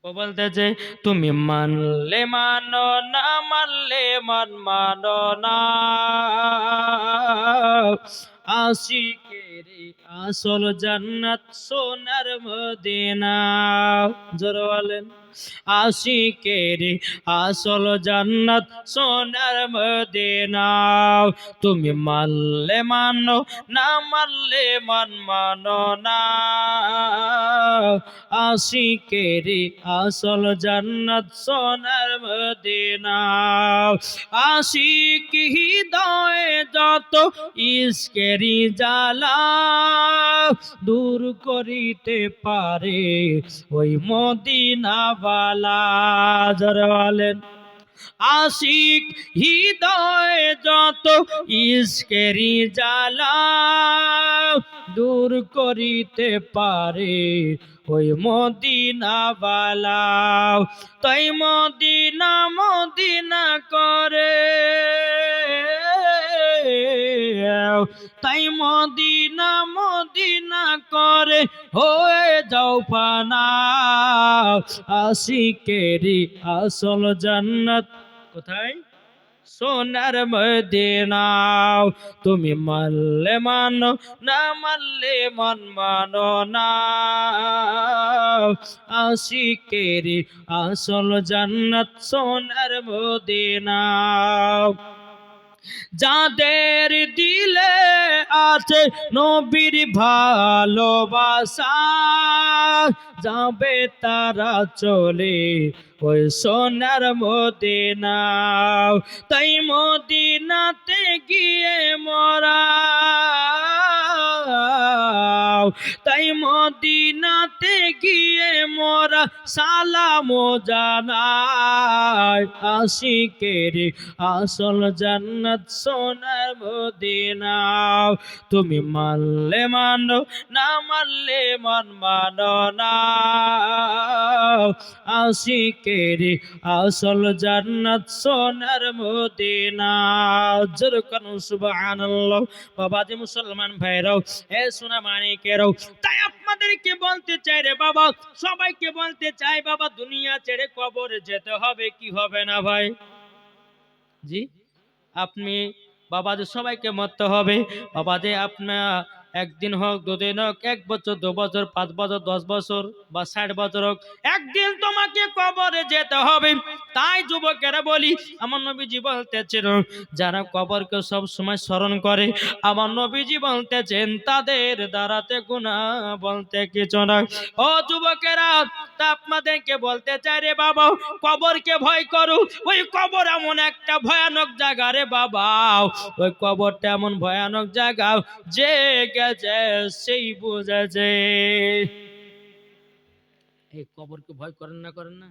[SPEAKER 1] ও বলতেছে তুমি মানলে মানো, না মানলে মানো না। আশিকের আসল জান্নাত সোনার মদিনা। জোরে বলেন। আশিকের আসল জান্নাত সোনার মদিনা। তুমি মানলে মানো, না মানলে মানো না। আশিকের আসল জান্নাত সোনার মদিনা। আশিক হৃদয়ে যত ইশকেরি জ্বালা দূর করিতে পারে ওই মদিনা বালা। যারা বলেন আশিক হৃদয়ে যত ইশকেরি জ্বালা দূর করিতে পারে ওই মদিনা বালা। তাই মদিনা মদিনা করে, তাই মদিনা মদিনা করে হয়ে যাও ফানা। আশিকেরি আসল জান্নাত কোথায়? সোনার মদিনা। তুমি মানলে মানো, না মানলে মানো না। আশিকেরি আসল জান্নাত সোনার মদিনা। যাদের দিলে আছে নবীর ভালোবাসা যাবে তারা চলে ওই সোনার মদিনা। তাই মদিনাতে গিয়ে মরা, তাই মদিনাতে গিয়ে মোরা সালাম জানাই। আশিকের আসল জান্নাত সোনার মদিনা। তুমি মানলে মানো, না মানলে মানো না। আশিকের আসল জান্নাত সোনার মদিনা। জোরে কানুন সুবহানাল্লাহ। বাবা যে মুসলমান ভাইরাও, এ সোনা মানিকেরাও, তাই আপনাদেরকে বলতে চাই রে বাবা, সবাইকে বলতে চাই বাবা, দুনিয়া ছেড়ে কবরে যেতে হবে কি হবে না ভাই? জি। আপনি বাবা যে সবাইকে মরতে হবে বাবা, যে আপনার একদিন হোক, দুদিন হোক, 1 বছর, 2 বছর, 5 বছর, 10 বছর বা 60 বছর হোক, একদিন তোমাকে কবরে যেতে হবে। তাই যুবকেরা বলি, আমার নবীজি বলতেছেন যারা কবরকে সব সময় স্মরণ করে, আমার নবীজি বলতেছেন তাদের দ্বারাতে গুনাহ বলতে কিছু না। ও যুবকেরা, তা আপনাদেরকে বলতে চাই রে বাবা, কবরকে ভয় করো। ওই কবর এমন একটা ভয়ানক জায়গা রে বাবা, ওই কবরটা এমন ভয়ানক জায়গা, যে গেছে সেই বুঝেছে। এই কবরকে ভয় করেন না, করেন না?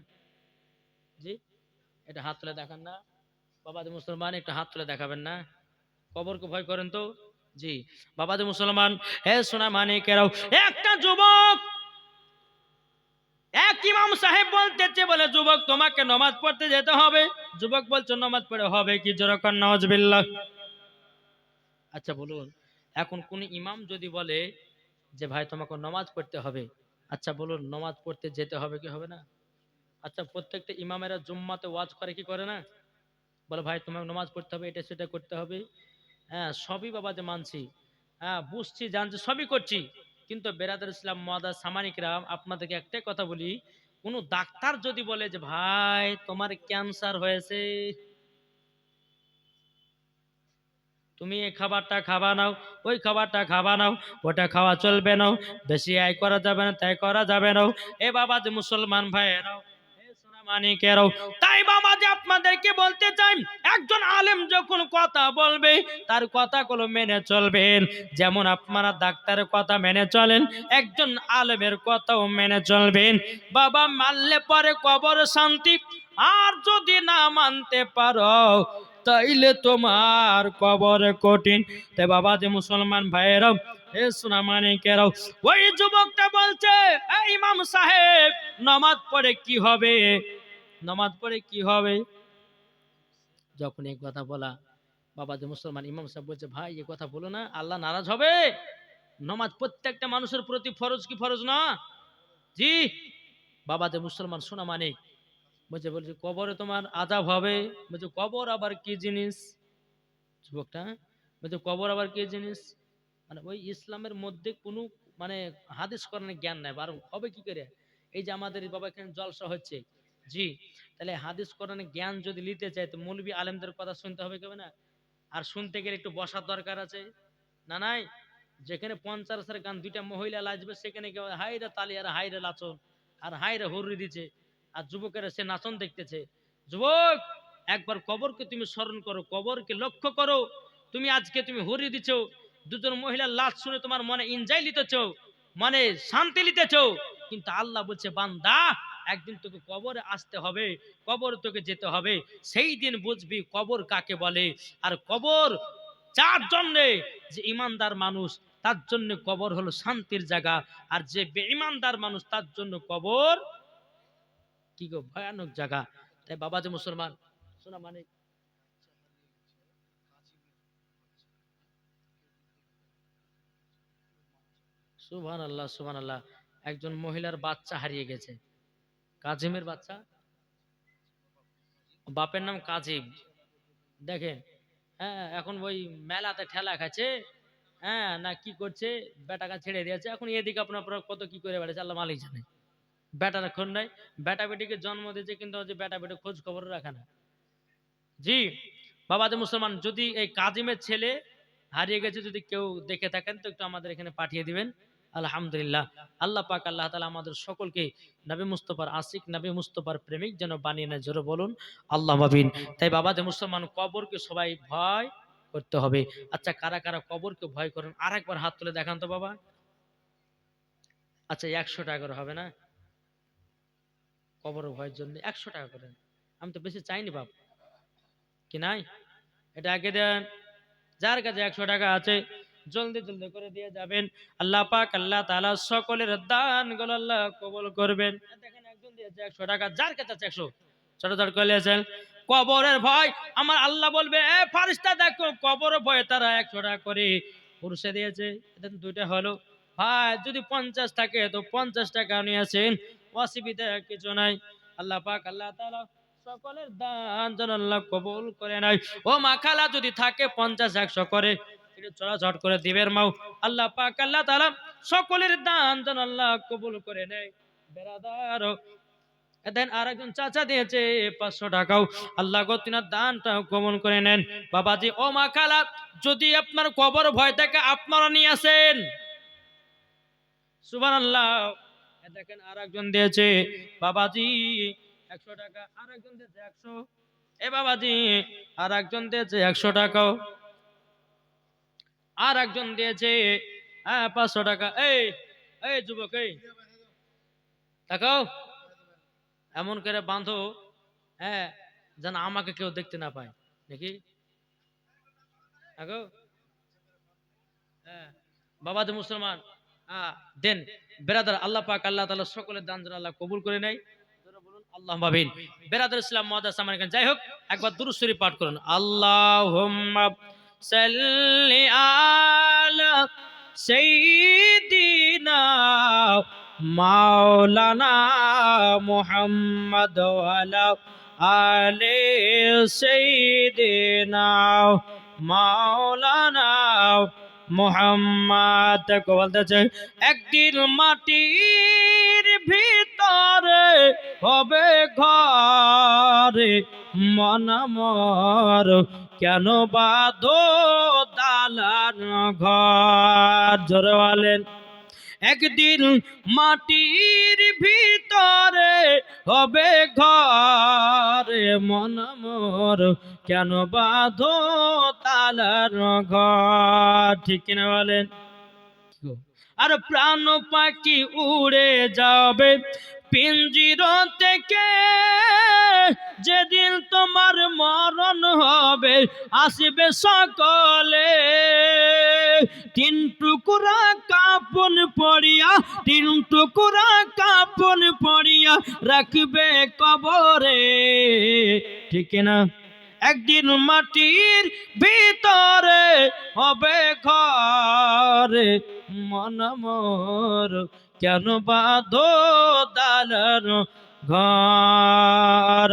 [SPEAKER 1] জি। এটা হাত তুলে দেখান না বাবা যে মুসলমান, একটা হাত তুলে দেখাবেন না? কবরকে ভয় করেন তো? জি। বাবা যে মুসলমান, হে সোনা মানিকেরাও, একটা যুবক, এক ইমাম সাহেব বলতেছে, বলে যুবক তোমাকে নামাজ পড়তে যেতে হবে। যুবক বলছে নামাজ পড়ে হবে কি? জোরাকার নাউজুবিল্লাহ। আচ্ছা বলুন, এখন কোন ইমাম যদি বলে যে ভাই তোমাকে নামাজ পড়তে হবে, আচ্ছা বলুন, নমাজ পড়তে যেতে হবে কি হবে না? আচ্ছা, প্রত্যেকটা ইমামেরা জুম্মাতে ওয়াজ করে কি করে না? বলে ভাই তোমাকে নমাজ পড়তে হবে, এটা সেটা করতে হবে। হ্যাঁ, সবই বাবা যে মানছি, হ্যাঁ বুঝছি জানছি সবই করছি, কিন্তু বেরাদার ইসলাম মাদার সামানিকরাম, আপনাদেরকে একটাই কথা বলি, কোন ডাক্তার যদি বলে যে ভাই তোমার ক্যান্সার হয়েছে, তুমি এই খাবারটা খাবা নাও, ওই খাবারটা খাবা নাও, ওটা খাওয়া চলবে না, বেশি আয় করা যাবে না, তাই করা যাবে না। এ বাবা যে মুসলমান ভাইয়েরাও, এ সোনামানিকেরাও, তাই বাবা যে আপনাদেরকে বলতে চাই, একজন আলেম যখন কথা বলবে তার কথাগুলো মেনে চলবেন। যেমন আপনারা ডাক্তারের কথা মেনে চলেন, একজন আলেমের কথাও মেনে চলবেন। বাবা মানলে পরে কবর শান্তি, আর যদি না মানতে পারো তাইলে তোমার কবর কঠিন। তাই বাবা যে মুসলমান ভাইয়েরাও, এ সোনামানিকেরাও, ওই যুবকটা বলছে এই ইমাম সাহেব নামাজ পড়ে কি হবে, নামাজ পড়ে কি হবে? যখন এই কথা বলা, বাবা যে মুসলমান ইমাম সাহেব বলছে ভাই এই কথা বলো না, আল্লাহ নারাজ হবে। নামাজ প্রত্যেকটা মানুষের প্রতি ফরজ কি ফরজ না? জি। বাবা যে মুসলমান সোনামানিক বলছে, বলছে কবরে তোমার আযাব হবে। বলছে কবর আবার কি জিনিস? যুবকটা বলছে কবর আবার কি জিনিস? মানে ওই ইসলামের মধ্যে কোনো মানে হাদিস কোরআনের জ্ঞান নাই, আর হবে কি করে? এই যে আমাদের বাবা এখানে জলসা হচ্ছে, জি, তাহলে হাদিস কোরআনের জ্ঞান যদি নিতে চাই তো মৌলবী আলেমদের কথা শুনতে হবে কেমন না? আর শুনতে গেলে একটু বসার দরকার আছে না নাই? যেখানে পঞ্চাশের গান দুইটা মহিলা লাচবে, সেখানে কেউ হাইরে তালি আর হাইরে নাচন আর হাইরে হুররি দিচ্ছে, আর যুবকেরা সে নাচন দেখতেছে। যুবক, একবার কবরকে তুমি স্মরণ করো, কবরকে লক্ষ্য করো। তুমি আজকে তুমি হুররি দিচ্ছ, দুজন মহিলার লাশ শুনে তোমার মনে ইনজাই লিতেছ, মানে শান্তি লিতেছ, কিন্তু আল্লাহ বলছে বান্দা একদিন তোকে কবরে আসতে হবে, কবর তোকে যেতে হবে, সেই দিন বুঝবি কবর কাকে বলে। আর কবর যার জন্যে, যে ইমানদার মানুষ তার জন্য কবর হলো শান্তির জায়গা, আর যে বেঈমানদার মানুষ তার জন্য কবর কি গো ভয়ানক জায়গা। তাই বাবা যে মুসলমান শোনা মানে, সুবহানাল্লাহ সুবহানাল্লাহ, একজন মহিলার বাচ্চা হারিয়ে গেছে, কাজিমের বাচ্চা, বাপের নাম কাজিম। দেখেন, হ্যাঁ এখন ওই মেলাতে ঠেলা খাচ্ছে, হ্যাঁ না কি করছে, বেটাকে ছেড়ে দিয়েছে, এখন এদিকে আপনার কত কি করে বেড়েছে আল্লাহ মালিক জানে। বেটার এখন নাই, বেটা বেটিকে জন্ম দিয়েছে, কিন্তু হচ্ছে বেটা বেটি খোঁজ খবর রাখে না। জি। বাবা যে মুসলমান, যদি এই কাজিমের ছেলে হারিয়ে গেছে যদি কেউ দেখে থাকেন তো একটু আমাদের এখানে পাঠিয়ে দিবেন। আলহামদুলিল্লাহ, আল্লাহ পাক আল্লাহ তাআলা আমাদের সকলকে নবী মুস্তাফার আশিক, নবী মুস্তাফার প্রেমিক যেন বানিয়ে নেয়, জোরে বলুন আল্লাহ আমিন। তাই বাবা যে মুসলমান, কবরকে সবাই ভয় করতে হবে। আচ্ছা, কারা কারা কবরকে ভয় করেন আর একবার হাত তুলে দেখান তো বাবা। আচ্ছা, 100 টাকা করে হবে না? কবর ভয়ের জন্য 100 টাকা করে, আমি তো বেশি চাইনি বাপ, কি নাই? এটা আগে দেন, যার কাছে 100 টাকা আছে জলদি জলদি করে দিয়ে যাবেন। আল্লাহ পাক আল্লাহ তাআলা সকলের দান গুলো আল্লাহ কবুল করবেন। দেখেন একজন দিয়েছে 100 টাকা, যার কাছে আছে 100, ছোট ছোট করে দিয়েছেন। কবরের ভয়, আমার আল্লাহ বলবে এ ফারিস্তা দেখো কবরের ভয়ে তারা 100 টাকা করে পুরুষে দিয়েছে। এদের দুইটা হলো, ভাই যদি 50 থাকে তো 50 টাকা নিয়েছেন, অসুবিধা কিছু নাই। আল্লাহ পাক আল্লাহ তাআলা সকলের দান যেন আল্লাহ কবুল করে নাই। ও মা খালা যদি থাকে 50 100 করে একটু চড়াচড় করে দিবেন মাও, আল্লাহ পাক আল্লাহ তাআলা সকলের দান যেন আল্লাহ কবুল করে নেয়। বেরাদার, দেন আরেকজন চাচা দিয়েছে 500 টাকাও, আল্লাহ গো তিনার দানটা কবুল করে নেন। বাবাজি ও মা খালা, যদি আপনার কবর ভয় থাকে আপনারা নিয়ে আসেন, সুবহানাল্লাহ। দেখেন আরেকজন দিয়েছে বাবাজি 100 টাকা, আরেকজন দিয়েছে 100, এ বাবাজি আর একজন দিয়েছে 100 টাকাও, আর একজন দিয়েছে 500 টাকা। এই এই যুবক, এই তাকাও, এমন করে বাঁধো, হ্যাঁ যেন আমাকে কেউ দেখতে না পায়, নাকি? তাকাও, হ্যাঁ বাবা যে মুসলমান, দেন বেরাদার, আল্লাহ পাক আল্লাহ তাআলা সকলের দান যেন আল্লাহ কবুল করে নেয়, বলুন আল্লাহ আমিন। বেরাদার ইসলাম মুআদ্দাস আমার এখানে, যাই হোক একবার দুরূদ শরীফ পাঠ করুন। আল্লাহুম্মা সাল্লি আলা সাইয়্যিদিনা মাওলানা মুহাম্মদ ওয়ালা আলে সাইয়্যিদিনা মাওলানা মুহাম্মদ কে বলতেছে একদিন মাটির ভিতরে হবে ঘরে মন আমার কেন বাঁধো দালান ঘর জোরে বলেন একদিন মাটির ভিতরে হবে ঘরে মন মোর কেন বাঁধো তালার ঘর ঠিক কিনা বলেন আর প্রাণ পাখি উড়ে যাবে পিঞ্জির থেকে যেদিন তোমার মরণ হবে আসবে সকলে তিন টুকরা কাপন পড়িয়া তিন টুকরা কাপন পড়িয়া রাখবে কবরে ঠিক না একদিন মাটির ভিতরে হবে ঘরে মন মোর কেন বাঁধো দালান ঘর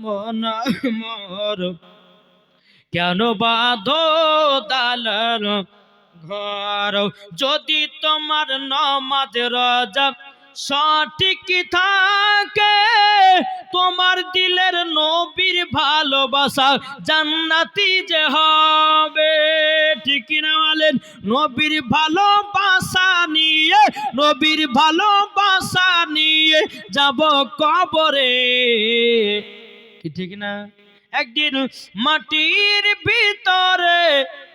[SPEAKER 1] মন মোর কেন বাঁধো দালান ঘর যদি তোমার নামাজ রোজা সঠিক থাকে তোমার দিলের নবীর ভালোবাসা জান্নাতি যে হবে ঠিক না বলেন নবীর ভালোবাসা নিয়ে নবীর ভালোবাসা নিয়ে যাব কবরে কি ঠিক না একদিন মাটির ভিতরে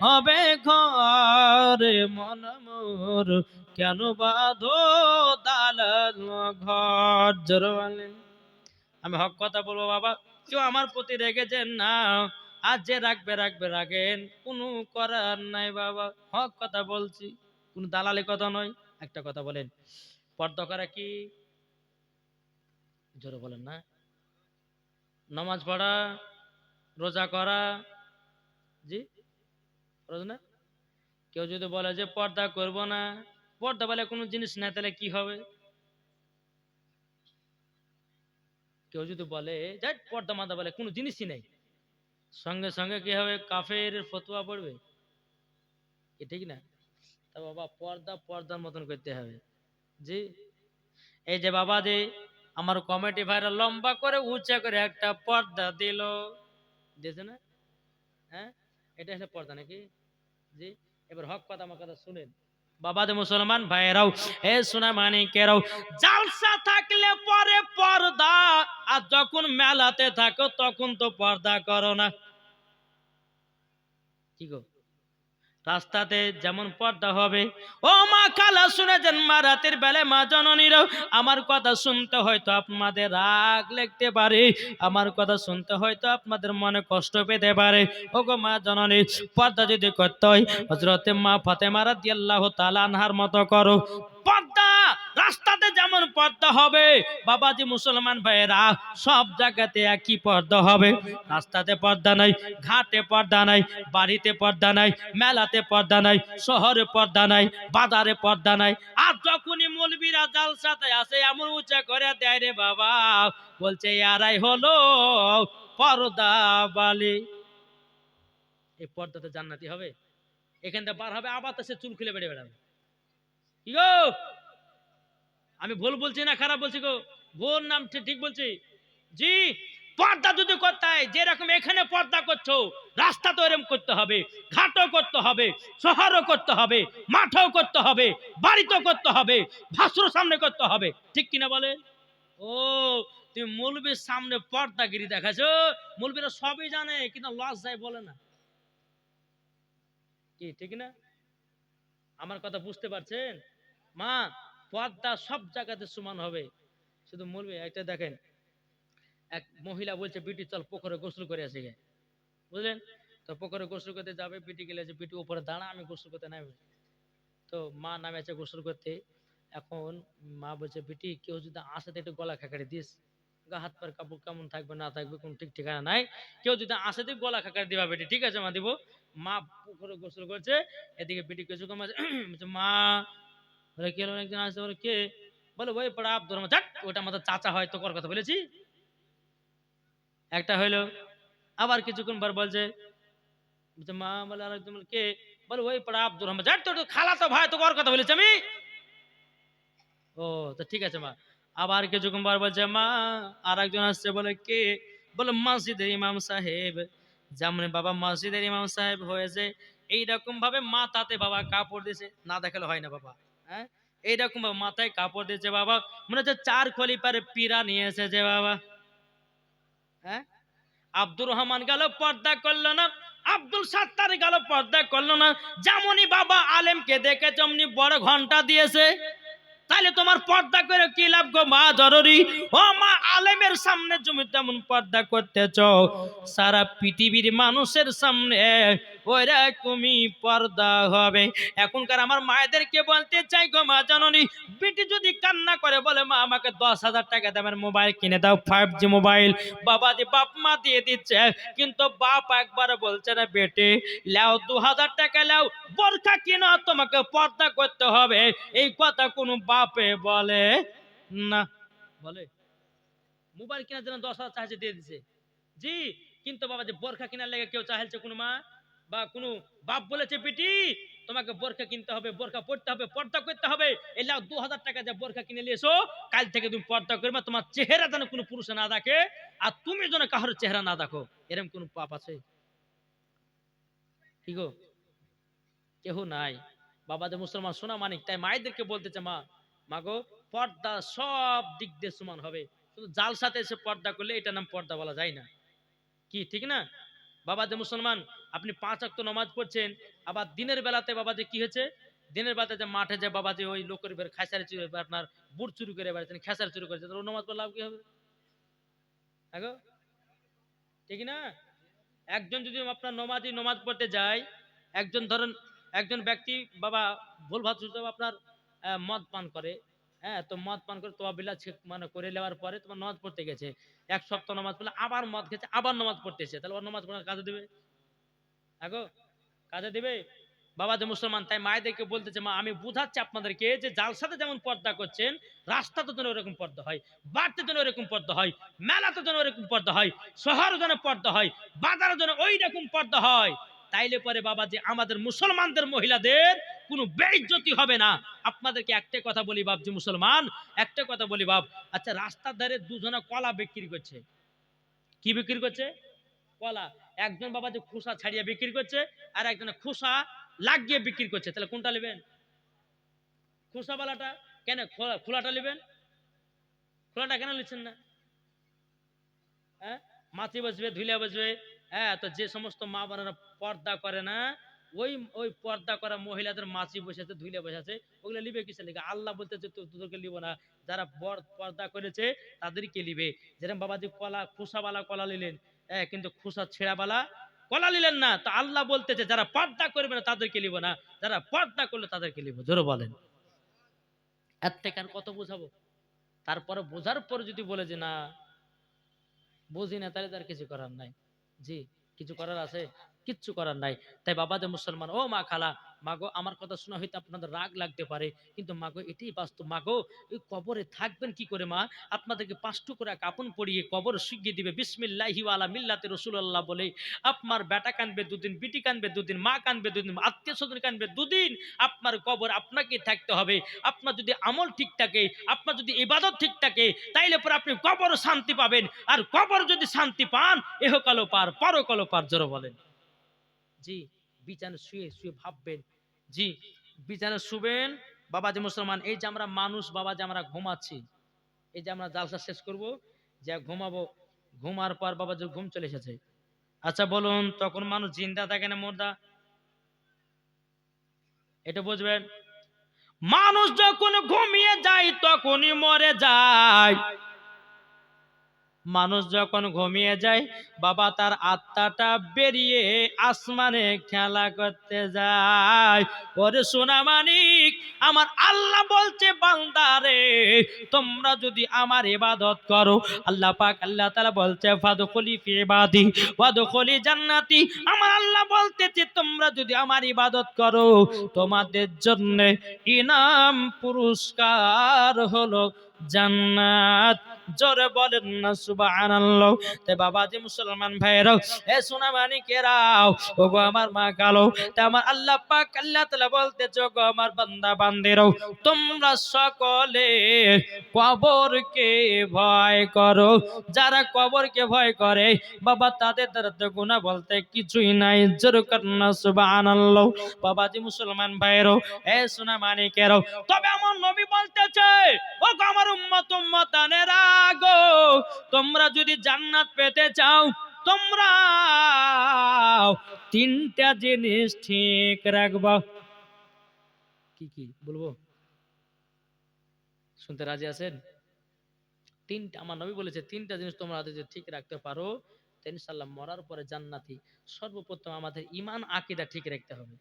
[SPEAKER 1] হবে ঘরে মন মোর কেন বাঁধো দালান ঘর জোরে বলেন আমি হক কথা বলবো বাবা কেউ আমার প্রতি রেগেছেন না আজ যে রাখবে রাখবে রাখেন কোনো করার নাই বাবা হক কথা বলছি কোনো দালালি কথা নয় একটা কথা বলেন পর্দা করা কি জোরে বলেন না নামাজ পড়া রোজা করা জি রোজা না কেউ যদি বলে যে পর্দা করব না পর্দা বলে কোনো জিনিস নাই তাহলে কি হবে কেউ যদি বলে যে পর্দা মাদা বলে কোনো জিনিসই নেই সঙ্গে সঙ্গে কি হবে কাফের ফতোয়া পড়বে কি ঠিক না তা বাবা পর্দা পর্দার মতন করতে হবে জি এই যে বাবা যে আমার কমিটি ভাইরা লম্বা করে উঁচা করে একটা পর্দা দিল দিয়েছে না হ্যাঁ এটা হচ্ছে পর্দা নাকি জি এবার হক কথা আমার কথা শুনেন বাবা দে মুসলমান ভাইরাও এ সোনা মানিকেরাও জালসা থাকলে পরে পর্দা আর যখন মেলাতে থাকো তখন তো পর্দা করো না কি গো রাস্তাতে যেমন পর্দা হবে ও মা খালা শুনে যান মা রাতের বেলায় মা জননীরাও আমার কথা শুনতে হয়তো আপনাদের রাগ লাগতে পারে আমার কথা শুনতে হয়তো আপনাদের মনে কষ্ট পেতে পারে ও গো মা জননী পর্দা যদি করতে হয় হযরতে মা ফাতেমা রাদিয়াল্লাহু তাআলা আনহার মতো করো পর্দা রাস্তাতে যেমন পর্দা হবে বাবাজি মুসলমান ভাইয়েরা সব জায়গাতে একই পর্দা হবে রাস্তাতে পর্দা নাই ঘাটে পর্দা নাই বাড়িতে পর্দা নাই মেলাতে পর্দা নাই শহরে পর্দা নাই বাজারে পর্দা নাই আর যখনই মৌলবীরা জালসাতে আসে এমন উঁচা করে দেয় রে বাবা বলছে ইয়ারাই হলো পর্দা বালি এই পর্দাতে জান্নাতি হবে এখান থেকে বার হবে আবার তো সে চুল খুলে বেড়ে বেড়াবে কি গো আমি ভুল বলছি না খারাপ বলছি গো ভুল নাম ঠিক বলছি জি পর্দা যদি করতে হয় যেরকম এখানে পর্দা করছো রাস্তা তো এরকম করতে হবে ঘাটও করতে হবে শহরও করতে হবে মাঠও করতে হবে বাড়িতেও করতে হবে ভাসুর সামনে করতে হবে ঠিক কিনা বলে ও তুমি মৌলবীর সামনে পর্দাগিরি দেখাছো মৌলবীরা সবই জানে কিন্তু লস যায় বলে না কি ঠিক না আমার কথা বুঝতে পারছেন মা পর্দা সব জায়গাতে সমান হবে শুধু মৌলবী একটা দেখেন এক মহিলা বলছে বিটি চল পুকুরে গোসল করে আসি গে বুঝলেন তো পুকুরে গোসল করতে যাবে বিটি গেলে যে বিটি উপরে দাঁড়া আমি গোসল করতে নামবে তো মা নামেছে গোসল করতে এখন মা বলছে বিটি কেউ যদি আসে তো একটু গলা খাকারি দিস গা হাত পার কাপড় কেমন থাকবে না থাকবে কোন ঠিক ঠিকানা নাই কেউ যদি আসে তো গলা খাকারি দিবা বেটি ঠিক আছে মা দিব মা পুকুরে গোসল করছে এদিকে বিটি কিছু কম আছে মা বলে কে একজন আসছে বলে কে বলে ওই পড়া আব্দুর রহমান, যাক ওটা আমাদের চাচা হয়, তো কর কথা বলেছি। একটা হইলো, আবার কিছুক্ষণ পর বলছে, বলছে মা, বলে আরেকজন বলে, কে? বলে ওই পড়া আব্দুর রহমান, যাক তো খালা তো ভাই, তো কর কথা বলেছি আমি। ও, তো ঠিক আছে মা। আবার কিছুক্ষণ পর বলছে মা, আর একজন আসছে, বলে কে? বলে মসজিদের ইমাম সাহেব। যেমন বাবা মসজিদের ইমাম সাহেব হয়েছে, এইরকম ভাবে মাথাতে বাবা কাপড় দিয়েছে, না দেখালে হয় না বাবা। হ্যাঁ, এইরকম ভাবে মাথায় কাপড় দিয়েছে বাবা, মনে হচ্ছে 4 খলিফার পীড়া নিয়ে এসেছে বাবা। হ্যাঁ, আব্দুর রহমান গেল, পর্দা করলো না। আব্দুল সাত্তার গেল, পর্দা করলো না। যেমনই বাবা আলেমকে দেখে তেমনি বড় ঘন্টা দিয়েছে। তাহলে তোমার পর্দা করে কি লাভ গো মা জরুরি? ও মা, আলেমের সামনে তুমি তেমন পর্দা করতেছ, সারা পৃথিবীর মানুষের সামনে ওইরকমই পর্দা হবে। এখনকার আমার মায়েদেরকে বলতে চাই গো মা জননী, বেটি যদি কান্না করে বলে মা আমাকে 10,000 টাকা দামের মোবাইল কিনে দাও, 5G মোবাইল, বাবা যে বাপ মা দিয়ে দিচ্ছে, কিন্তু বাপ একবার বলছে না বেটে লাও 2,000 টাকা লাও, বোরকা কিনো, তোমাকে পর্দা করতে হবে, এই কথা কোনো বাপে বলে না। বলে মোবাইল কেনার জন্য 10,000 চাইছে, দিয়ে দিছে জি, কিন্তু বাবা যে বোরখা কেনার লেগে কেউ চাইছে কোনো মা বা কোনো বাপ বলেছে বেটি তোমাকে বোরখা কিনতে হবে, বোরখা পড়তে হবে, পর্দা করতে হবে, এই লাও 2,000 টাকা যে বোরখা কিনে নিয়ে এসো, কাল থেকে তুমি পর্দা করবে, তোমার চেহারা যেন কোনো পুরুষে না দেখে, আর তুমি যেন কারোর চেহারা না দেখো। এরকম কোন পাপ আছে কি গো? কেহ নাই। বাবা যে মুসলমান সোনা মানিক, তাই মায়েদেরকে বলতেছে মা, মাগো পর্দা সব দিক দিয়ে সমান হবে, শুধু জালসাতে এসে পর্দা করলে এটা নাম পর্দা বলা যায় না। কি ঠিক না? বাবা যে মুসলমান, আপনি 5 ওয়াক্ত নামাজ পড়ছেন, আবার দিনের বেলাতে বাবা যে কি হয়েছে, দিনের বেলাতে যে মাঠে যে বাবা যে ওই লোকের বের খাসারি চুরি, আপনার বুট চুরি করে বেড়াচ্ছেন, খেসার চুরি করেছে, তাহলে নামাজ পড়লে লাভ কি হবে? আগো ঠিক না? একজন যদি আপনার নমাজি নমাজ পড়তে যায়, একজন ধরেন একজন ব্যক্তি বাবা ভুল ভাত আপনার মদ পান করে, হ্যাঁ, তো মদ পান করে তোয়া বিলা মানে করে নেওয়ার পরে তোমার নামাজ পড়তে গেছে, 1 সপ্তাহ নামাজ পড়লে আবার মদ খেয়েছে, আবার নামাজ পড়তেছে, তাহলে ওর নামাজ পড়ার কাজে দেবে? আগো কাজে দিবে? বাবা যে মুসলমান, তাই মায়েদেরকে বলতেছে মা, আমি বুঝাচ্ছি আপনাদেরকে যে জালসাতে যেমন পর্দা করছেন, রাস্তাতে যেন ওরকম পর্দা হয়, বাড়িতে যেন ওরকম পর্দা হয়, মেলাতে যেন ওরকম পর্দা হয়, শহরে যেন পর্দা হয়, বাজারে যেন ওই রকম পর্দা হয়। তাইলে পরে বাবা যে আমাদের মুসলমানদের মহিলাদের কোনো বেইজ্জতি হবে না। আপনাদেরকে একটা কথা বলি বাপ যে মুসলমান, একটা কথা বলি বাপ, আচ্ছা রাস্তার ধারে দুজনে কলা বিক্রি করছে, কি বিক্রি করছে? কলা। একজন বাবা যে খোসা ছাড়িয়ে বিক্রি করছে, আর একজন খোসা লাগিয়ে বিক্রি করছে, তাহলে কোনটা নেবেন? খোসাওয়ালাটা। কেন খোলাটা নেবেন? খোলাটা কেন নিচ্ছেন না? হ্যাঁ, মাছি বসবে, ধুলে বসবে। হ্যাঁ, তো যে সমস্ত মা বোনেরা পর্দা করে না, ওই ওই পর্দা করা মহিলাদের মাছি বসেছে, ধুলে বসেছে, ওগুলো লিবে কিসের লিগে? আল্লাহ বলতেছে তোদেরকে লিব না, যারা পর্দা করেছে তাদেরকে লিবে। যেরকম বাবাজি কলা খোসাওয়ালা কলা নিলেন, হ্যাঁ, কিন্তু খোসা ছেঁড়াওয়ালা কলা নিলেন না, তো আল্লাহ বলতেছে যারা পর্দা করবে না তাদেরকে লিব না, যারা পর্দা করলে তাদেরকে লিব। জোরে বলেন। এর থেকে আর কত বোঝাবো? তারপরে বোঝার পর যদি বলে যে না বুঝি না, তাহলে তার কিছু করার নাই। জি, কিছু করার আছে? কিচ্ছু করার নাই। তাই বাবা যে মুসলমান, ও মা খালা, মাগো আমার কথা শোনা হইতে আপনাদের রাগ লাগতে পারে, কিন্তু মাগো এটাই বাস্তব। মাগো এই কবরে থাকবেন কি করে মা? আপনাদেরকে 5 করে কাপড় পরিয়ে কবর শিখিয়ে দিবে বিসমিল্লাহি ওয়ালা মিল্লাতে রাসূলুল্লাহ বলে। আপনার বেটা কানবে 2 দিন, বিটি কানবে 2 দিন, মা কানবে 2 দিন, আত্মীয় স্বজন কানবে 2 দিন। আপনার কবর আপনাকেই থাকতে হবে। আপনার যদি আমল ঠিক থাকে, আপনার যদি ইবাদত ঠিক থাকে, তাইলে পরে আপনি কবর শান্তি পাবেন। আর কবর যদি শান্তি পান, এহকালও পার, পরকালও পার। জোরে বলেন। জি, বিছানা শুয়ে শুয়ে ভাববেন। জি, বিছানা শুবেন। বাবা যে মুসলমান, এই যে আমরা মানুষ বাবা যে আমরা ঘুমাচ্ছি, এই যে আমরা জালসা শেষ করব, যে ঘুমাবো, ঘুমার পর বাবা যে ঘুম চলে এসেছে, আচ্ছা বলুন তখন মানুষ জিন্দা থাকে না মুর্দা? এটা বুঝবেন। মানুষ যখন ঘুমিয়ে যায় তখনই মরে যায়। মানুষ যখন ঘুমিয়ে যায় বাবা তার আত্মাটা বেরিয়ে আসমানে খেলা করতে যায়। ওরে সোনা মানিক, আমার আল্লাহ বলছে বান্দারে তোমরা যদি আমার ইবাদত করো, আল্লাহ পাক আল্লাহ তাআলা বলছে ফাদখুলি ফি ইবাদি ওয়াদখুলি জান্নাতি। আমার আল্লাহ বলতেছে তোমরা যদি আমার ইবাদত করো তোমাদের জন্য ইনাম পুরস্কার হলো জান্নাত। জোরে বলেন না সুবহানাল্লাহ। তে বাবাজি মুসলমান ভাইরাও, এ সোনা মানিকেরাও, ওগো আমার মা কালো, তে আমার আল্লাহ পাক আল্লাহ তাআলা বলতেছে ওগো আমার বান্দা বান্দিরাও, তোমরা সকলে কবরকে ভয় করো। যারা কবরকে ভয় করে বাবা তাদের দ্বারা তো গুনাহ বলতে কিছুই নাই। জোরে করেন না সুবহানাল্লাহ। বাবাজি মুসলমান ভাইরাও, এ সোনা মানিকেরাও, তবে আমার নবী বলতেছে ওগো আমার উম্মত উম্মতানেরা গো, তোমরা যদি জান্নাত পেতে চাও তোমরা তিনটা জিনিস ঠিক রাখবা। কি কি বলবো, শুনতে রাজি আছেন? তিনটা আমার নবী বলেছে তিনটা জিনিস তোমরা যদি ঠিক রাখতে পারো তো ইনশাআল্লাহ মরার পরে জান্নাতি। সর্বপ্রথম আমাদের ঈমান আকীদা ঠিক রাখতে হবে।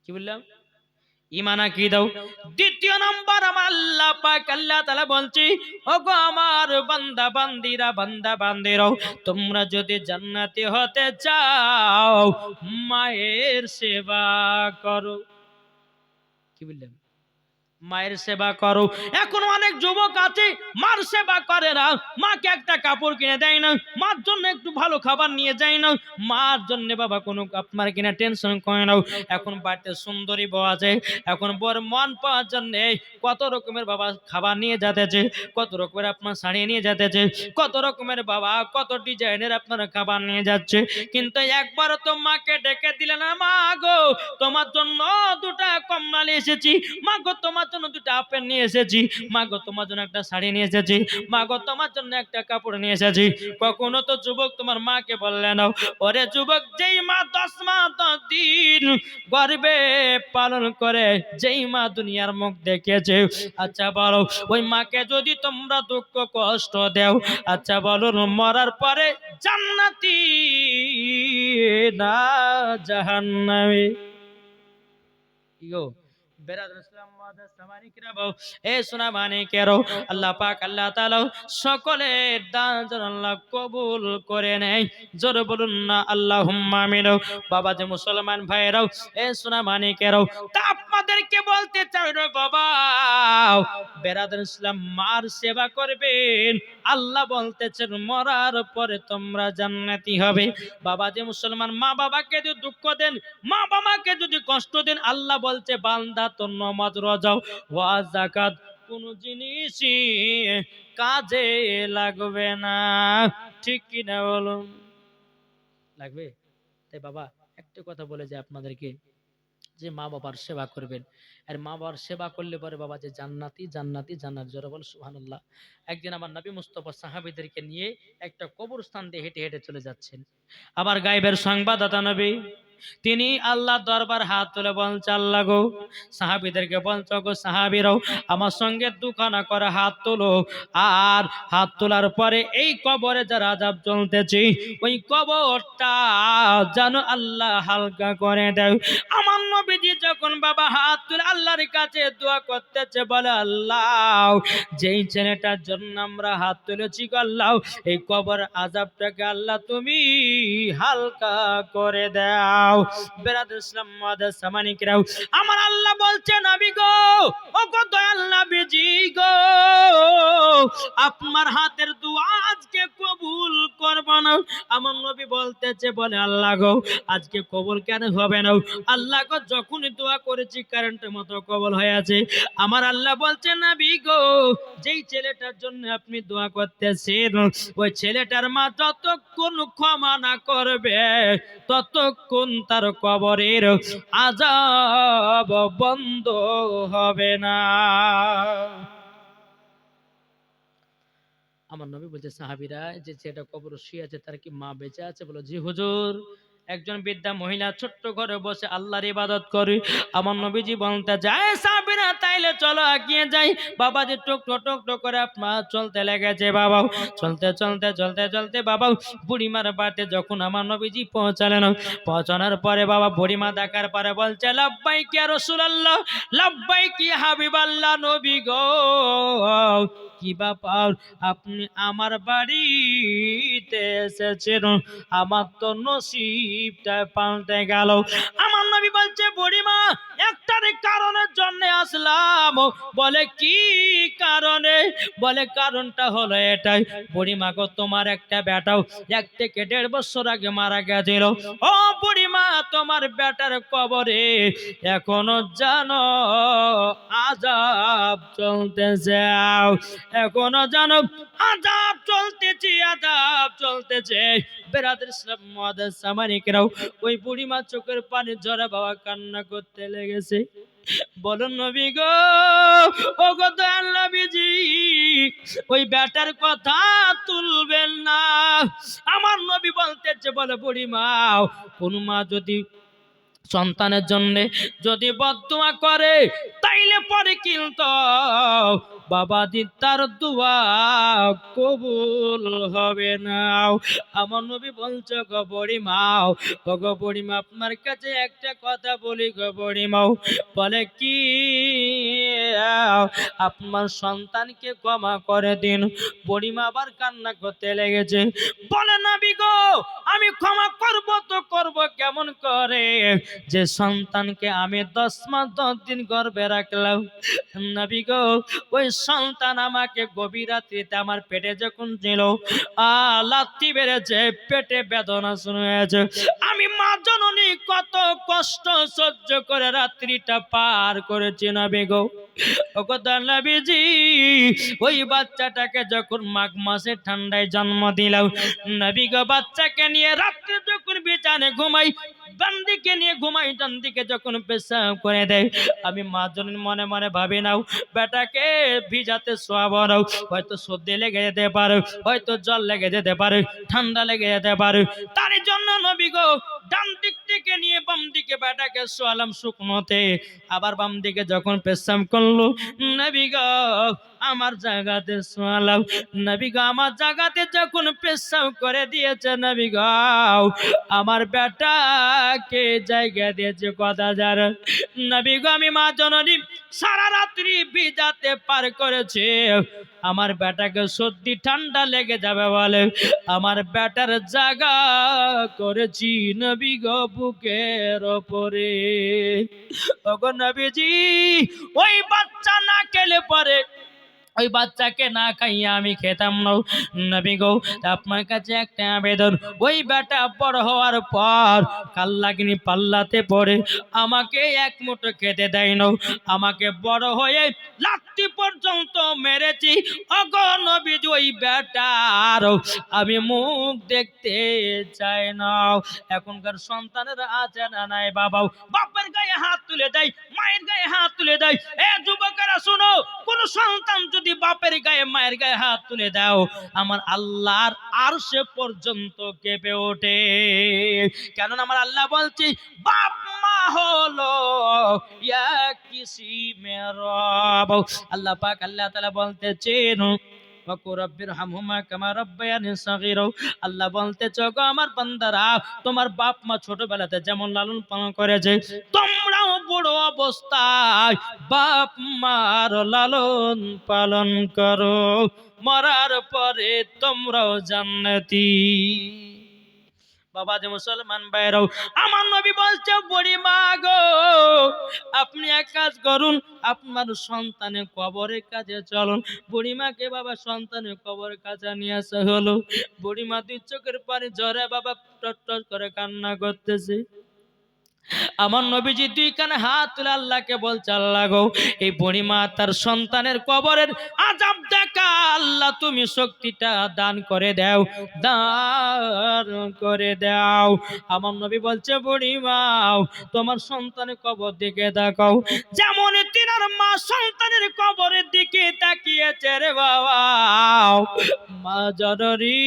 [SPEAKER 1] কি বললাম? ঈমান আকীদাও। দ্বিতীয় নাম্বার আমার আল্লাহ পাক আল্লাহ তাআলা বলছি ওগো আমার বান্দা বান্দিরা বান্দা বান্দিরাও, তোমরা যদি জান্নাতি হতে চাও মায়ের সেবা করো। কি বললেন? মায়ের সেবা করো। এখন অনেক যুবক আছে মার সেবা করে না, মাকে একটা কাপড় কিনে দেয় না, মার জন্য একটু ভালো খাবার নিয়ে যায় না, মার জন্য বাবা কোনো আপনার কিনা টেনশন করে না। এখন বাড়িতে সুন্দরী বউ আছে, এখন বর মন পাওয়ার জন্য কত রকমের বাবা খাবার নিয়ে যেতেছে, কত রকমের আপনার শাড়ি নিয়ে যেতেছে, কত রকমের বাবা কত ডিজাইনের আপনার খাবার নিয়ে যাচ্ছে, কিন্তু একবার তো মাকে ডেকে দিলে না, মা গো তোমার জন্য দুটা কমলা নিয়ে এসেছি, মা গো তোমার জন্য দুটো আপেল নিয়ে এসেছি, মা গো তোমার জন্য একটা শাড়ি নিয়ে এসেছি, মা গো তোমার জন্য একটা কাপড় নিয়ে এসেছি। কখনো তো যুবক তোমার মাকে বললে না? ওরে যুবক, যেই মা 10 মাস 10 দিন গর্ভে পালন করে, যেই মা দুনিয়ার মুখ দেখেছে, আচ্ছা বলো ওই মাকে যদি তোমরা দুঃখ কষ্ট দাও, আচ্ছা বলো মরার পরে জান্নাতি না জাহান্নামী? কি গো বেরাদর ইসলাম মাদার সামানিকরা বউ, এ সোনা মানিকেরও, আল্লাহ পাক আল্লাহ তাআলা সকলের দান যেন আল্লাহ কবুল করে নেয়। জোরে বলুন না আল্লাহুম্মা আমিন। বাবা যে মুসলমান ভাইরাও, এ সোনা মানিকেরও, তা আপনাদেরকে বলতে চাই রে বাবা, বেরাদর ইসলাম মার সেবা করবেন, আল্লাহ বলতেছেন মরার পরে তোমরা জান্নাতি হবে। বাবা যে মুসলমান মা বাবাকে যদি দুঃখ দেন, মা বাবাকে যদি কষ্ট দেন, আল্লাহ বলছে বান্দা তোর নামাজ রোজা ওয়াজ যাকাত কোন জিনিসই কাজে লাগবে না। ঠিক কি না বলুন? লাগবে? তাই বাবা একটা কথা বলে যায় আপনাদেরকে, যে মা বাবার সেবা করবেন, আর মা বাবার সেবা করলে পরে বাবা যে জান্নাতি জান্নাতি জান্নাত। জোরে বল সুবহানাল্লাহ। একদিন আমার নবী মুস্তাফা সাহাবীদেরকে নিয়ে একটা কবরস্থান দিয়ে হেঁটে হেঁটে চলে যাচ্ছেন। আবার গায়েবের সংবাদদাতা নবী, তিনি আল্লাহ দরবার হাত তুলে বলছে আল্লাহ গো, সাহাবীদেরকে বলছো গো সাহাবীরাও আমার সঙ্গে দুখানা করে হাত তোলো, আর হাত তোলার পরে এই কবরে যারা আযাব চলতেছে ওই কবরটা যেন আল্লাহ হালকা করে দেয়। আমার নবীজি যখন বাবা হাত তুলে আল্লাহর কাছে দোয়া করতেছে, বলে আল্লাহ যেই ছেলেটার জন্য আমরা হাত তুলেছি গো আল্লাহ, এই কবর আযাবটাকে আল্লাহ তুমি হালকা করে দাও। বেরাদর ইসলাম মাদার সামানিকরাও, আমার আল্লাহ বলছে নবী গো, ও গো দয়াল নবীজি গো, আপনার হাতের দোয়া আজকে কবুল করব না। আমার নবী বলতেছে, বলে আল্লাহ গো আজকে কবুল কেন হবে না? আল্লাহ গো যখনই দোয়া করেছি কারেন্টের মতো কবুল হয়ে আছে। আমার আল্লাহ বলছে নবী গো, যেই ছেলেটার জন্য আপনি দোয়া করতেছেন ওই ছেলেটার মা যতক্ষণ ক্ষমা না করবে ততক্ষণ তার কবরের আযাব বন্ধ হবে না। আমার নবী বলছে সাহাবীরা, যে ছেলেটা কবরে শুয়ে আছে তার কি মা বেঁচে আছে? বলো জি হুজুর। একজন বৃদ্ধা মহিলা ছোট্ট ঘরে বসে আল্লাহর ইবাদত করে। আমার নবীজি বলতে যায়, সাবিরা তাইলে চলো এগিয়ে যাই। বাবাজি টুক করে আপনার চলতে লেগেছে। বাবা চলতে বাবা বুড়িমার বাড়িতে যখন আমার নবীজি পৌঁছালেন, পৌঁছানোর পরে বাবা বুড়িমা দেখার পরে বলছে, লাব্বাইক ইয়া রাসূলুল্লাহ, লাব্বাইক ইয়া হাবিবাল্লাহ, নবী গো কি ব্যাপার, আপনি আমার বাড়িতে এসেছেন, আমার তো নসিবটা পাল্টে গেল। আমার নবী বলছে, বুড়িমা একটার কারণের জন্য আসলাম। বলে কি কারণে? বলে কারণটা হলো এটাই, বুড়িমা গো তোমার একটা বেটাও 1 থেকে 1.5 বছর আগে মারা গেছিল। ও বুড়িমা, তোমার বেটার কবরে এখনো জানো আযাব চলতেছে, এখনো জানো আযাব চলতেছে। বেরাদের ইসলাম মুআদ্দাস সামানিকরাও, ওই বুড়িমা চোখের পানি ঝরে বাবা কান্না করতে লেগেছে। বলুন নবী গো, ও গো দয়াল নবীজি, ওই বেটার কথা তুলবেন না। আমার নবী বলতেছে, বলে বুড়িমা, কোন মা যদি সন্তানের জন্য যদি বদদুয়া করে তাইলে পরে কিন্তু বাবাজি তার দোয়া কবুল হবে না। আমার নবী বলছে, গো বুড়িমাও, গো বুড়িমা আপনার কাছে একটা কথা বলি গো বুড়িমাও। বলে কি? আপনার সন্তানকে ক্ষমা করে দিন। বুড়িমা আবার কান্না করতে লেগেছে। বলে নবী গো, আমি ক্ষমা করব তো করব কেমন করে, যে সন্তানকে আমি 10 মাস 10 দিন গর্ভে রাখলাম। নবী গো, ওই সন্তান আমাকে গভীর রাত্রিতে আমার পেটে যখন ছিল, লাথি বেড়েছে, পেটে বেদনা শুরু হয়েছে। আমি মা জননী কত কষ্ট সহ্য করে রাত্রিটা পার করেছি নবী গো। নবীজি, ওই বাচ্চাটাকে যখন মাঘ মাসে ঠান্ডায় জন্ম দিলাম, নবী গো বাচ্চাকে নিয়ে রাত্রে যখন বিছানে ঘুমাই, ডান দিকে নিয়ে ঘুমাই, ডান দিকে যখন পেশাব করে দেয়, আমি মা জননী মনে মনে ভাবি নাও বেটাকে ভিজাতে শোয়াবো, হয়তো সর্দি লেগে যেতে পারে, হয়তো জল লেগে যেতে পারে, ঠান্ডা লেগে যেতে পারে। তার জন্য নবী গো ডান দিক থেকে নিয়ে বাম দিকে বেটাকে শোয়ালাম শুকনোতে। আবার বাম দিকে যখন পেশাব করলো, নবী গো আমার জায়গাতে শোয়ালাম। নবী গো আমার জায়গাতে যখন পেশাব করে দিয়েছে, নবী গো আমার বেটাকে জায়গা দিয়েছে কথা যার। নবী গো আমি মা জননী সারা রাত্রি ভিজাতে পার করেছে। আমার বেটাকে সর্দি ঠান্ডা লেগে যাবে বলে আমার বেটার জায়গা করেছি নবী গো বুকের ওপরে। ওগো নবীজি, ওই বাচ্চা না খেলে পরে, ওই বাচ্চাকে না খাইয়া আমি খেতাম না। নবী গো আপনার কাছে একটা আবেদন, ওই বেটা বড় হওয়ার পর কাল্লাগিনি পাল্লাতে পড়ে আমাকে এক মুঠো খেতে দেয় না, আমাকে বড় হয়ে লাত্তি পর্যন্ত মেরেছি। ওগো নবীজি, ওই বেটার আমি মুখ দেখতে চাই না। এখনকার সন্তানেরা আছে না নাই বাবা, বাপের গায়ে হাত তুলে দেয়, মায়ের গায়ে হাত তুলে দেয়। এ যুবকেরা শোনো, কোন সন্তান যদি বাপের গায়ে মায়ের গায়ে হাত তুলে দাও, আমার আল্লাহর আরশে পর্যন্ত কেঁপে ওঠে। কেননা আমার আল্লাহ বলছে, বাপ মা হলো এক কিসিমের রব। আল্লাহ পাক আল্লাহ তাআলা বলতেছেন, আল্লাহ বলতেছ, গো আমার বান্দারা, তোমার বাপ মা ছোটবেলাতে যেমন লালন পালন করেছে, তোমরাও বড় অবস্থায় বাপ মার লালন পালন করো, মরার পরে তোমরাও জান্নাতি। বাবা যে মুসলমান ভাইরাও, আমার নবী বলছে, বড়ি মা গো আপনি এক কাজ করুন, আপনার সন্তানের কবরের কাছে চলুন। বুড়িমাকে বাবা সন্তানের কবরের কাছে নিয়ে আসা হলো। বুড়িমা 2 চোখের পানি ঝরে বাবা টট করে কান্না করতেছে। আমার নবীজি 2 কানে হাত তুলে আল্লাহকে বলছে, আল্লাহ গো এই বুড়িমা তার সন্তানের কবরের আযাব দেখা আল্লাহ তুমি শক্তিটা দান করে দাও, দান করে দাও। আমার নবী বলছে, বুড়িমা তোমার সন্তানের কবর দিকে তাকাও, যেমন তিনার মা সন্তানের কবরের দিকে তাকিয়েছে রে বাবা, মা জননী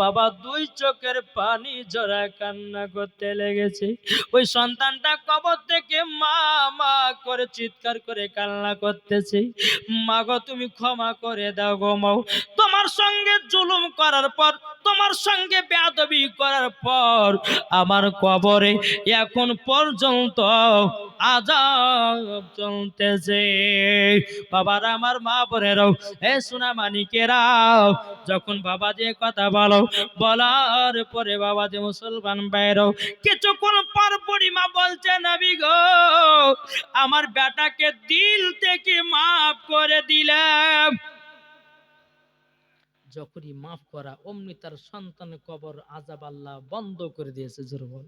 [SPEAKER 1] বাবা দুই চোখের পানি জড়া কান্না করতে লেগেছে। ওই সন্তানটা কবর থেকে মা মা করে চিৎকার করে কান্না করতেছে, মা গো তুমি ক্ষমা করে দাও গো মাও, তোমার সঙ্গে জুলুম করার পর, তোমার সঙ্গে বেয়াদবি করার পর আমার কবরে এখন পর্যন্ত আযাব চলতেছে। বাবার আমার মা বোনেরাও, এ সোনা মানিকেরাও, যখন বাবা যে কথা বলো, বলার পরে বাবা যে মুসলমান বাইরও কিছুক্ষণ পর বুড়িমা বলছে, নবী গো আমার বেটাকে দিল থেকে মাফ করে দিলাম। যখনই মাফ করা অমনি তার সন্তানের কবর আযাব আল্লাহ বন্ধ করে দিয়েছে। জোর বল।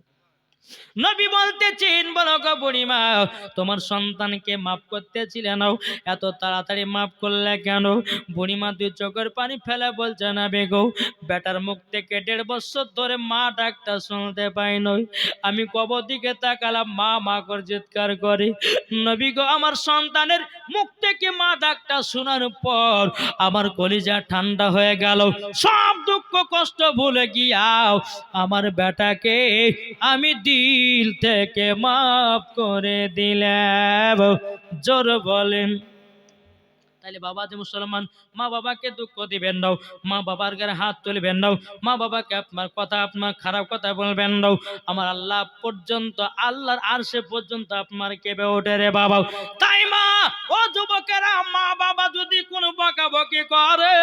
[SPEAKER 1] নবী বলতেছেন, বলো গো বুড়িমা তোমার সন্তানকে মাফ করতেছিলে না, এত তাড়াতাড়ি মাফ করলে কেন? বুড়িমা দুই চোখের পানি ফেলে বলছে, না বেগো বেটার মুখ থেকে 1.5 বছর ধরে মা ডাকটা শুনতে পাই নই, আমি কবর দিকে তাকালাম মা মা করে চিৎকার করে। নবী গো আমার সন্তানের মুখ থেকে মা ডাকটা শোনার পর আমার কলিজা ঠান্ডা হয়ে গেল, সব দুঃখ কষ্ট ভুলে গিয়াও আমার বেটাকে আমি দিল থেকে মাফ করে দিলাম। জোর বলেন। তাইলে বাবা যে মুসলমান, মা বাবাকে দুঃখ দিবেন না, মা বাবার গায়ে হাত তুলবেন না, মা বাবাকে আপনার কথা আপনার খারাপ কথা বলবেন না। আমার আল্লাহ পর্যন্ত, আল্লাহর আরশে পর্যন্ত আপনার কেঁপে ওঠে রে বাবা। তাই মা ও যুবকেরা, মা বাবা যদি কোনো বকাবকি করে,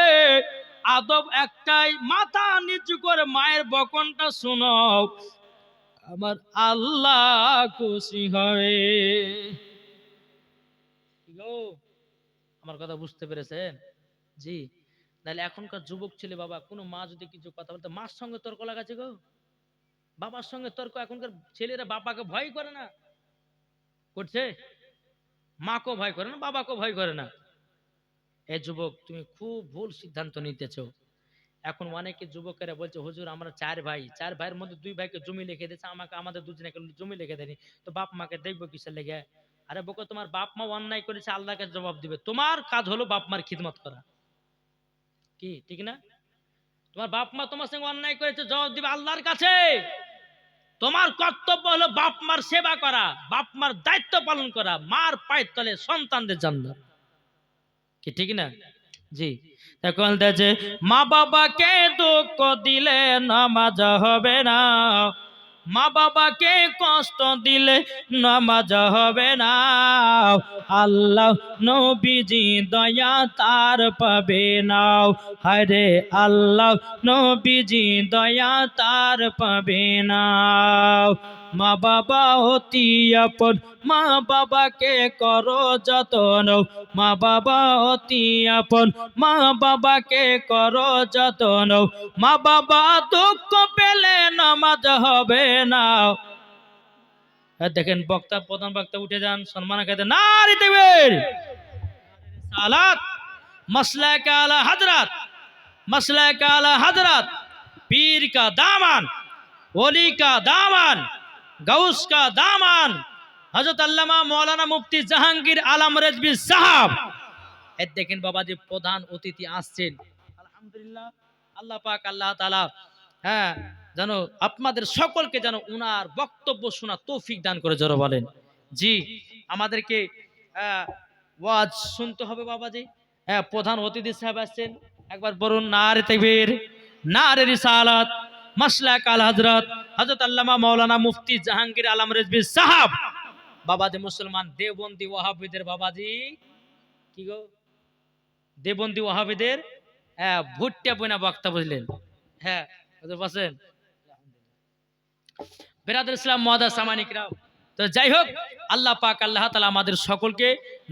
[SPEAKER 1] আদব একটাই, মাথা নিচু করে মায়ের বকনটা শুনো, আমার আল্লাহ খুশি হবে। আমার কথা বুঝতে পেরেছেন? জি। তাহলে এখনকার যুবক ছেলে বাবা, কোনো মা যদি কিছু কথা বলতে, মার সঙ্গে তর্ক লাগাচ্ছে গো, বাবার সঙ্গে তর্ক। এখনকার ছেলেরা বাবাকে ভয় করে না, করছে মাকেও ভয় করে না, বাবাকেও ভয় করে না। এ যুবক তুমি খুব ভুল সিদ্ধান্ত নিতেছো। এখন অনেকে যুবকেরা বলছে, হুজুর আমরা 4 ভাই, 4 ভাইয়ের মধ্যে 2 ভাইকে জমি লিখে দিয়েছে, আমাকে আমাদের দুজনকে জমি লিখে দেয়নি, তো বাপ মাকে দেখবো কিসের লেগে? আরে বোকা, তোমার বাপ মা অন্যায় করেছে, আল্লাহকে জবাব দিবে, তোমার কাজ হলো বাপ মার খিদমত করা, কি ঠিক না? তোমার বাপ মা তোমার সঙ্গে অন্যায় করেছে, জবাব দিবে আল্লাহর কাছে। তোমার কর্তব্য হলো বাপ মার সেবা করা, বাপ মার দায়িত্ব পালন করা, মার পায়ের তলে সন্তানদের জান্নাত, কি ঠিক না? জি। তখন যে মা বাবাকে দুঃখ দিলে নামাজ হবে না, মা বাবাকে কষ্ট দিলে নামাজ হবে না, আল্লাহ নবীজি দয়া তার পাবে না, হায়রে আল্লাহ নবীজি দয়া তার পাবে না। মা বাবা অতি আপন, মা বাবাকে করো যতন, মা বাবা অতি আপন, মা বাবাকে করো যতন, মা বাবা দুঃখ পেলে নামাজ হবে না। দেখেন বক্তা, প্রধান বক্তা উঠে যান, সম্মান খেতে নারী তাকবীর, সালাত, মসলা কা আলা হযরত, मसला काला हजरत, पीर का दामन, वली का दामन, गौस का दामन, हजरत अल्लामा मौलाना मुफ्ती জাহাঙ্গীর আলম রেজভী সাহেব। এই দেখেন বাবা যে প্রধান অতিথি আসছেন, আলহামদুলিল্লাহ আল্লাহ পাক আল্লাহ তাআলা হ্যাঁ যেন আপনাদের সকলকে যেন উনার বক্তব্য শোনা তৌফিক দান করে, জোরে বলেন। জি, আমাদেরকে ওয়াজ শুনতে হবে বাবাজি। হ্যাঁ, প্রধান অতিথি সাহেব আসছেন, একবার বলুন নারে তাকবীর, নারে রিসালাত, মাসলাক আল হযরত হযরত আল্লামা মাওলানা মুফতি জাহাঙ্গীর আলম রেজভী সাহেব। বাবাজি মুসলমান দেওবন্দি ওয়াহাবিদের বাবাজি, কি গো দেওবন্দি ওয়াহাবিদের ভুট্টা বইনা বক্তা বুঝলেন। হ্যাঁ বসেন বেরাদুল ইসলাম মুআদ্দাস সামানিকরা। তো যাই হোক, আল্লাহ পাক আল্লাহ তাআলা আমাদের সকলকে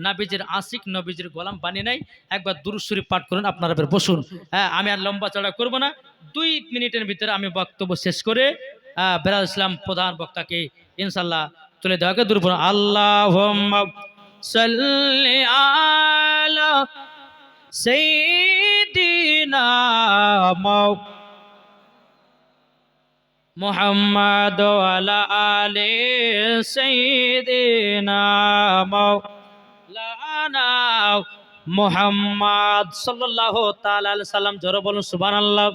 [SPEAKER 1] নবীজির আশিক, নবীজির গোলাম বানিয়ে নেয়। একবার দুরূদ শরীফ পাঠ করুন, আপনারা এবার বসুন। হ্যাঁ, আমি আর লম্বা চড়া করব না, 2 মিনিটের ভিতরে আমি বক্তব্য শেষ করে বেরাদুল ইসলাম প্রধান বক্তাকে ইনশাআল্লাহ তুলে দেওয়াকে দূর করুন। আল্লাহুম্মা সাল্লি আলা সাইয়্যিদিনা মুহাম্মাদ ওয়া আলা আলি সাইয়্যিদিনা মাওলানা মুহাম্মদ সাল্লাল্লাহু তাআলা আলাইহি সাল্লাম, জোরে বলুন সুবহানাল্লাহ।